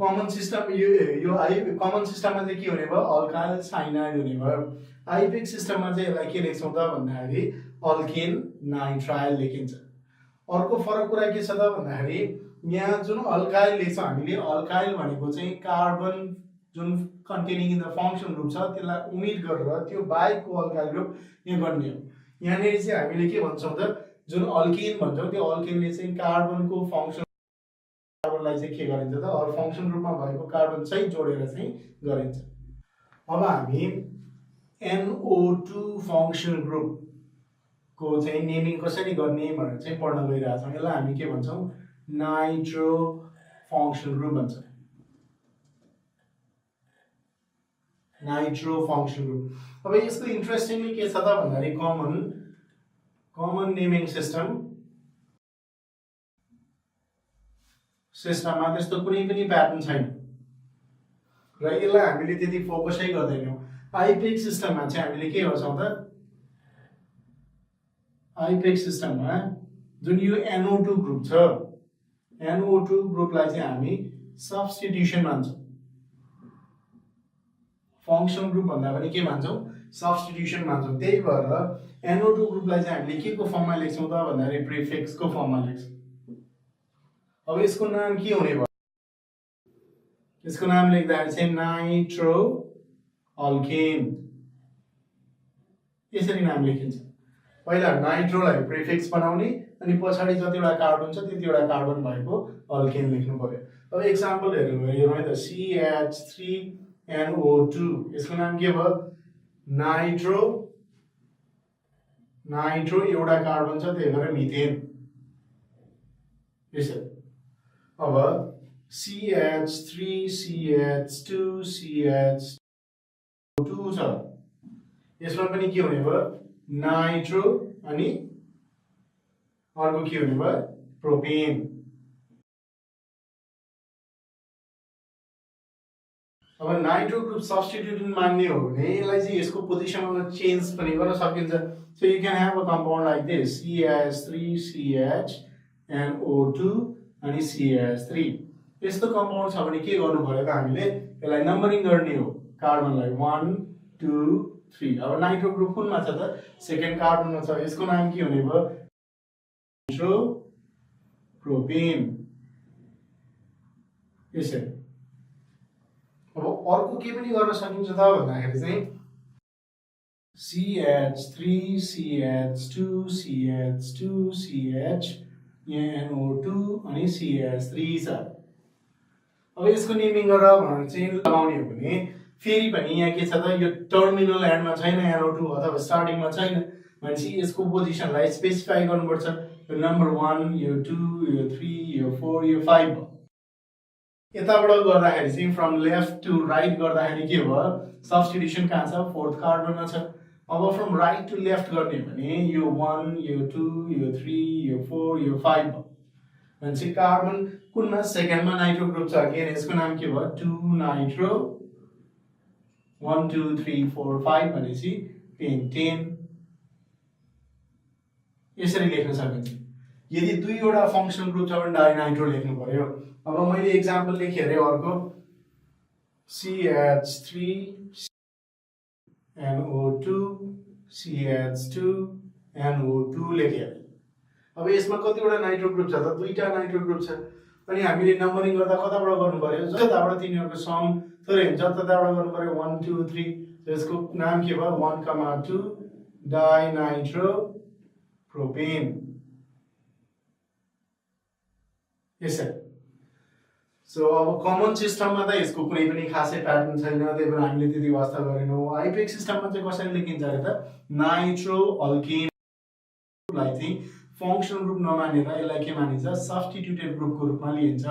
कमन सिस्टम यो कमन सिस्टममा चाहिँ के हुने भयो अल्काइल साइनाइड हुने भयो आइपेक्स सिस्टममा चाहिँ यसलाई के लेख्छौँ त भन्दाखेरि अल्केन नाइट्राइल लेखिन्छ अर्को फरक कुरा के छ त भन्दाखेरि यहाँ जुन अल्काइल लेख्छौँ हामीले अल्काइल भनेको चाहिँ कार्बन जुन containing in the function group छ त्यसलाई ओमिट गरेर त्यो बाहेकको अल्काइल ग्रुप यहाँ गर्ने हो यहाँनिर चाहिँ हामीले के भन्छौँ त जुन अल्केन भन्छौँ त्यो अल्केनले चाहिँ कार्बनको फङ्सन कार्बनलाई चाहिँ के गरिन्छ त अरू फङ्सन ग्रुपमा भएको कार्बन चाहिँ जोडेर चाहिँ गरिन्छ अब हामी NO2 फङ्सन ग्रुपको चाहिँ नेमिङ कसरी गर्ने भनेर चाहिँ पढ्न गइरहेछौँ यसलाई हामी के भन्छौँ नाइट्रो फङ्सन ग्रुप भन्छ नाइट्रो फङ्सन ग्रुप अब यसको इन्ट्रेस्टिङली के छ त भन्दाखेरि कमन नेमिङ सिस्टममा त्यस्तो कुनै पनि प्याटर्न छैन र यसलाई हामीले त्यति फोकसै गर्दैनौँ आइपेक्स सिस्टममा चाहिँ हामीले के गर्छौँ त आइपेक्स सिस्टममा जुन यो NO2 ग्रुप छ NO2 ग्रुपलाई चाहिँ हामी सब्स्टिट्युसन मान्छौँ फङ्सन ग्रुप भन्दा पनि के मान्छौँ सब्स्टिट्युसन मान्छौँ त्यही भएर NO2 ग्रुपलाई चाहिँ हामीले के को फर्ममा लेख्छौँ त भन्दाखेरि प्रिफिक्सको फर्ममा लेख्छौँ अब यसको नाम के हुने भयो यसको नाम लेख्दाखेरि चाहिँ नाइट्रो अल्केन यसरी नाम लेखिन्छ पहिला नाइट्रोलाई प्रिफिक्स बनाउने अनि पछाडि जतिवटा कार्बन छ त्यतिवटा कार्बन भएको अल्केन लेख्नु पर्यो अब एक्जाम्पल हेरौँ है त CH3NO2 यसको नाम के भयो नाइट्रो एउटा कार्बन छ त्यही भएर मिथेन यसरी अब CH3CH2CH2 छ यसमा पनि के हुने भयो नाइट्रो अनि अर्को के हुने भयो प्रोपेन अब नाइट्रो ग्रुप सब्स्टिट्युसन मान्ने हो भने यसलाई चाहिँ यसको पोजिसनमा चेन्ज पनि गर्न सकिन्छ so you can have a compound like this CH3CHNO2 अनि CH3 यस्तो कम्पाउन्ड छ भने के गर्नु पर्यो त हामीले यसलाई नम्बरिङ गर्ने हो कार्बनलाई 1 2 3 अब नाइट्रो ग्रुप कुनमा छ त सेकेन्ड कार्बनमा छ यसको नाम के हुने भयो नाइट्रो प्रोपेन यसरी अब अर्को के पनि गर्न सकिन्छ त भन्दाखेरि चाहिँ CH3CH2CH2CHNO2 अनि CH3 छ अब यसको नेमिङ गरेर भनेर चाहिँ लगाउने हो भने फेरि पनि यहाँ के छ त यो टर्मिनल एन्डमा छैन NO2 अथवा स्टार्टिङमा छैन भनेपछि यसको पोजिसनलाई स्पेसिफाई गर्नुपर्छ यो नम्बर 1 यो 2 यो 3 यो 4 यो 5 यताबाट गर्दाखेरि चाहिँ फ्रम लेफ्ट टु राइट गर्दाखेरि के भयो सब्स्टिट्युसन कहाँ छ फोर्थ कार्बनमा छ अब फ्रम राइट टु लेफ्ट गर्ने भने यो 1 यो 2 यो 3 यो 4 यो 5 भनेपछि कार्बन कुनमा सेकेन्डमा नाइट्रो ग्रुप छ अगेन यसको नाम के भयो 2 नाइट्रो 1 2 3 4 5 भनेपछि पेन्टेन यसरी लेख्न सकिन्छ यदि दुईवटा फङ्सन ग्रुप छ भने डाइनाइट्रो लेख्नु पर्यो अब मैले एक्जाम्पल लेखेँ अरे अर्को CH3NO2 CH2NO2 लेखेँ अब यसमा कतिवटा नाइट्रो ग्रुप छ त दुईटा नाइट्रो ग्रुप छ अनि हामीले नम्बरिङ गर्दा कताबाट गर्नु पर्यो जताबाट तिनीहरूको सम थोरै हुन्छ तताबाट गर्नु पर्यो 1 2 3 यसको नाम के भयो 1 2 डाइनाइट्रो प्रोपेन यसरी सो अब कमन सिस्टममा त यसको कुनै पनि खासै प्याटर्न छैन त्यही भएर हामीले त्यति वास्ता गरेनौँ आइपेक्स सिस्टममा चाहिँ कसरी लेखिन्छ अरे त नाइट्रो अल्केनलाई चाहिँ फङ्सन ग्रुप नमानेर यसलाई के मानिन्छ सब्स्टिट्युटेड ग्रुपको रूपमा लिइन्छ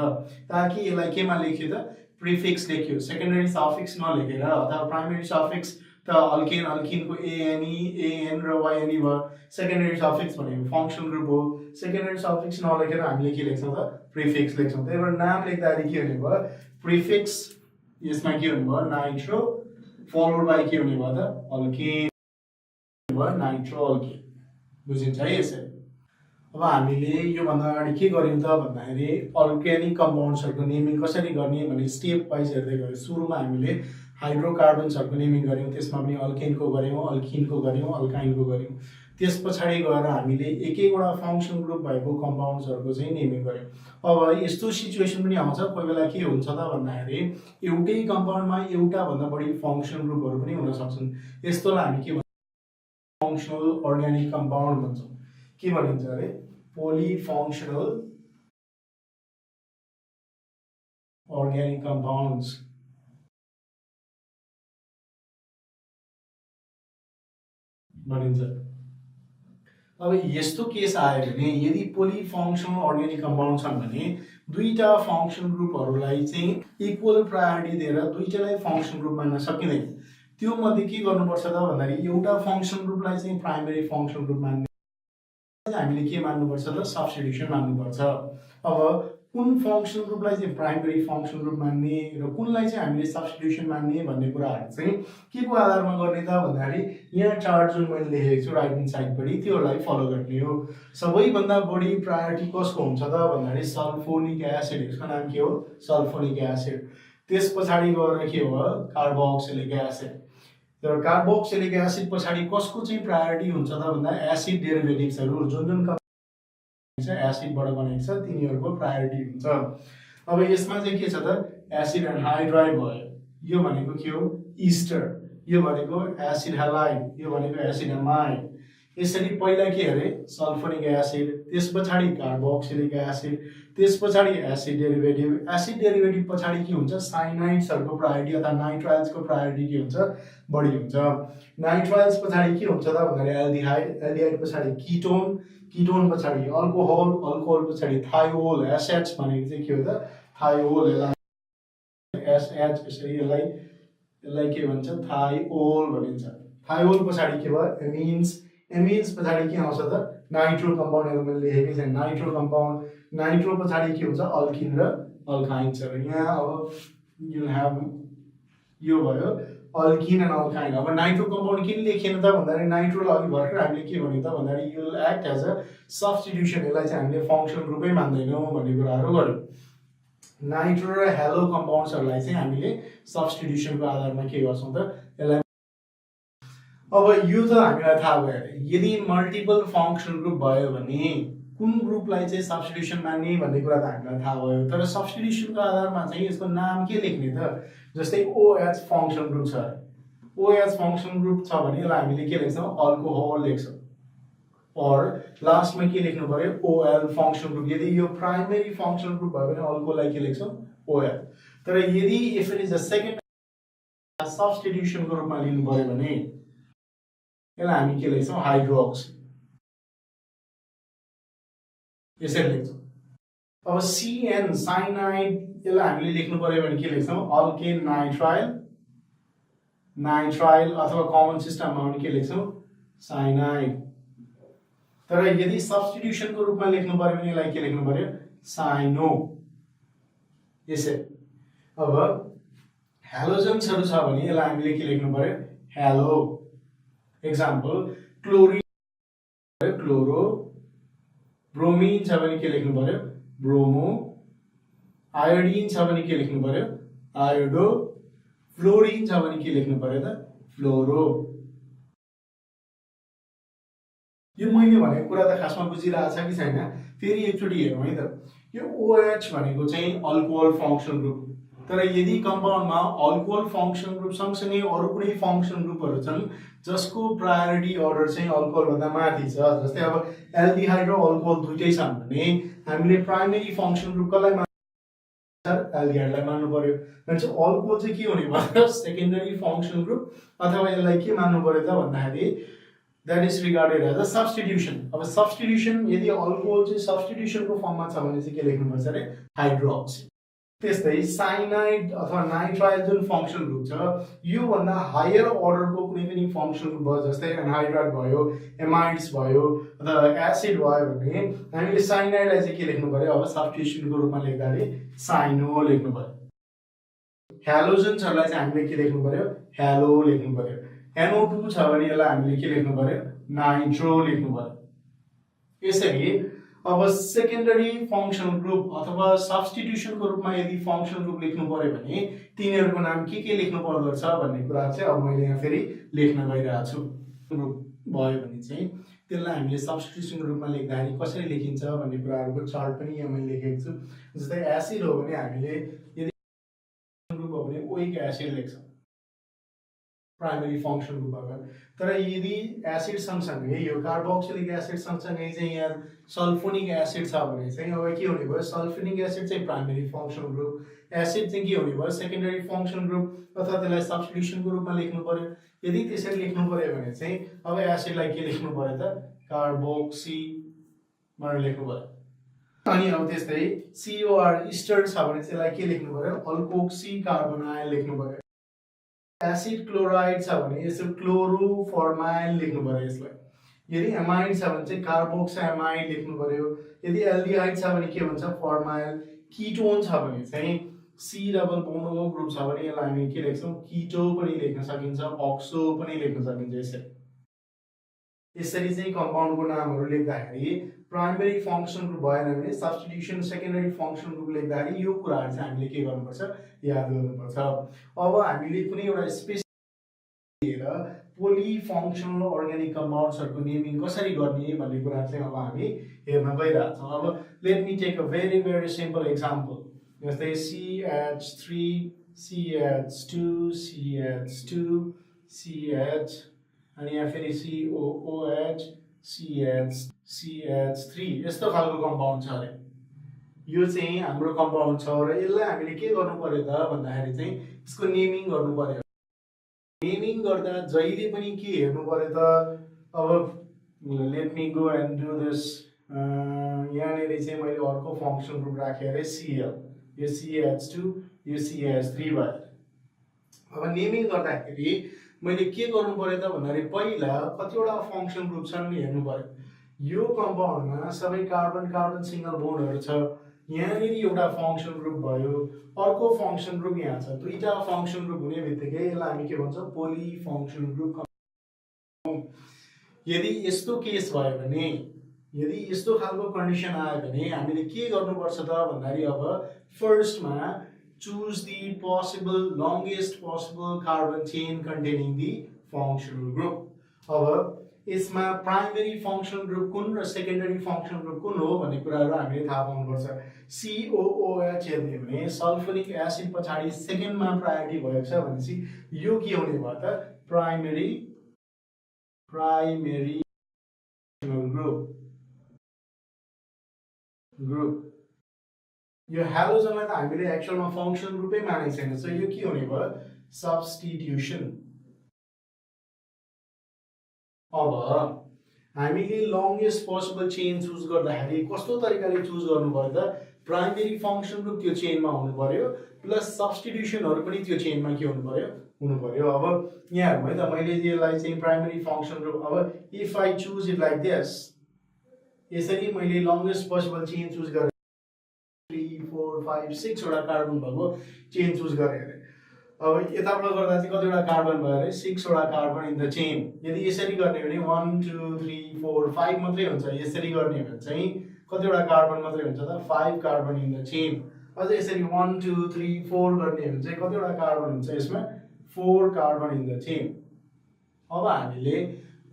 ताकि यसलाई केमा लेख्यो त प्रिफिक्स लेख्यो सेकेन्डरी सफिक्स नलेखेर अथवा प्राइमेरी सफिक्स त अल्केन अल्किनको AN र YN भयो सेकेन्डरी सफिक्स भनेको फङ्सन ग्रुप हो सेकेन्डरी सफिक्स नलेखेर हामीले के लेख्छौँ त प्रिफिक्स लेख्छौँ त्यही भएर नाम लेख्दाखेरि के हुने भयो प्रिफिक्स यसमा के हुने भयो नाइट्रो फलोड बाई के हुने भयो त अल्केन भयो नाइट्रो अल्केन बुझिन्छ है यसरी अब हामीले यो भन्दा अगाडि के गर्यौं त भन्दाखेरि अर्ग्यानिक कम्पाउन्ड्सहरुको नेमिङ कसरी गर्ने भने स्टेप वाइज हेर्दै गयो सुरुमा हामीले हाइड्रोकार्बन्सहरुको नेमिङ गर्यौं त्यसमा पनि अल्केनको गर्यौं अल्किनको गर्यौं अल्काइनको गर्यौं त्यसपछि गएर हामीले एक एकवटा फंक्सन ग्रुप भएको कम्पाउन्ड्सहरुको चाहिँ नेमिङ गर्यौं अब यस्तो सिचुएसन पनि आउँछ कोही बेला के हुन्छ त भन्दाखेरि एउटै कम्पाउन्डमा एउटा भन्दा बढी फंक्सन ग्रुपहरु पनि हुन सक्छन् यस्तोलाई हामी के भन्छौं फंक्सनल अर्ग्यानिक कम्पाउन्ड भन्छौं के भनिन्छ अरे पोलिफंक्सनल अर्ग्यानिक कम्पाउन्ड्स भनिन्छ अब यस्तो केस आयो भने यदि पोलिफंक्सनल अर्ग्यानिक कम्पाउन्ड छन् भने दुईटा फंक्सन ग्रुपहरुलाई चाहिँ इक्वल प्रायोरिटी दिएर दुईटालाई फंक्सन ग्रुप मान्न सकिदैन त्यो मध्ये के गर्नुपर्छ त भन्दाखेरि एउटा फंक्सन ग्रुपलाई चाहिँ प्राइमरी फंक्सन ग्रुप मान्ने हामीले के मान्नुपर्छ त सब्स्टिट्युसन मान्नुपर्छ अब कुन फंक्सन ग्रुपलाई चाहिँ प्राइमरी फंक्सन ग्रुप मान्ने र कुनलाई चाहिँ हामीले सब्स्टिट्युसन मान्ने भन्ने कुराहरु चाहिँ के को आधारमा गर्ने त भन्दाखेरि यहाँ चार्ट जुन मैले लेखेको छु राइट ह्यान्ड साइडपटि त्योलाई फलो गर्ने हो सबैभन्दा बढी प्रायोरिटी कसको हुन्छ त भन्दाखेरि सल्फोनिक एसिड यसको नाम के हो सल्फोनिक एसिड त्यसपछि गएर के हो कार्बोक्सिलिक एसिड तर कार्बोक्सिलिक एसिड पछाडी कसको चाहिँ प्रायोरिटी हुन्छ त भन्दा एसिड डेरिभेटिभ्सहरु जुन जुन एसिडबाट बनेको छ तिनीहरुको प्रायोरिटी हुन्छ अब यसमा चाहिँ के छ त एसिड एनहाइड्राइड भयो यो भनेको के हो इस्टर यो भनेको एसिड हैलाइड यो भनेको एसिड एमाइड यसरी पहिला के अरे सल्फोनिक एसिड त्यसपछि कार्बोक्सिलिक एसिड त्यसपछि एसिड डेरिभेटिभ पछाडी के हुन्छ साइनाइड्सहरुको प्रायोरिटी अथवा नाइट्राइल्सको प्रायोरिटी के हुन्छ बढी हुन्छ नाइट्राइल्स पछाडी के हुन्छ त भन्दाखेरि एल्डिहाइड पछाडी कीटोन पछाडी अल्कोहल पछाडी थायोल एसएच भनेको चाहिँ के हो त थायोल एसएच यसरी यसलाई के भन्छ थायोल भनिन्छ थायोल पछाडी के भयो एमिन्स पछाडी के आउँछ त नाइट्रो कम्पाउन्ड यहाँ मैले लेखेकै छ नाइट्रो कम्पाउन्ड नाइट्रो पछाडी के हुन्छ अल्किन र अल्काइन्स यहाँ अब यु हैव यो भयो अल्किन एन्ड अल्काइन अब नाइट्रो कम्पाउन्ड किन लेखेन त भन्दाखेरि नाइट्रोलाई अघि भर्खर हामीले के भन्यौ त भन्दाखेरि you will act as a substitution यसलाई चाहिँ हामीले फंक्सन ग्रुपै मान्दैनौं भन्ने कुराहरु गर्यौं नाइट्रो र हेलो कम्पाउन्ड्सहरुलाई चाहिँ हामीले सब्स्टिट्युसनको आधारमा के गर्छौं त यसलाई अब यो त हामीलाई थाहा भयो यदि मल्टिपल फंक्सन ग्रुप भयो भने कुन ग्रुपलाई चाहिँ सब्स्टिट्युसन मान्ने भन्ने कुरा त हामीलाई थाहा भयो तर सब्स्टिट्युसनको आधारमा चाहिँ यसको नाम के लेख्ने त जस्तै OH फंक्सन ग्रुप छ OH फंक्सन ग्रुप छ भने यसलाई हामीले के लेख्छौं अल्कोहल लेख्छौं और लास्टमा के लेख्नु पर्यो OL फंक्सन ग्रुप यदि यो प्राइमरी फंक्सन ग्रुप भयो भने अल्कोहललाई के लेख्छौं OL तर यदि if it is the second सब्स्टिट्युसनको रूपमा लिनु पर्यो भने यसलाई हामी के लेख्छौं हाइड्रोक्सी यसरी लेख्छौं अब CN साइनाइड यसलाई हामीले लेख्नु पर्यो भने के लेख्छौं अल्केन नाइट्राइल अथवा कमन सिस्टममा पनि के लेख्छौं साइनाइड तर यदि सब्स्टिट्युसनको रूपमा लेख्नु पर्यो भने यसलाई के लेख्नु पर्यो साइनो यसै अब हेलोजन्सहरु छ भने यसलाई हामीले के लेख्नु पर्यो hello example chlorine chloro bromine छ भने के लेख्नु पर्यो ब्रोमो आयोडिन छ भने के लेख्नु पर्यो आयोडो फ्लोरिन छ भने के लेख्नु पर्यो त फ्लोरो यो मैले भनेको कुरा त खासमा बुझिरहेको छ कि छैन फेरि एकचोटी हेरौँ है त यो OH भनेको चाहिँ अल्कोहल फंक्सन ग्रुप तर यदि कम्पाउन्डमा अल्कोहल फंक्सन ग्रुप सँगसँगै अरु कुनै फंक्सन ग्रुपहरु छन् जसको प्रायोरिटी अर्डर चाहिँ अल्कोहल भन्दा माथि छ जस्तै अब एल्डिहाइड र अल्कोहल दुईटै छन् भने हामीले प्राइमरी फंक्सन ग्रुप कसलाई मान्नु एल्डिहाइडलाई मान्नु पर्यो भने अल्कोहल चाहिँ के हुने भयो सेकेन्डरी फंक्सन ग्रुप अथवा यसलाई के मान्नु पर्यो त भन्दाखेरि that is regarded as a substitution अब substitution यदि अल्कोहल चाहिँ सब्स्टिट्युसनको फर्ममा छ भने चाहिँ के लेख्नु पर्छ रे हाइड्रोक्सी त्यस्तै साइनाइड अथवा नाइट्राइल जुन फंक्सन ग्रुप छ यो भन्दा हायर अर्डरको कुनै पनि फंक्सन ग्रुप भयो जस्तै एनहाइड्राइड भयो एमाइड्स भयो अथवा एसिड भयो भने हामीले साइनाइडलाई चाहिँ के लेख्नु पर्यो अब सब्स्टिट्युसनको रूपमा लेख्दाखेरि साइनो लेख्नु पर्यो हेलोजन्सहरुलाई चाहिँ हामीले के लेख्नु पर्यो हेलो लेख्नु पर्यो NO2 छ भने यसलाई हामीले के लेख्नु पर्यो नाइट्रो लेख्नु पर्यो यसरी अब सेकेन्डरी फंक्शनल ग्रुप अथवा सब्स्टिट्युसनको रूपमा यदि फंक्शनल ग्रुप लेख्नु पर्यो भने तिनीहरुको नाम के लेख्नु पर्दो छ भन्ने कुरा चाहिँ अब मैले यहाँ फेरि लेख्न गइरहेको छु ग्रुप भयो भने चाहिँ त्यसलाई हामीले सब्स्टिट्युसन रूपमा लेख्दाखेरि कसरी लेखिन्छ भन्ने कुराहरुको चार्ट पनि यहाँ मैले लेखेको छु जस्तै एसिड हो भने हामीले यदि ग्रुप हो भने ओइक एसिड लेख्छौं प्राइमरी फंक्शन ग्रुपबाट तर यदि एसिड सँगसँगै यो कार्बोक्सिलिक एसिड सँगसँगै चाहिँ यहाँ सल्फोनिक एसिड छ भने चाहिँ अब के हुने भयो सल्फोनिक एसिड चाहिँ प्राइमरी फंक्शन ग्रुप एसिड चाहिँ के हुने भयो सेकेन्डरी फंक्शन ग्रुप अथवा त्यसलाई सब्स्टिट्युसनको रूपमा लेख्नु पर्यो यदि त्यसरी लेख्नु पर्यो भने चाहिँ अब एसिडलाई के लेख्नु पर्यो त कार्बोक्सी भनेर लेख्नु पर्यो अनि अब त्यस्तै COR इस्टर छ भने त्यसलाई के लेख्नु पर्यो अल्कोक्सी कार्बोनाइल लेख्नु पर्यो एसिड क्लोराइड छ भने यसो क्लोरोफर्माइल लेख्नु पर्यो यसलाई यदि एमाइड छ भने चाहिँ कार्बोक्सामाइड लेख्नु पर्यो यदि एल्डिहाइड छ भने के भन्छ फर्माइल कीटोन छ भने चाहिँ C double bond O group छ भने यसलाई हामी के लेख्छौं कीटो पनि लेख्न सकिन्छ ऑक्सो पनि लेख्न सकिन्छ यसरी चाहिँ कम्पाउन्डको नामहरु लेख्दाखेरि प्राइमरी फंक्शन ग्रुप भएन भने सब्स्टिट्युसन सेकेन्डरी फंक्शन ग्रुप लेख्दाखेरि यो कुराहरु चाहिँ हामीले के गर्नुपर्छ याद गर्नुपर्छ अब हामीले कुनै एउटा स्पेसिफिक लिएर पोलिफंक्सनल अर्गानिक कम्पाउन्ड्सहरुको नेमिङ कसरी गर्ने भन्ने कुरा चाहिँ अब हामी हेर्न गइरहेका छौं अब let me take a very simple example जस्तै CH3 CH2 CH2 CH अनि यहाँ फेरि COOH CH3 यस्तो खालको कम्पाउन्ड छ अरे यो चाहिँ हाम्रो कम्पाउन्ड छ र यसलाई हामीले के गर्नु पर्यो त भन्दाखेरि चाहिँ यसको नेमिङ गर्नु पर्यो नेमिङ गर्दा जहिले पनि के हेर्नु पर्यो त अब let me go and do this यहाँनेरि चाहिँ मैले अर्को फंक्सन ग्रुप राखे अरे Cl यो CH2 यो CH3 भयो अब नेमिङ गर्दाखेरि मैले के गर्नु पर्यो त भन्दाखेरि पहिला कतिवटा फंक्सन ग्रुप छन् हेर्नु पर्यो यो कम्पाउन्डमा सबै कार्बन कार्बन सिंगल बोन्डहरु छ यहाँनेरि एउटा फंक्सन ग्रुप भयो अर्को फंक्सन ग्रुप यहाँ छ दुईटा फंक्सन ग्रुप हुने बित्तिकै यसलाई हामी के भन्छौं पोली फंक्सन ग्रुप यदि यस्तो केस भयो भने यदि यस्तो खालको कन्डिसन आयो भने हामीले के गर्नुपर्छ त भन्दाखेरि अब फर्स्टमा choose the possible longest possible carbon chain containing the functional group अब यसमा प्राइमरी फंक्शन ग्रुप कुन र सेकेन्डरी फंक्शन ग्रुप कुन हो भन्ने कुराहरु हामीले थाहा पाउनुपर्छ COOH हेर्ने भने सल्फोनिक एसिड पछाडी सेकेन्डमा प्रायोरिटी भएको छ भनेपछि यो के हुने भयो त प्राइमरी ग्रुप यो हालोजनलाई त हामीले एक्चुअलमा फंक्शन ग्रुपै मानेको छैन सो यो के हुने भयो सब्स्टिट्युसन अब हामीले लंगेस्ट पोसिबल चेन चुज गर्दाखेरि कस्तो तरिकाले चुज गर्नु पर्यो त प्राइमरी फंक्शन ग्रुप त्यो चेनमा हुनु पर्यो प्लस सब्स्टिट्युसनहरु पनि त्यो चेनमा के हुनु पर्यो अब यहाँ हेर्नु है त मैले यसलाई चाहिँ प्राइमरी फंक्शन ग्रुप अब if I choose it like this यसरी मैले लंगेस्ट पोसिबल चेन चुज गरे 3 4 5 6 वटा कार्बन भएको चेन चुज गरे अरे अब यताबाट गर्दा चाहिँ कतिवटा कार्बन भयो अरे 6 वटा कार्बन इन द चेन यदि यसरी गर्ने भने 1 2 3 4 5 मात्रै हुन्छ यसरी गर्ने भने चाहिँ कतिवटा कार्बन मात्रै हुन्छ त 5 कार्बन इन द चेन अझ यसरी 1 2 3 4 गर्ने भने चाहिँ कतिवटा कार्बन हुन्छ यसमा 4 कार्बन इन द चेन अब हामीले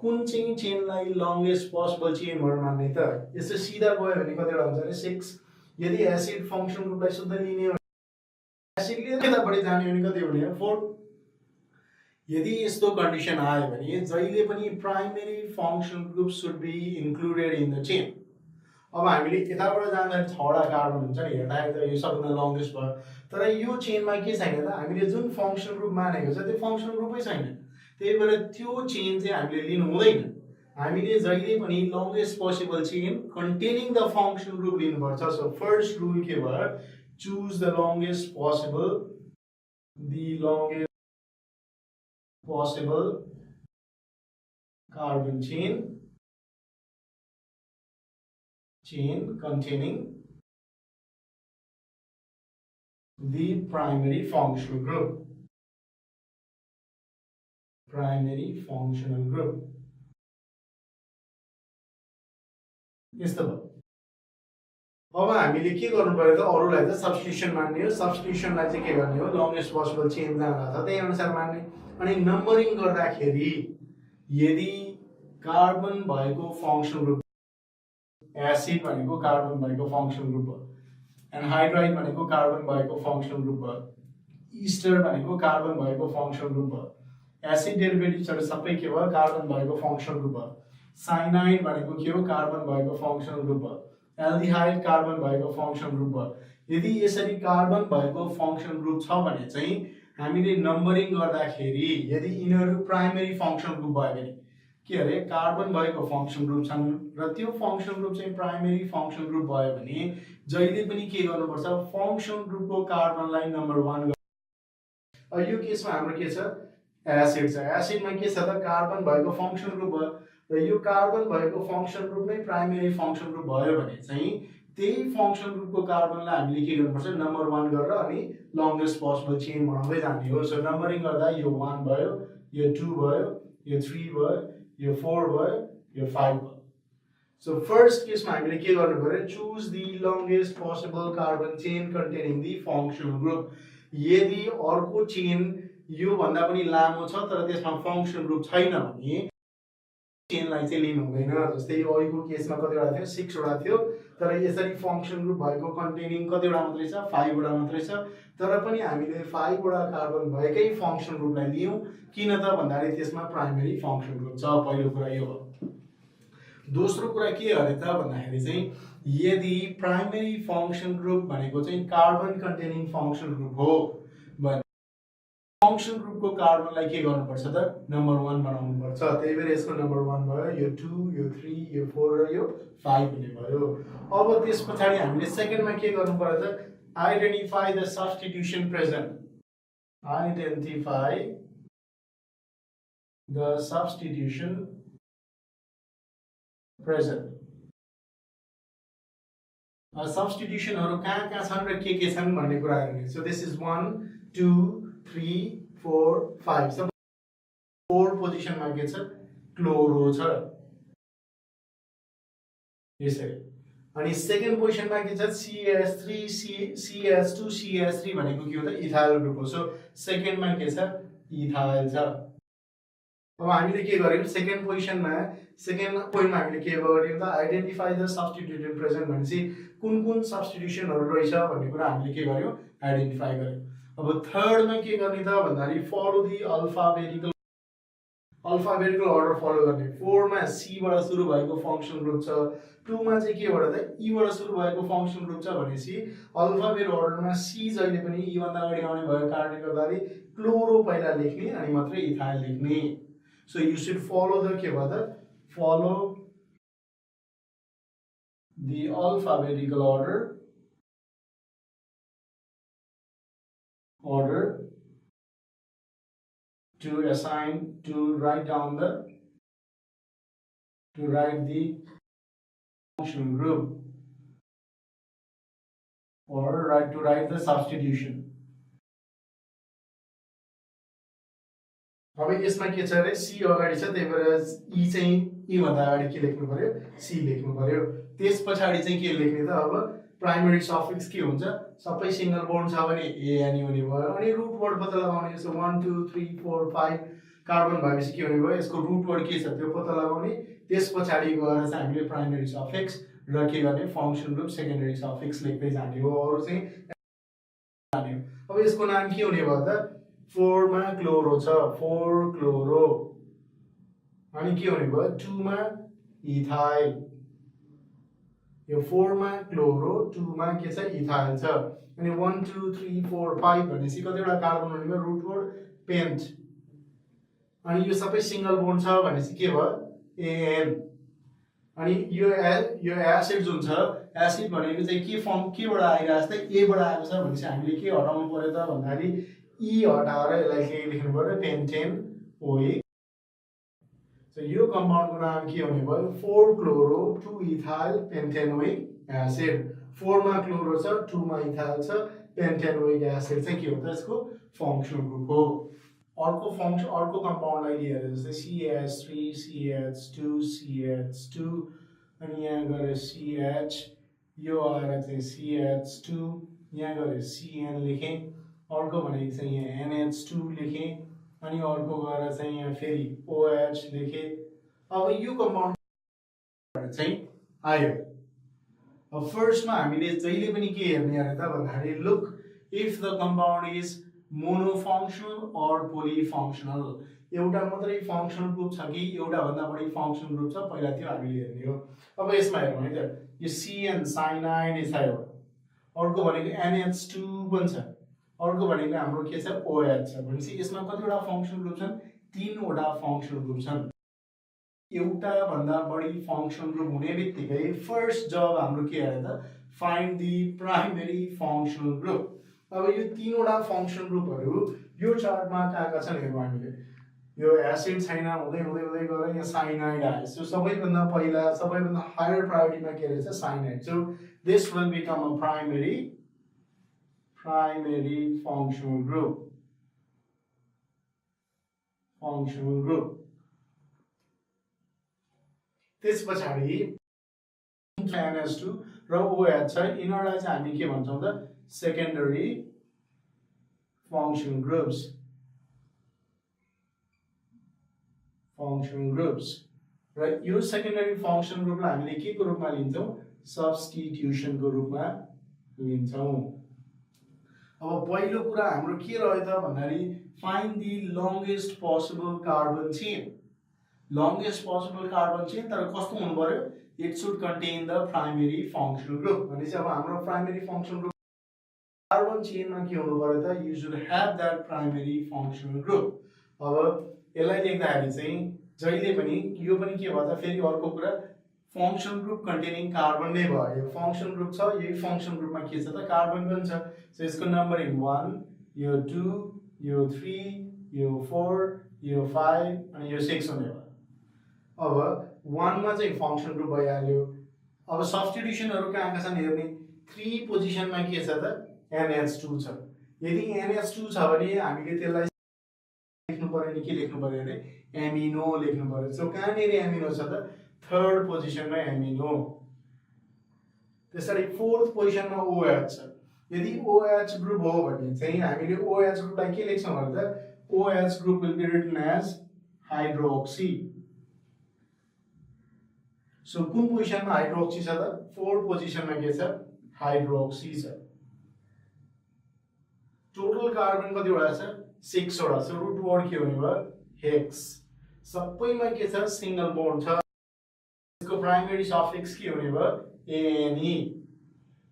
कुन चाहिँ चेनलाई लंगेस्ट पोसिबल चेन भनेर मान्ने त यसो सिधा गयो भने कतिवटा हुन्छ अरे 6 यदि एसिड फंक्शन ग्रुपलाई शुद्ध लिने हो एसिडले यता बढी जाने भने कति हुने 4 यदि यस्तो कन्डिसन आयो भने जहिले पनि primary function group should be included in the chain अब हामीले यताबाट जाँदा 6 वटा कार्बन हुन्छ नि हेर्दा यो सबभन्दा लंगेस्ट भयो तर यो चेनमा के छैन त हामीले जुन फंक्शन ग्रुप मानेको छ त्यो फंक्शन ग्रुपै छैन त्यही भएर त्यो चेन चाहिँ हामीले लिनु हुँदैन हामीले जहिले पनि longest possible chain containing the function group लिनुपर्छ सो फर्स्ट रुल के भयो choose the longest possible carbon chain containing the primary functional group primary functional group यस्तो भयो अब हामीले के गर्नु पर्यो त अरूलाई त सब्स्टिट्युसन मान्ने हो सब्स्टिट्युसनलाई चाहिँ के गर्ने हो लङ्गेस्ट पोसिबल चेन जहाँ छ त्यही अनुसार मान्ने अनि नम्बरिङ गर्दाखेरि यदि कार्बन भएको फंक्सनल ग्रुप एसिड भनेको कार्बन भएको फंक्सनल ग्रुप हो एनहाइड्राइड भनेको कार्बन भएको फंक्सनल ग्रुप हो इस्टर भनेको कार्बन भएको फंक्सनल ग्रुप हो एसिड डेरिभेटिभ्सहरु सबै के भयो कार्बन भएको फंक्सनल ग्रुप हो साइनाइड भनेको के हो कार्बन भएको फंक्सनल ग्रुप हो एल्डिहाइड कार्बन भएको फंक्सनल ग्रुप हो यदि यसरी कार्बन भएको फंक्सनल ग्रुप छ भने चाहिँ हामीले नम्बरिङ गर्दाखेरि यदि यिनीहरु प्राइमेरी फंक्सनल ग्रुप भयो भने के अरे कार्बन भएको फंक्सनल ग्रुप छन् र त्यो फंक्सनल ग्रुप चाहिँ प्राइमेरी फंक्सनल ग्रुप भयो भने जहिले पनि के गर्नुपर्छ फंक्सनल ग्रुपको कार्बनलाई नम्बर 1 यो केसमा हाम्रो के छ एसिड छ एसिडमा के छ त कार्बन भएको फंक्सनल ग्रुप भयो र यो कार्बन भएको फंक्सनल ग्रुप नै प्राइमेरी फंक्सनल ग्रुप भयो भने चाहिँ त्यही फंक्सनल ग्रुपको कार्बनलाई हामीले के गर्नुपर्छ नम्बर 1 गरेर अनि लङ्गेस्ट पोसिबल चेन बनाउँदै जाने हो सो नम्बरिङ गर्दा यो 1 भयो यो 2 भयो यो 3 भयो यो 4 भयो यो 5 भयो सो फर्स्ट केसमा हामीले के गर्नु पर्यो choose the longest possible carbon chain containing the functional group यदि अर्को चेन यो भन्दा पनि लामो छ तर त्यसमा फंक्सनल ग्रुप छैन भने चेनलाई चाहिँ लिनु हुँदैन जस्तै अहिलेको केसमा कतिवटा थियो 6 वटा थियो तर यसरी फंक्सनल ग्रुप भएको कन्टेनिङ कतिवटा मात्रै छ 5 वटा मात्रै छ तर पनि हामीले 5 वटा कार्बन भएकै फंक्सनल ग्रुपलाई लियौं किन त भन्दाखेरि त्यसमा प्राइमेरी फंक्सनल ग्रुप छ पहिलो कुरा यो हो दोस्रो कुरा के अरे त भन्दाखेरि चाहिँ यदि प्राइमेरी फंक्सनल ग्रुप भनेको चाहिँ कार्बन कन्टेनिङ फंक्सनल ग्रुप हो भने फंक्सनल ग्रुपको कार्बनलाई के गर्नुपर्छ त नम्बर 1 बनाउनु पर्छ त्यही भएर यसको नम्बर 1 भयो यो 2 यो 3 यो 4 र यो 5 हुने भयो अब त्यसपछि हामीले सेकेन्डमा के गर्नु पर्यो त identify the substitution present identify the substitution present सब्स्टिट्युसनहरु कहाँ छन् र के छन् भन्ने कुराहरु नि सो दिस इज 1 2 3 4 5 सब 4 पोजिसनमा के छ क्लोरो छ यसरी अनि सेकेन्ड पोजिसनमा के छ CH3 CH2 CH3 भनेको के हो त इथाइल ग्रुप हो सो सेकेन्डमा के छ इथाइल छ अब हामीले के गर्यौं सेकेन्ड पोजिसनमा सेकेन्ड पोइन्टमा हामीले के गर्यौं त आइडेन्टिफाई द सब्स्टिट्युटेड प्रेजेन्ट भनेपछि कुन सर्ब्स्टिट्युसनहरु रहेछ भन्ने कुरा हामीले के गर्यौं आइडेन्टिफाई गर्यौं अब थर्डमा के गर्ने त भन्दाखेरि follow the alphabetical order follow गर्ने 4 मा C बाट सुरु भएको फंक्सनल ग्रुप छ 2 मा चाहिँ के बाट त E बाट सुरु भएको फंक्सनल ग्रुप छ भनेपछि अल्फाबेट अर्डरमा C जहिले पनि E भन्दा अगाडि आउने भएको कारणले गर्दाखेरि क्लोरो पहिला लेख्ने अनि मात्रै इथाइल लेख्ने so you should follow the के भयो त follow the alphabetical order to write the functional group or to write the substitution अब यसमा के छ रे C अगाडि छ त्यही भएर E चाहिँ E भन्दा अगाडि के लेख्नु पर्यो C लेख्नु पर्यो त्यसपछि चाहिँ के लेख्ने त अब प्राइमरी सफिक्स के हुन्छ सबै सिंगल बोन्ड छ भने AN हुने भयो अनि रुट वर्ड पत्ता लगाउने सो 1 2 3 4 5 कार्बन भएपछि के हुने भयो यसको रुट वर्ड के छ त्यो पत्ता लगाउने त्यसपछि गएर चाहिँ हामीले प्राइमरी सफिक्स र के गर्ने फंक्सन ग्रुप सेकेन्डरी सफिक्स लेख्दै जाने हो अरु चाहिँ जाने हो अब यसको नाम के हुने भयो त 4 मा क्लोरो छ 4 क्लोरो अनि के हुने भयो 2 मा इथाइल यो 4 मा क्लोरो 2 मा के छ इथाइल छ अनि 1 2 3 4 5 भनेपछि कतिवटा कार्बन हुने भयो रुट वर्ड पेन्ट अनि यो सबै सिंगल बोन्ड छ भनेपछि के भयो AN अनि यो एसिड जुन छ एसिड भनेको चाहिँ के फर्म केबाट आइराछ त A बाट आएको छ भनेपछि हामीले के हटाउनु पर्यो त भन्दाखेरि E हटाएर यसलाई के लेख्नु पर्यो पेन्टेन OH सो यो कम्पाउन्डको नाम के हुने भयो 4 क्लोरो 2 इथाइल पेन्टेनोइक एसिड 4 मा क्लोरो छ 2 मा इथाइल छ पेन्टेनोइक एसिड चाहिँ के हो त यसको फंक्सनल ग्रुप हो अर्को फंक्शन अर्को कम्पाउन्डलाई लिएर जस्तै CH3 CH2 CH2 अनि यहाँ गएर CH यो आएर चाहिँ CH2 यहाँ गएर CN लेखेँ अर्को भनेको चाहिँ यहाँ NH2 लेखेँ अनि अर्को गएर चाहिँ यहाँ फेरि OH लेखेँ अब यो कम्पाउन्ड चाहिँ आयो अब फर्स्टमा हामीले जहिले पनि के हेर्ने अरे त भन्दाखेरि look if the compound is monofunctional or polyfunctional एउटा मात्रै फंक्शनल ग्रुप छ कि एउटा भन्दा बढी फंक्शनल ग्रुप छ पहिला त्यो हामीले हेर्ने हो अब यसमा हेरौँ है त यो CN साइनाइड छ एउटा अर्को भनेको NH2 पनि छ अर्को भनेको हाम्रो के छ OH छ भनेपछि यसमा कतिवटा फंक्शनल ग्रुप छन् तीनवटा फंक्शनल ग्रुप छन् एउटा भन्दा बढी फंक्शनल ग्रुप हुने बित्तिकै फर्स्ट जब हाम्रो के अरे त find the primary functional group अब यो तीनवटा फंक्शनल ग्रुपहरु यो चार्टमा कहाँ छन् हेरौँ हामीले यो एसिड छैन हुँदै हुँदै हुँदै गएर यहाँ साइनाइड आयो सो सबैभन्दा पहिला सबैभन्दा हायर प्रायोरिटीमा के रहेछ cyanide so this will become a primary functional group त्यस पछाडी NH2 र OH छ यिनीहरुलाई चाहिँ हामी के भन्छौं त सेकेन्डरी फंक्शनल ग्रुप्स र यो सेकेन्डरी फंक्शनल ग्रुपलाई हामीले के को रूपमा लिन्छौं सब्स्टिट्युसन को रूपमा लिन्छौं अब पहिलो कुरा हाम्रो के रह्यो त भन्दाखेरि find the longest possible carbon chain तर कस्तो हुनु पर्यो it should contain the primary functional group भनेपछि अब हाम्रो प्राइमरी फंक्शनल ग्रुप कार्बन चेनमा के हुनु पर्यो त you should have that primary functional group अब यसलाई लेख्दाखेरि चाहिँ जहिले पनि यो पनि के भयो त फेरि अर्को कुरा फंक्शनल ग्रुप कन्टेनिङ कार्बन नै भयो यो फंक्शनल ग्रुप छ यही फंक्शनल ग्रुपमा के छ त कार्बन पनि छ सो यसको नम्बरिङ 1 यो 2 यो 3 यो 4 यो 5 अनि यो 6 हुने भयो अब 1 मा चाहिँ फंक्शनल ग्रुप भइहाल्यो अब सब्स्टिट्युसनहरु कहाँ छन् हेर्ने 3 पोजिसनमा के छ त NH2 छ यदि NH2 छ भने हामीले त्यसलाई लेख्नु पर्यो नि के लेख्नु पर्यो अरे एमिनो लेख्नु पर्यो सो कहाँनिर एमिनो छ त थर्ड पोजिसनमा एमिनो त्यसरी फोर्थ पोजिसनमा OH छ यदि OH ग्रुप हो भने चाहिँ हामीले OH ग्रुपलाई के लेख्छौं भने त OH group will be written as hydroxy so कुन पोजिसनमा हाइड्रोक्सी छ त फोर्थ पोजिसनमा के छ हाइड्रोक्सी छ टोटल कार्बन कतिवटा छ 6 वटा सो रुट वर्ड के हुने भयो हेक्स सबैमा के छ सिंगल बोन्ड छ यसको प्राइमरी सफिक्स के हुने भयो एनी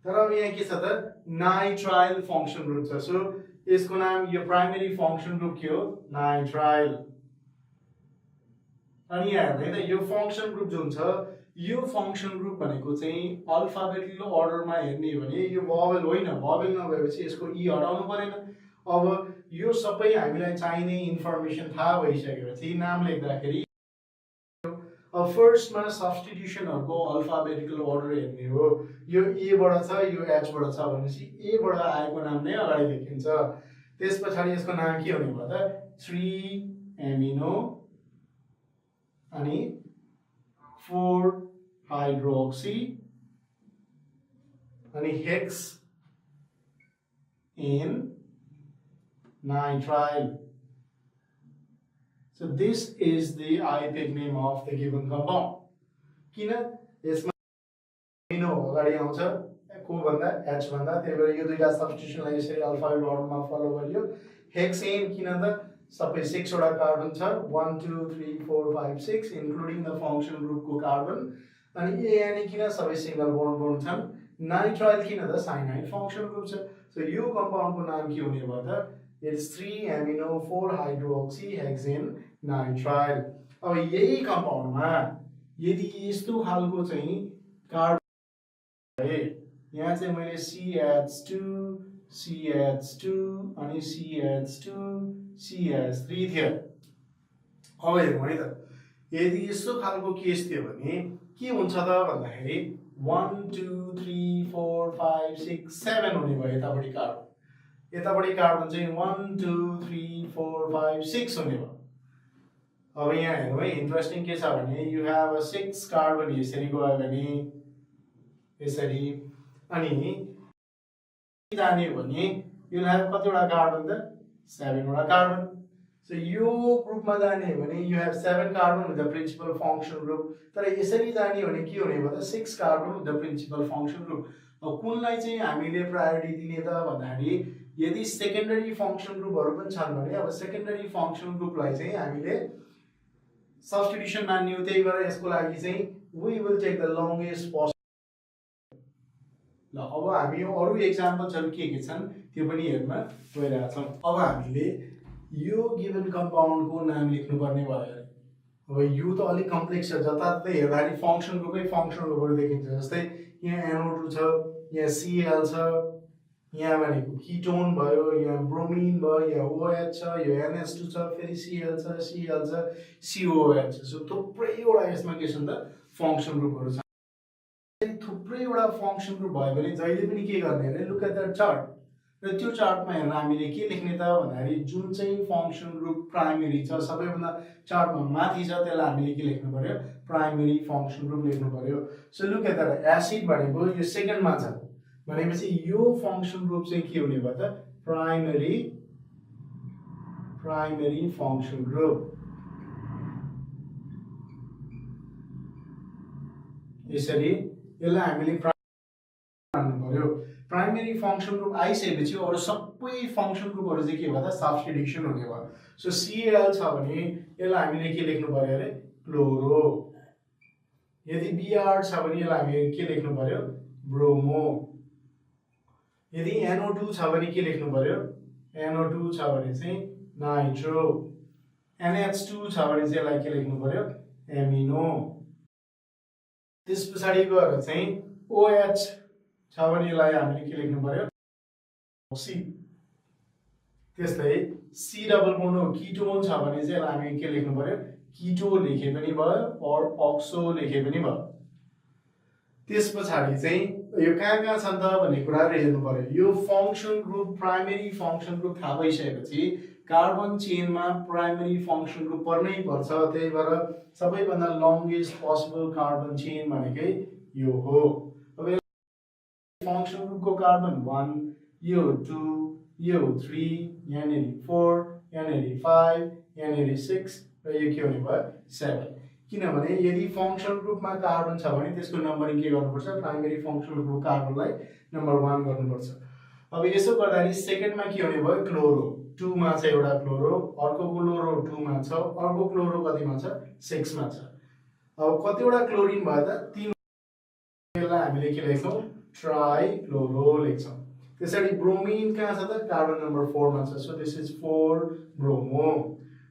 तर अब यहाँ के छ त नाइट्राइल फंक्शन ग्रुप छ सो यसको नाम यो प्राइमरी फंक्शन ग्रुप के हो नाइट्राइल अनि यहाँ हेर्दै त यो फंक्शन ग्रुप जुन छ यो फंक्शन ग्रुप भनेको चाहिँ अल्फाबेटिकल अर्डरमा हेर्ने भने यो भवेल होइन भवेल नभएपछि यसको ई हटाउनु परेन अब यो सबै हामीलाई चाहिने इन्फर्मेसन थाहा भइसकेपछि नाम लेख्दाखेरि अब फर्स्टमा सब्स्टिट्युसनहरुको अल्फाबेटिकल अर्डर हेर्ने हो यो ए बाट छ यो एच बाट छ भनेपछि ए बाट आएको नाम नै अगाडि लेखिन्छ त्यसपछि यसको नाम के हुने भयो त 3 एमिनो अनि 4 हाइड्रोक्सी अनि hex in nitrile so this is the IUPAC name of the given compound किन यसमा एमिनो अगाडि आउँछ को भन्दा एच भन्दा त्यही भएर यो दुईटा सब्स्टिट्युसनलाई यसरी अल्फाबेट अर्डरमा फलो गरियो हेक्सेन किन त सबै 6 वटा कार्बन छ 1 2 3 4 5 6 इन्क्लुडिङ द फंक्शनल ग्रुप को कार्बन अनि एएनई किन सबै सिंगल बोन्ड छन् नाइट्राइल किन त साइनाइड फंक्शनल ग्रुप छ सो यो कम्पाउन्ड को नाम के हुने भयो त it's 3 amino 4 hydroxy hexane nitrile अब यही कम्पाउन्डमा यदि यस्तो खालको चाहिँ कार्बन है यहाँ चाहिँ मैले CH2 CH2 अनि CH2 CH3 थियो अब हेरौँ है त यदि यस्तो खालको केस थियो भने के हुन्छ त भन्दाखेरि 1 2 3 4 5 6 7 हुने भयो यतापट्टि कार्बन यतापट्टि कार्बन चाहिँ 1 2 3 4 5 6 हुने भयो। अब यहाँ हेर्नु है इन्ट्रेस्टिङ के छ भने यु हेभ अ 6 कार्बन यसरी गयो भने यसरी अनि जाने भने यु हेभ कतिवटा कार्बन त 7 वटा कार्बन। सो यो ग्रुपमा जाने हो भने you have 7 carbon with the principal function group. तर यसरी जाने हो भने के हुने भयो त 6 carbon with the principal function group. अब कुनलाई चाहिँ हामीले प्रायोरिटी दिने त भन्दाखेरि यदि सेकेन्डरी फङ्सन ग्रुपहरू पनि छन् भने अब सेकेन्डरी फङ्सन ग्रुपलाई चाहिँ हामीले सब्स्टिट्युसन मान्ने हो। त्यही भएर यसको लागि चाहिँ we will take the longest possible. ल अब हामी अरू एक्जाम्पल्सहरू के छन् त्यो पनि हेर्न गइरहेका छौँ। अब हामीले यो गिभन कम्पाउन्डको नाम लेख्नुपर्ने भयो अरे। अब यो त अलिक कम्प्लेक्स छ, जताततै हेर्दाखेरि फङ्सन ग्रुपै फङ्सन ग्रुपहरू देखिन्छ। जस्तै यहाँ NO2 छ, यहाँ Cl छ, यहाँ भनेको किटोन भयो, यहाँ ब्रोमिन भयो, यहाँ OH छ, यो NH2 छ, फेरि Cl छ, Cl छ, COOH छ। सो थुप्रैवटा यसमा के छन् त फङ्सन ग्रुपहरू छ। थुप्रैवटा फङ्सन ग्रुप भयो भने जहिले पनि के गर्ने अरे लुक एट द चार्ट। र त्यो चार्टमा हेर्न हामीले के लेख्ने त भन्दाखेरि जुन चाहिँ फङ्सन ग्रुप प्राइमेरी छ सबैभन्दा चार्टमा माथि छ त्यसलाई हामीले के लेख्नु पर्यो प्राइमेरी फङ्सन ग्रुप लेख्नु पर्यो। So look at the acid भनेको यो सेकेन्डमा छ भनेपछि यो फङ्सन ग्रुप चाहिँ के हुने भयो त प्राइमेरी फङ्सन ग्रुप। यसरी यसलाई हामीले मान्नु पर्यो। प्राइमेरी फङ्सन ग्रुप आइसकेपछि अरू सबै फङ्सन ग्रुपहरू चाहिँ के भयो त सब्स्टिट्युसन हुने भयो। सो Cl छ भने यसलाई हामीले के लेख्नु पर्यो अरे क्लोरो। यदि Br छ भने यसलाई हामीले के लेख्नु पर्यो ब्रोमो। यदि NO2 छ भने के लेख्नु पर्यो NO2 छ भने चाहिँ नाइट्रो। NH2 छ भने चाहिँ यसलाई के लेख्नु पर्यो एमिनो। त्यस पछाडि गएर चाहिँ OH छ भने यसलाई हामीले के लेख्नु पर्यो ऑक्सी। त्यस्तै C डबल बोन्ड किटोन छ भने चाहिँ यसलाई हामी के लेख्नु पर्यो किटो लेखे पनि भयो और अक्सो लेखे पनि भयो। त्यस पछाडि चाहिँ यो कहाँ छन् त भन्ने कुराहरु हेर्नु पर्यो। यो function group primary function group थाहा भइसकेपछि कार्बन चेनमा प्राइमेरी फङ्सन ग्रुप पर्नै पर्छ। त्यही भएर सबैभन्दा लङ्गेस्ट पोसिबल कार्बन चेन भनेकै यो हो। अब फङ्सन ग्रुपको कार्बन 1 यो 2 यो 3 यहाँनेरि 4 यहाँनेरि 5 यहाँनेरि 6 र यो के हुने भयो 7। किनभने यदि फङ्सन ग्रुपमा कार्बन छ भने त्यसको नम्बरिङ के गर्नुपर्छ प्राइमेरी फङ्सन ग्रुप कार्बनलाई नम्बर 1 गर्नुपर्छ। अब यसो गर्दाखेरि सेकेन्डमा के हुने भयो क्लोरो 2 मा छ एउटा क्लोरो, अर्को क्लोरो 2 मा छ, अर्को क्लोरो कतिमा छ 6 मा छ। अब कतिवटा क्लोरिन भयो त 3। यसलाई हामीले के लेख्छौं ट्राइक्लोरो लेख्छौं। त्यसैले ब्रोमिन कहाँ छ त कार्बन नम्बर 4 मा छ। So this is 4 bromo.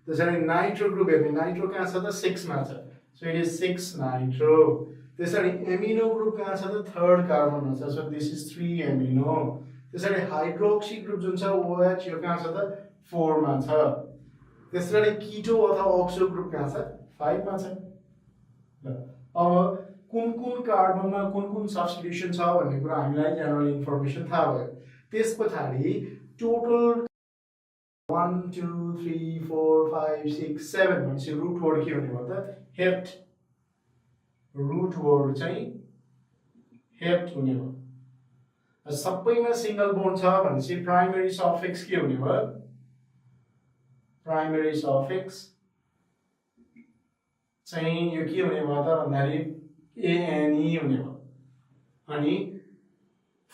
त्यसैले नाइट्रो ग्रुप हेर्ने नाइट्रो कहाँ छ त 6 मा छ। So it is 6 nitro. त्यसैले एमिनो ग्रुप कहाँ छ त 3rd कार्बन मा छ। So this is 3 amino. त्यसैले हाइड्रोक्सी ग्रुप जुन छ OH यो कहाँ छ त 4 मा छ। त्यसैले कीटो अथवा ऑक्सो ग्रुप कहाँ छ 5 मा छ। ल अब कुन कार्बनमा कुन सब्स्टिट्युसन छ भन्ने कुरा हामीलाई जनरल इन्फर्मेसन थाहा भयो। त्यसपछि टोटल 1 2 3 4 5 6 7 भनेपछि रुट वर्ड के हुने भयो त हेप्ट। रुट वर्ड चाहिँ हेप्ट हुने भयो। सबैमा सिंगल बोन्ड छ भनेपछि प्राइमेरी सफिक्स के हुने भयो प्राइमेरी सफिक्स चाहिँ यो के हुने भयो त भन्दाखेरि ANE हुने भयो। अनि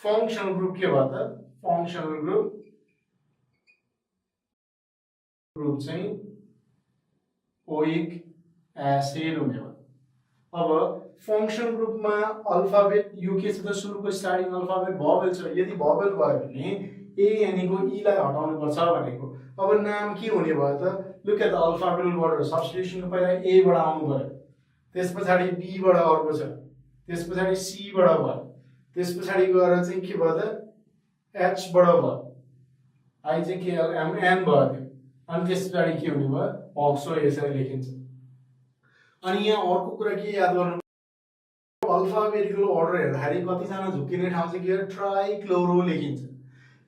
फङ्सनल ग्रुप के भयो त फङ्सनल ग्रुप चाहिँ ओइक एसिड हुने भयो। अब फङ्सन ग्रुपमा अल्फाबेट यो के छ त सुरुको स्टार्टिङ अल्फाबेट भवेल छ। यदि भवेल भयो भने ANE को E लाई हटाउनु पर्छ भनेको। अब नाम के हुने भयो त look at the alphabetical order. Substitution पहिला A बाट आउनु पर्यो, त्यसपछि B बाट अर्को छ, त्यसपछि C बाट भयो, त्यसपछि गएर चाहिँ के भयो त H बाट भयो, I चाहिँ के M N भयो। अनि त्यसपछि के हुने भयो अक्सो यसरी लेखिन्छ। अनि यहाँ अर्को कुरा के याद गर्नु अल्फाबेटिकल अर्डर हेर्दाखेरि कतिजना झुक्किने ठाउँ चाहिँ के ट्राइक्लोरो लेखिन्छ।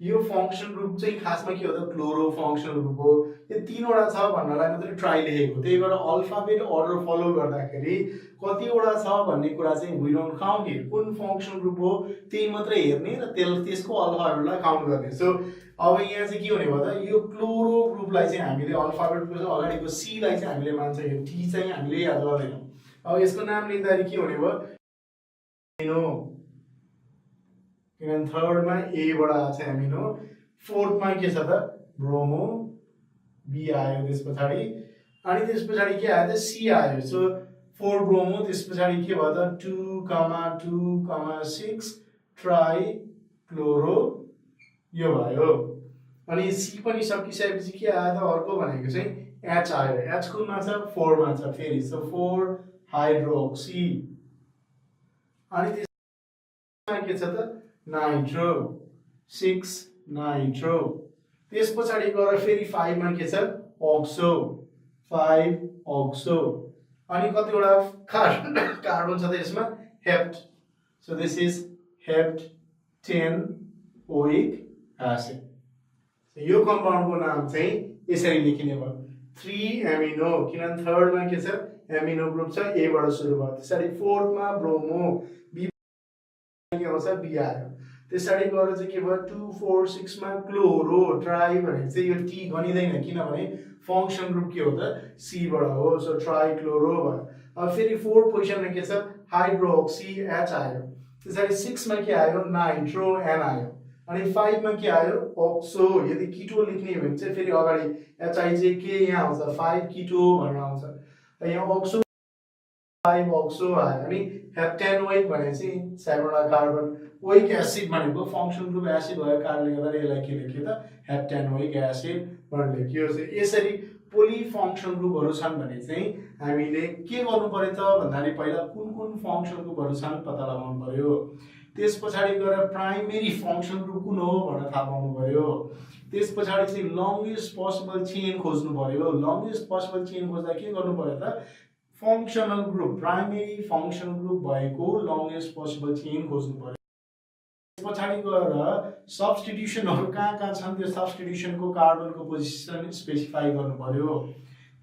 यो फङ्सन ग्रुप चाहिँ खासमा के हो त क्लोरो फङ्सनल ग्रुप हो। यो तीनवटा छ भन्नलाई मात्रै ट्राई लेखेको, त्यही भएर अल्फाबेट अर्डर फलो गर्दाखेरि कतिवटा छ भन्ने कुरा चाहिँ वी डोन्ट काउन्ट इट, कुन फङ्सन ग्रुप हो त्यही मात्रै हेर्ने र त्यसको अल्फाबेटलाई काउन्ट गर्ने। सो अब यहाँ चाहिँ के हुने भयो त यो क्लोरो ग्रुपलाई चाहिँ हामीले अल्फाबेटको अगाडिको सीलाई चाहिँ हामीले मान्छ, यो टी चाहिँ हामीले याद गर्दैनौँ। अब यसको नाम लिँदाखेरि के हुने भयो एमिनो, किनभने थर्डमा एबाट आएको छ एमिनो, फोर्थमा के छ त ब्रोमो बी आयो त्यस पछाडि, अनि त्यस पछाडि के आयो त सी आयो। सो 4 ब्रोमो, त्यस पछाडि के भयो त 2,2,6 ट्राई क्लोरो यो भयो। अनि सी पनि सकिसकेपछि के आयो त अर्को भनेको चाहिँ एच आयो। एच कुनमा छ 4 मा छ फेरि, सो 4 हाइड्रोक्सी, अनि त्यसमा के छ त नाइट्रो 6 नाइट्रो, त्यस पछाडि गएर फेरि 5 मा के छ ऑक्सो 5 ऑक्सो, अनि कतिवटा कार्बन छ त यसमा hept, so this is hept 10 oic acid. यो कम्पाउन्डको नाम चाहिँ यसरी लेखिने भयो 3 एमिनो, किनभने थर्डमा के छ एमिनो ग्रुप छ एबाट सुरु भयो, त्यसरी फोर्थमा ब्रोमो बी के आउँछ बी आयो, त्यसरी गएर चाहिँ के भयो 2 4 6 मा क्लोरो ट्राई भनेको चाहिँ यो टी गनिँदैन किनभने फङ्सन ग्रुप के हो त सी बाट हो, सो ट्राई क्लोरो भयो। अब फेरि 4 पोजिसनमा के छ हाइड्रोक्सी एच आयो, त्यसरी 6 मा के आयो नाइट्रो एन आयो, अनि 5 मा के आयो ऑक्सो। यदि कीटो लेख्ने हो भने चाहिँ फेरि अगाडि एच आई जे के यहाँ आउँछ 5 कीटो भनेर आउँछ, यहाँ ऑक्सो 5 ऑक्सो आयो, अनि हेप्टेनोइक भने चाहिँ 7 वटा कार्बन, ओइक एसिड भनेको फङ्सन ग्रुप एसिड भएको कारणले गर्दा यसलाई के लेख्यो त हेप्टेनोइक एसिड भनेर लेखियो। यसरी पोली फङ्सन ग्रुपहरू छन् भने चाहिँ हामीले के गर्नु पर्यो त भन्दाखेरि पहिला कुन कुन फङ्सन ग्रुपहरू छन् पत्ता लगाउनु पर्यो, त्यस पछाडि गएर प्राइमेरी फङ्सन ग्रुप कुन हो भनेर थाहा पाउनु पर्यो, त्यस पछाडि चाहिँ लङ्गेस्ट पोसिबल चेन खोज्नु पर्यो। लङ्गेस्ट पोसिबल चेन खोज्दा के गर्नु पर्यो त functional group primary function group भएको लङ्गेस्ट पोसिबल चेन खोज्नु पर्यो। त्यस पछाडि गएर सब्स्टिट्युसनहरू कहाँ कहाँ छन् त्यो सब्स्टिट्युसनको कार्बनको पोजिसन स्पेसिफाई गर्नु पर्यो।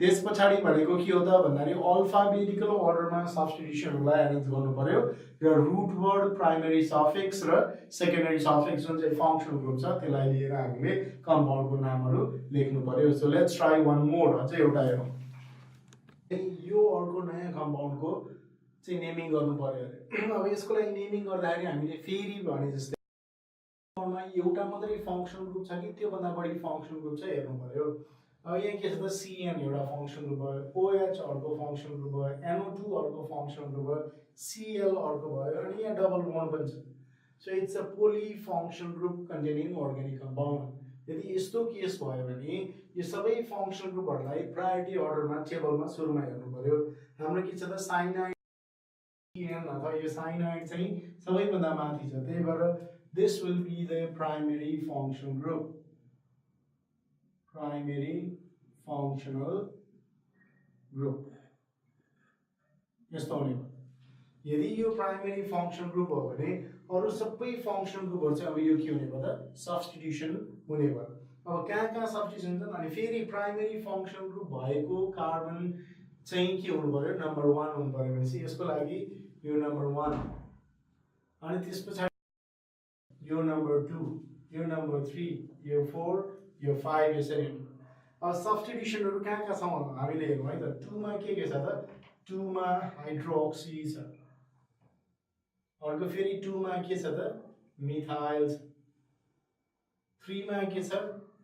त्यस पछाडि भनेको के हो त भन्दाखेरि अल्फाबेटिकल अर्डरमा सब्स्टिट्युसनहरूलाई एरेन्ज गर्नु पर्यो र रुट वर्ड प्राइमेरी सफिक्स र सेकेन्डरी सफिक्स जुन चाहिँ फङ्सनल ग्रुप छ त्यसलाई लिएर हामीले कम्पाउन्डको नामहरू लेख्नु पर्यो। So let's try one more, अझै एउटा हेरौँ। यो अर्को नयाँ कम्पाउन्डको चाहिँ नेमिङ गर्नु पर्यो अरे। अब यसको लागि नेमिङ गर्दाखेरि हामीले फेरि भने जस्तै एउटा मात्रै फङ्सन ग्रुप छ कि त्योभन्दा बढी फङ्सन ग्रुप छ हेर्नु पर्यो। अब यहाँ के छ त सिएन एउटा फङ्सन ग्रुप भयो, ओएच अर्को फङ्सन ग्रुप भयो, NO2 अर्को फङ्सन ग्रुप भयो, सिएल अर्को भयो, अनि यहाँ डबल बोन्ड पनि छ। So it's a poly function group containing organic compound. यदि यस्तो केस भयो भने यो सबै फङ्सन ग्रुपहरूलाई प्रायोरिटी अर्डरमा टेबलमा सुरुमा हेर्नु पर्यो। हाम्रो के छ त साइनाइड अथवा यो साइनाइड चाहिँ सबैभन्दा माथि छ, त्यही भएर this will be the primary function group, primary functional group। यस्तो हुने भयो। यदि यो प्राइमेरी फङ्सन ग्रुप हो भने अरू सबै फङ्सन ग्रुपहरू चाहिँ अब यो के हुने भयो त सब्स्टिट्युसन हुने भयो। अब कहाँ कहाँ सब्स्टिट्युसन छन् अनि फेरि प्राइमेरी फङ्सन ग्रुप भएको कार्बन चाहिँ के हुनु पर्यो नम्बर 1 हुनु पर्यो भनेपछि यसको लागि यो नम्बर 1, अनि त्यस पछाडि यो नम्बर 2, यो नम्बर 3, यो 4, यो 5 यसरी। अब सब्स्टिट्युसनहरू कहाँ कहाँ छ हामीले हेरौँ है त। 2 मा के छ त 2 मा हाइड्रोक्सी छ, अर्को फेरि 2 मा के छ त मिथाइल छ, 3 मा के छ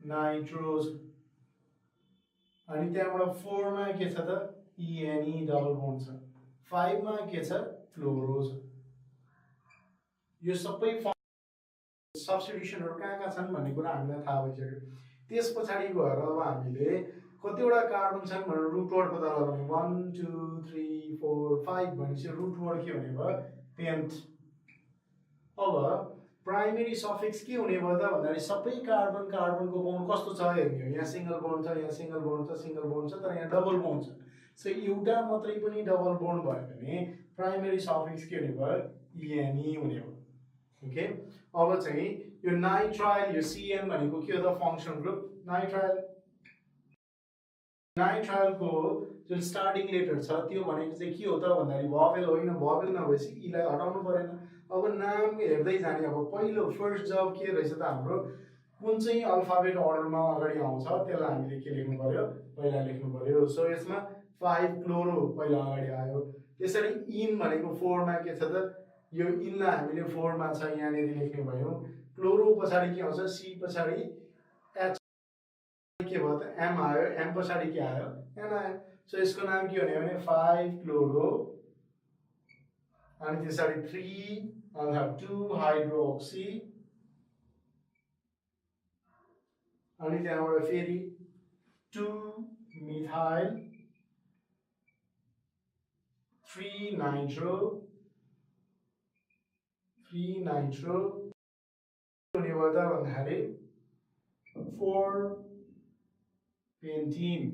नाइट्रोज, अनि त्यहाँबाट 4 मा के छ त ENE डबल बोन्ड छ, 5 मा के छ फ्लोरोज। यो सबै सब्स्टिट्युसनहरू कहाँ कहाँ छन् भन्ने कुरा हामीलाई थाहा भइसक्यो। त्यस पछाडि गएर अब हामीले कतिवटा कार्बन छन् भनेर रुट वर्ड पत्ता लगाउने। 1 2 3 4 5 भनेपछि रुट वर्ड के हुने भयो पेन्ट। अब प्राइमेरी सफिक्स के हुने भयो त भन्दाखेरि सबै कार्बन कार्बनको बोन्ड कस्तो छ हेर्ने हो। यहाँ सिंगल बोन्ड छ, यहाँ सिंगल बोन्ड छ, सिंगल बोन्ड छ, तर यहाँ डबल बोन्ड छ। सो एउटा मात्रै पनि डबल बोन्ड भयो भने प्राइमेरी सफिक्स के हुने भयो ENE हुने हो। ओके, अब चाहिँ यो नाइट्राइल यो CN भनेको के हो त फंक्सन ग्रुप नाइट्राइल को जुन स्टार्टिङ लेटर छ त्यो भनेको चाहिँ के हो त भन्दाखेरि भवेल होइन भवेल नभएपछि इलाई हटाउनु परेन अब नाम हेर्दै जाने अब पहिलो फर्स्ट जब के रहेछ त हाम्रो कुन चाहिँ अल्फाबेट अर्डरमा अगाडि आउँछ त्यसलाई हामीले के लेख्नु पर्यो पहिला लेख्नु पर्यो सो यसमा 5 क्लोरो पहिला अगाडि आयो त्यसरी इन भनेको 4 मा के छ त यो इनलाई हामीले 4 मा छ यहाँनेरि लेख्ने भयौं क्लोरो पछाडी के आउँछ सी पछाडी एच के भयो त एम आयो एम पछाडी के आयो एन आयो सो यसको नाम के हुने भने 5 क्लोरो अनि त्यसरी 3 अथवा 2 हाइड्रोक्सी अनि त्यहाँबाट फेरि 2 मिथाइल 3 नाइट्रो हुने भयो त भन्दाखेरि 4 pentene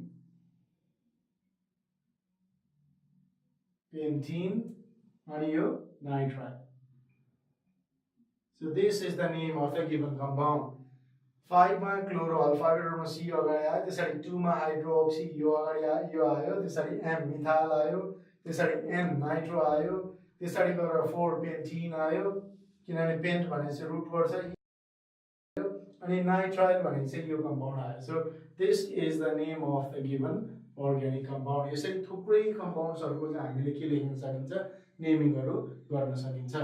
and your nitride. So this is the name of the given compound. 5 मा क्लोरो अल्फाबेट मा C अगाडि आयो त्यसरी 2 मा हाइड्रोक्सी यो अगाडि आयो यो आयो त्यसरी M मिथाइल आयो त्यसरी N नाइट्रो आयो त्यसरी गरेर 4 पेन्टिन आयो किनभने पेन्ट भनेपछि रुट वर्ड छ अनि नाइट्राइल भनेको चाहिँ यो कम्पाउन्ड आयो so this is the name of the given organic compound यसरी थुप्रै कम्पाउन्ड्सहरुको चाहिँ हामीले के लेख्न सकिन्छ नेमिङहरु गर्न सकिन्छ